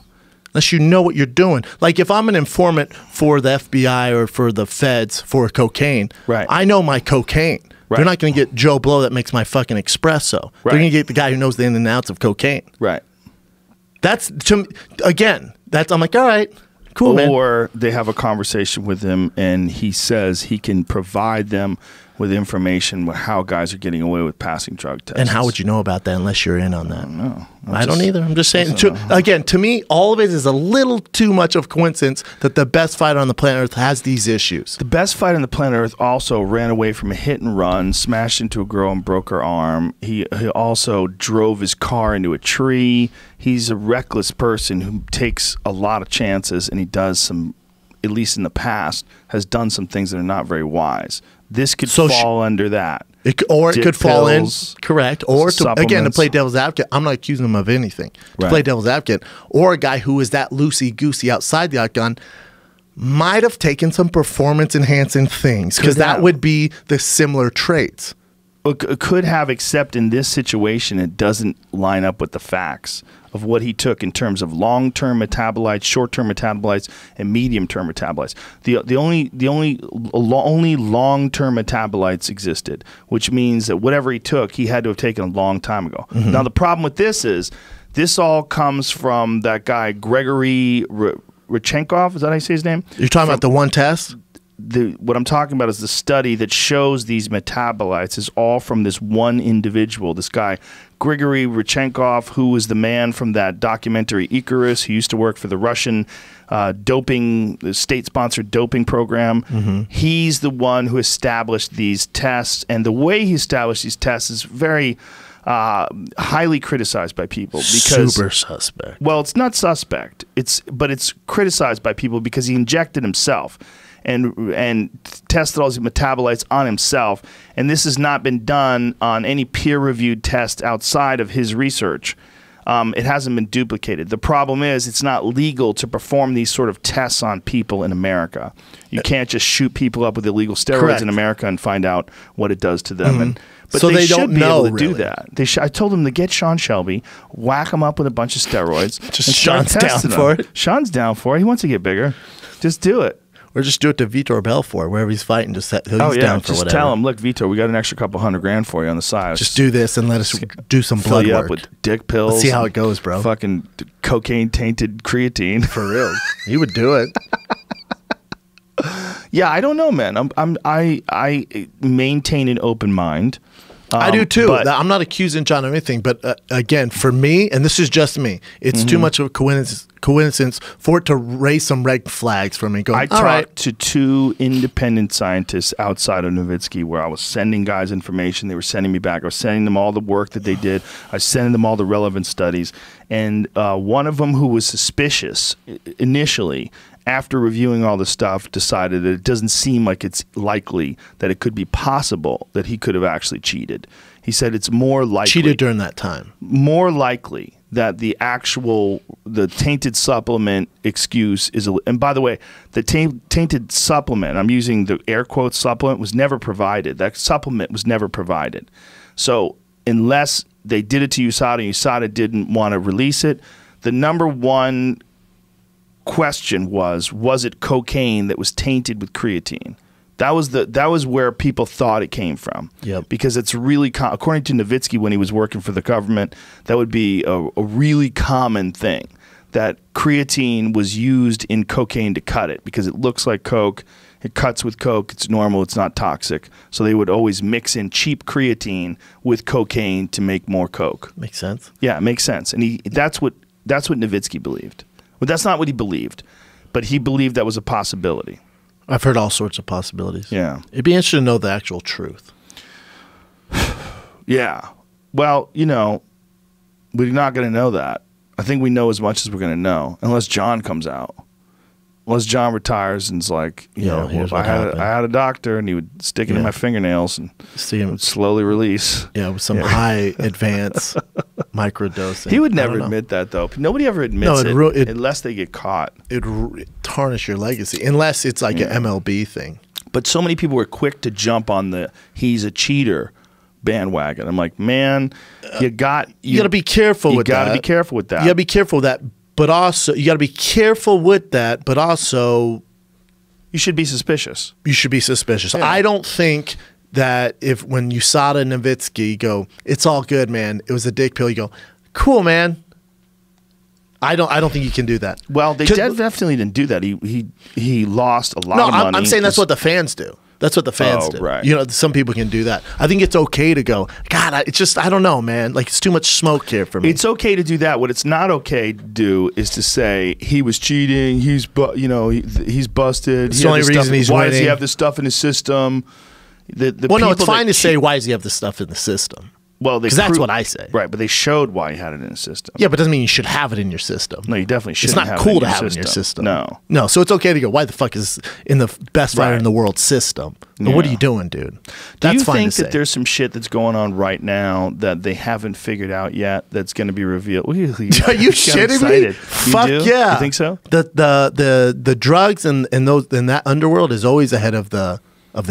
unless you know what you're doing. Like if I'm an informant for the FBI or for the feds for cocaine, I know my cocaine. They're not going to get Joe Blow that makes my fucking espresso. They're going to get the guy who knows the ins and outs of cocaine. That's, again, I'm like, all right, cool, man. Or they have a conversation with him and he says he can provide them with information with how guys are getting away with passing drug tests. And how would you know about that unless you're in on that? I don't know. I don't either. I'm just saying. Again, to me, all of it is a little too much of coincidence that the best fighter on the planet Earth has these issues. The best fighter on the planet Earth also ran away from a hit and run, smashed into a girl and broke her arm. He also drove his car into a tree. He's a reckless person who takes a lot of chances, and he does some, at least in the past, has done some things that are not very wise. This could fall under that. It could fall in, correct. Or, to play devil's advocate, I'm not accusing him of anything. To play devil's advocate, or a guy who is that loosey-goosey outside the octagon might have taken some performance-enhancing things, because that would be the similar traits. Could have, except in this situation, it doesn't line up with the facts of what he took in terms of long-term metabolites, short-term metabolites, and medium-term metabolites. The only long-term metabolites existed, which means that whatever he took, he had to have taken a long time ago. Now, the problem with this is this all comes from that guy, Gregory Rodchenkov. Is that how you say his name? You're talking about the one test? What I'm talking about is the study that shows these metabolites is all from this one individual, this guy, Grigory Rodchenkov, who was the man from that documentary Icarus, who used to work for the Russian the state-sponsored doping program. He's the one who established these tests, and the way he established these tests is very highly criticized by people because super suspect. Well, it's not suspect. But it's criticized by people because he injected himself and tested all these metabolites on himself, and this has not been done on any peer-reviewed test outside of his research. It hasn't been duplicated. The problem is it's not legal to perform these sort of tests on people in America. You can't just shoot people up with illegal steroids in America and find out what it does to them. But so they don't should be know able to do that. I told them to get Sean Shelby, whack him up with a bunch of steroids. Just Sean's down for it. Sean's down for it. He wants to get bigger. Just do it. Or just do it to Vitor Belfort, wherever he's fighting. He's down for whatever. Just tell him, look, Vitor, we got an extra couple $100,000 for you on the side. Just do this and let us do some blood fill you work. Up with dick pills. Let's see how it goes, bro. Fucking cocaine-tainted creatine. For real. You would do it. Yeah, I don't know, man. I maintain an open mind. I do too. I'm not accusing John of anything, but again, for me, and this is just me, it's too much of a coincidence for it to raise some red flags for me. I talked to 2 independent scientists outside of Nowitzki where I was sending guys information. They were sending me back. I was sending them all the work that they did. I was sending them all the relevant studies. And one of them, who was suspicious initially, after reviewing all the stuff, decided that it doesn't seem like it's likely that it could be possible that he could have actually cheated. He said it's more likely. Cheated during that time. More likely that the tainted supplement excuse is, and by the way, the tainted supplement, I'm using the air quotes supplement, was never provided. That supplement was never provided. So unless they did it to USADA and USADA didn't want to release it, the number one question was it cocaine that was tainted with creatine? That was where people thought it came from. Yep. Because it's really according to Nowitzki, when he was working for the government, that would be a really common thing, that creatine was used in cocaine to cut it because it looks like coke. It cuts with coke. It's normal. It's not toxic. So they would always mix in cheap creatine with cocaine to make more coke. Makes sense. Yeah, it makes sense. And that's what Nowitzki believed. Well, that's not what he believed, but he believed that was a possibility. I've heard all sorts of possibilities. Yeah. It'd be interesting to know the actual truth. Yeah. Well, we're not going to know that. I think we know as much as we're going to know, unless John comes out. Unless John retires and is like, I had a doctor and he would stick it in my fingernails and see him slowly release. Yeah, with some high advance microdosing. He would never admit that, though. Nobody ever admits it unless they get caught. It'd tarnish your legacy, unless it's like an MLB thing. But so many people were quick to jump on the he's a cheater bandwagon. I'm like, man, you got to be careful with that. You got to be careful with that. You got to be careful with that. But also, you got to be careful with that. But also, you should be suspicious. You should be suspicious. Yeah. I don't think that if when USADA and Nowitzki go, it's all good, man. It was a dick pill. You go, cool, man. I don't think you can do that. Well, they definitely didn't do that. He lost a lot of money. I'm saying that's what the fans do. That's what the fans do. Right. You know, some people can do that. I think it's okay to go, God, it's just, I don't know, man. Like, it's too much smoke here for me. It's okay to do that. What it's not okay to do is to say he was cheating, he's busted. It's the only reason he's winning. Why winning. does he have this stuff in his system? No, it's fine to say, why does he have this stuff in the system? Well, because that's what I say. Right, but they showed why he had it in his system. Yeah, but it doesn't mean you should have it in your system. No, you definitely shouldn't. It's not cool to have it in your system. No. So it's okay to go, why the fuck is in the best fighter in the world system? Yeah. What are you doing, dude? Do you think that there's some shit that's going on right now that they haven't figured out yet that's going to be revealed? Are you shitting me? Fuck yeah. You think so? The drugs and that underworld is always ahead of the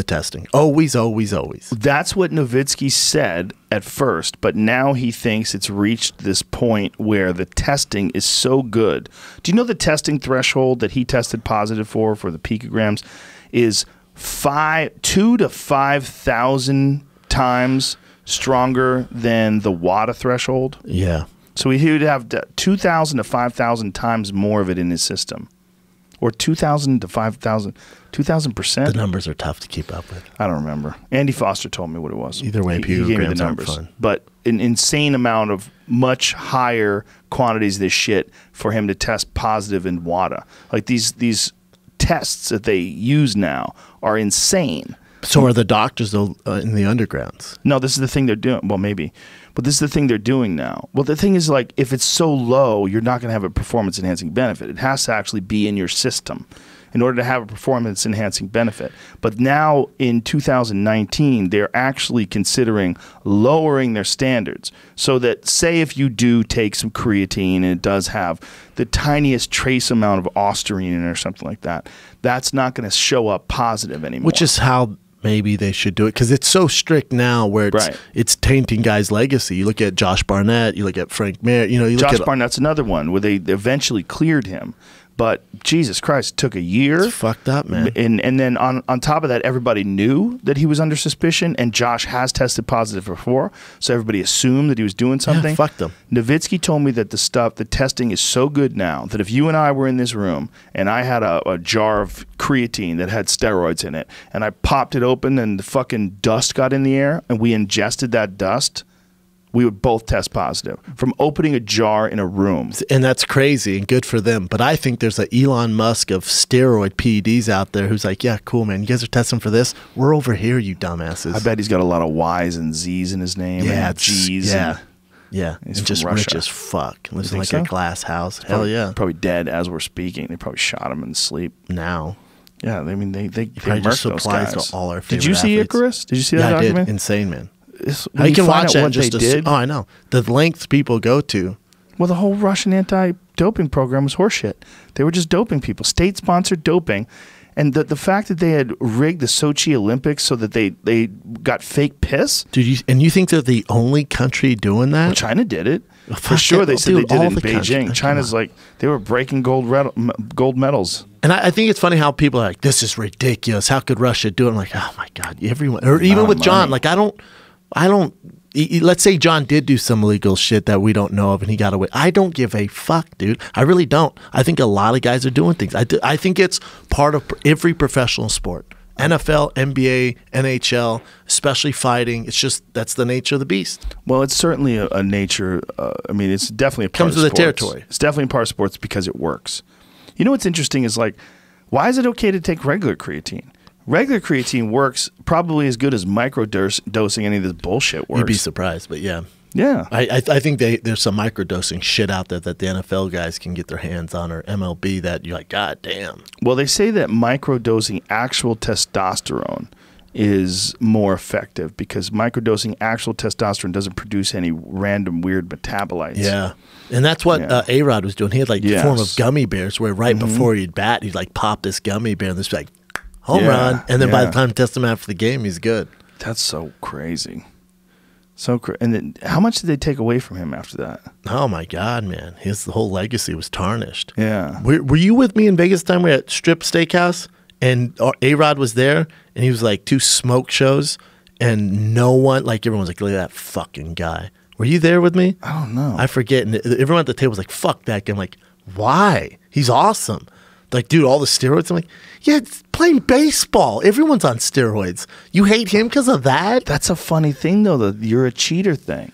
testing. Always, always, always. That's what Nowitzki said at first, but now he thinks it's reached this point where the testing is so good. Do you know the testing threshold that he tested positive for the picograms is 2,000 to 5,000 times stronger than the WADA threshold? Yeah. So he would have 2,000 to 5,000 times more of it in his system. Or 2,000 to 5,000, 2,000%. The numbers are tough to keep up with. I don't remember. Andy Foster told me what it was. Either way, he gave me the numbers. Fun. But an insane amount of much higher quantities of this shit for him to test positive in WADA. Like these tests that they use now are insane. So are the doctors in the undergrounds? No, this is the thing they're doing. Well, maybe. But this is the thing they're doing now. Well, the thing is, like, if it's so low, you're not going to have a performance-enhancing benefit. It has to actually be in your system in order to have a performance-enhancing benefit. But now, in 2019, they're actually considering lowering their standards so that, say, if you do take some creatine and it does have the tiniest trace amount of ostarine in it or something like that, that's not going to show up positive anymore. Which is how maybe they should do it, because it's so strict now where it's tainting guys' legacy. You look at Josh Barnett, you look at Frank Mir, Josh Barnett's another one where they eventually cleared him. But Jesus Christ, it took a year. It's fucked up, man. And then on top of that, everybody knew that he was under suspicion, and Josh has tested positive before, so everybody assumed that he was doing something. Yeah, fuck them. Nowitzki told me that the testing is so good now that if you and I were in this room and I had a jar of creatine that had steroids in it, and I popped it open and the fucking dust got in the air, and we ingested that dust, we would both test positive from opening a jar in a room. And that's crazy and good for them. But I think there's an Elon Musk of steroid PEDs out there who's like, yeah, cool, man. You guys are testing for this? We're over here, you dumbasses. I bet he's got a lot of Y's and Z's in his name. Yeah, and G's. Yeah. He's just Russia. rich as fuck. Lives in like a glass house. Hell yeah. Probably dead as we're speaking. They probably shot him in sleep. Now. Yeah, I mean, they probably just supplies to all our favorite Did you see athletes. Icarus? Did you see that document? I did. Insane, man. I can watch that just oh, I know. The lengths people go to. Well, the whole Russian anti-doping program was horseshit. They were just doping people. State-sponsored doping. And the fact that they had rigged the Sochi Olympics so that they got fake piss. Dude, you think they're the only country doing that? Well, China did it. For sure, they said they did it in Beijing. China's like, they were breaking gold medals. And I think it's funny how people are like, this is ridiculous. How could Russia do it? I'm like, oh my God, everyone. Or even with John, like, I don't, let's say John did do some illegal shit that we don't know of and he got away. I don't give a fuck, dude. I really don't. I think a lot of guys are doing things. I think it's part of every professional sport. NFL, NBA, NHL, especially fighting. It's just, that's the nature of the beast. Well, it's certainly a nature. I mean, it's definitely a part of sports. Comes with the territory. It's definitely a part of sports because it works. You know what's interesting is, like, why is it okay to take regular creatine? Regular creatine works probably as good as microdosing any of this bullshit works. You'd be surprised, but yeah. Yeah. I think there's some microdosing shit out there that the NFL guys can get their hands on, or MLB, that you're like, God damn. Well, they say that microdosing actual testosterone is more effective because microdosing actual testosterone doesn't produce any random weird metabolites. Yeah. And that's what A-Rod was doing. He had like the form of gummy bears where before he'd bat, he'd like pop this gummy bear and this like home run. And then by the time you test him out for the game, he's good. That's so crazy. And then, how much did they take away from him after that? Oh my God, man! His whole legacy was tarnished. Yeah. Were you with me in Vegas time? We were at Strip Steakhouse, and A-Rod was there, and he was like 2 smoke shows, and no one, like everyone was like, look at that fucking guy. Were you there with me? I don't know. I forget. And everyone at the table was like, fuck that guy. I'm like, why? He's awesome. Like, dude, all the steroids. I'm like, yeah, it's playing baseball. Everyone's on steroids. You hate him because of that? That's a funny thing, though, the you're a cheater thing.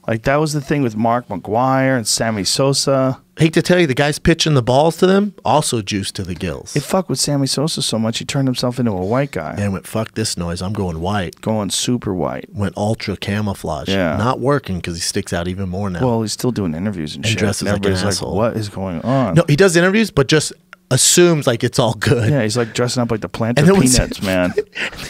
Like, that was the thing with Mark McGwire and Sammy Sosa. Hate to tell you, the guys pitching the balls to them, also juiced to the gills. It fucked with Sammy Sosa so much, he turned himself into a white guy. And went, fuck this noise, I'm going white. Going super white. Went ultra camouflage. Yeah. Not working because he sticks out even more now. Well, he's still doing interviews and shit. Dresses like an asshole. What is going on? No, he does interviews, but just assumes like it's all good. Yeah, he's like dressing up like the Planter Peanuts, man.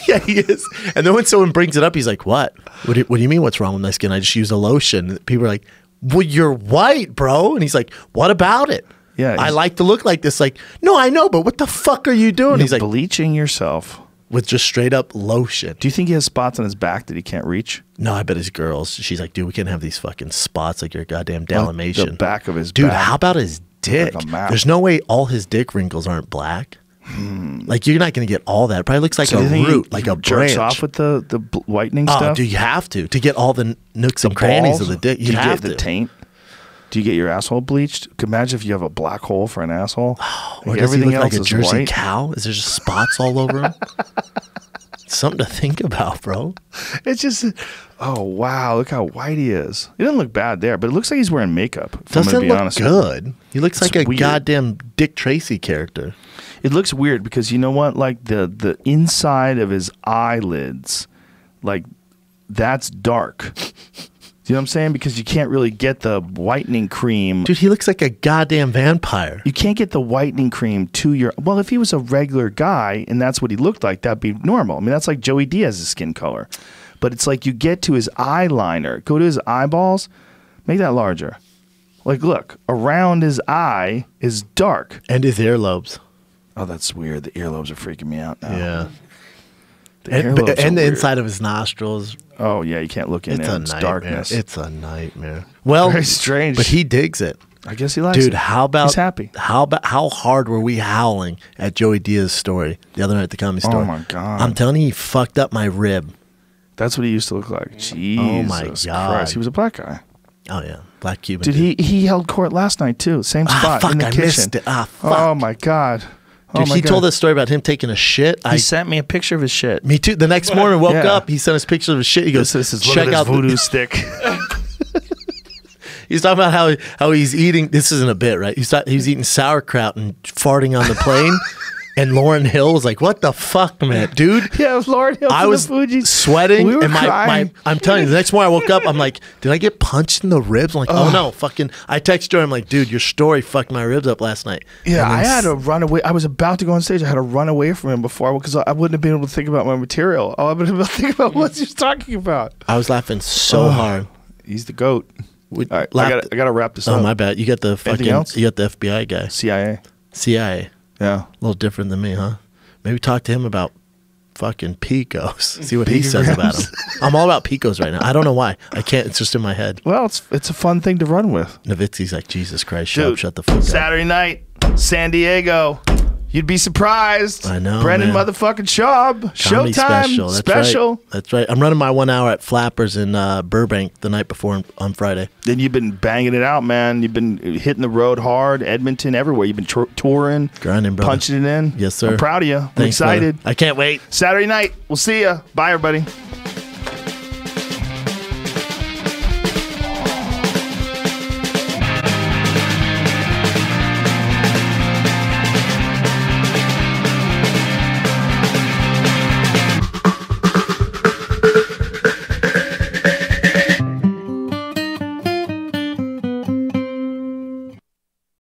Yeah, he is. And then when someone brings it up, he's like, what? What do you mean what's wrong with my skin? I just use a lotion. And people are like, well, you're white, bro. And he's like, what about it? Yeah, I like to look like this. Like, no, I know, but what the fuck are you doing? He's like, bleaching yourself. With just straight up lotion. Do you think he has spots on his back that he can't reach? No, I bet his girls. She's like, dude, we can't have these fucking spots like your goddamn Dalmatian. The back of his dude, back. How about his dick? Like a map. There's no way all his dick wrinkles aren't black. Like, you're not going to get all that. It probably looks like a root, like a branch. Jerks off with the whitening stuff? Oh, dude, you have to get all the nooks and crannies of the dick. You have to. The taint? Do you get your asshole bleached? Imagine if you have a black hole for an asshole. Or does he look like a Jersey cow? Is there just spots all over him? Something to think about, bro. It's just, oh wow, look how white he is. He doesn't look bad there, but it looks like he's wearing makeup. Doesn't look good. He looks like a goddamn Dick Tracy character. It looks weird because you know what? Like the inside of his eyelids, like that's dark. You know what I'm saying? Because you can't really get the whitening cream. Dude, he looks like a goddamn vampire. You can't get the whitening cream to your... Well, if he was a regular guy and that's what he looked like, that'd be normal. I mean, that's like Joey Diaz's skin color. But it's like you get to his eyeliner, go to his eyeballs, make that larger. Like, look, around his eye is dark. And his earlobes. Oh, that's weird. The earlobes are freaking me out now. Yeah. And the inside of his nostrils. Oh yeah, you can't look in there. It's darkness. It's a nightmare. Well, very strange, but he digs it. I guess he likes it. Dude, he's happy. How hard were we howling at Joey Diaz's story the other night at the Comedy Store? Oh my God! I'm telling you, he fucked up my rib. That's what he used to look like. Jesus oh my God! Christ. He was a black guy. Oh yeah, black Cuban. Dude, he held court last night too. Same spot in the kitchen. Missed it. Fuck. Oh my God. Dude, he told this story about him taking a shit. He sent me a picture of his shit. Me too. The next morning, woke up, he sent us pictures of his shit. He goes, this is check out voodoo stick. He's talking about how he's eating. This isn't a bit, right? He's eating sauerkraut and farting on the plane. And Lauryn Hill was like, "What the fuck, man, dude?" Yeah, it was Lauryn Hill. I was sweating, we were and I'm telling you, the next morning I woke up, I'm like, "Did I get punched in the ribs?" I'm like, "Oh no, fucking!" I text her, I'm like, "Dude, your story fucked my ribs up last night." Yeah, I had to run away. I was about to go on stage. I had to run away from him because I wouldn't have been able to think about my material. I would have been able to think about what he was talking about. I was laughing so hard. He's the GOAT. All right, I gotta wrap this up. Oh my bad. You got the fucking. You got the FBI guy. CIA. A Yeah. little different than me, huh? Maybe talk to him about fucking Picos. See what he says about him. I'm all about Picos right now. I don't know why. I can't. It's just in my head. Well, it's a fun thing to run with. Novitzy's like, Jesus Christ, shut the fuck up. Saturday night, San Diego. You'd be surprised. I know, Brendan man. motherfucking Schaub. Comedy Showtime special. That's right. I'm running my 1 hour at Flappers in Burbank the night before on Friday. Then you've been banging it out, man. You've been hitting the road hard, Edmonton, everywhere. You've been touring, grinding, brother. Punching it in. Yes, sir. I'm proud of you. I'm Thanks, excited. brother. I can't wait. Saturday night. We'll see you. Bye, everybody.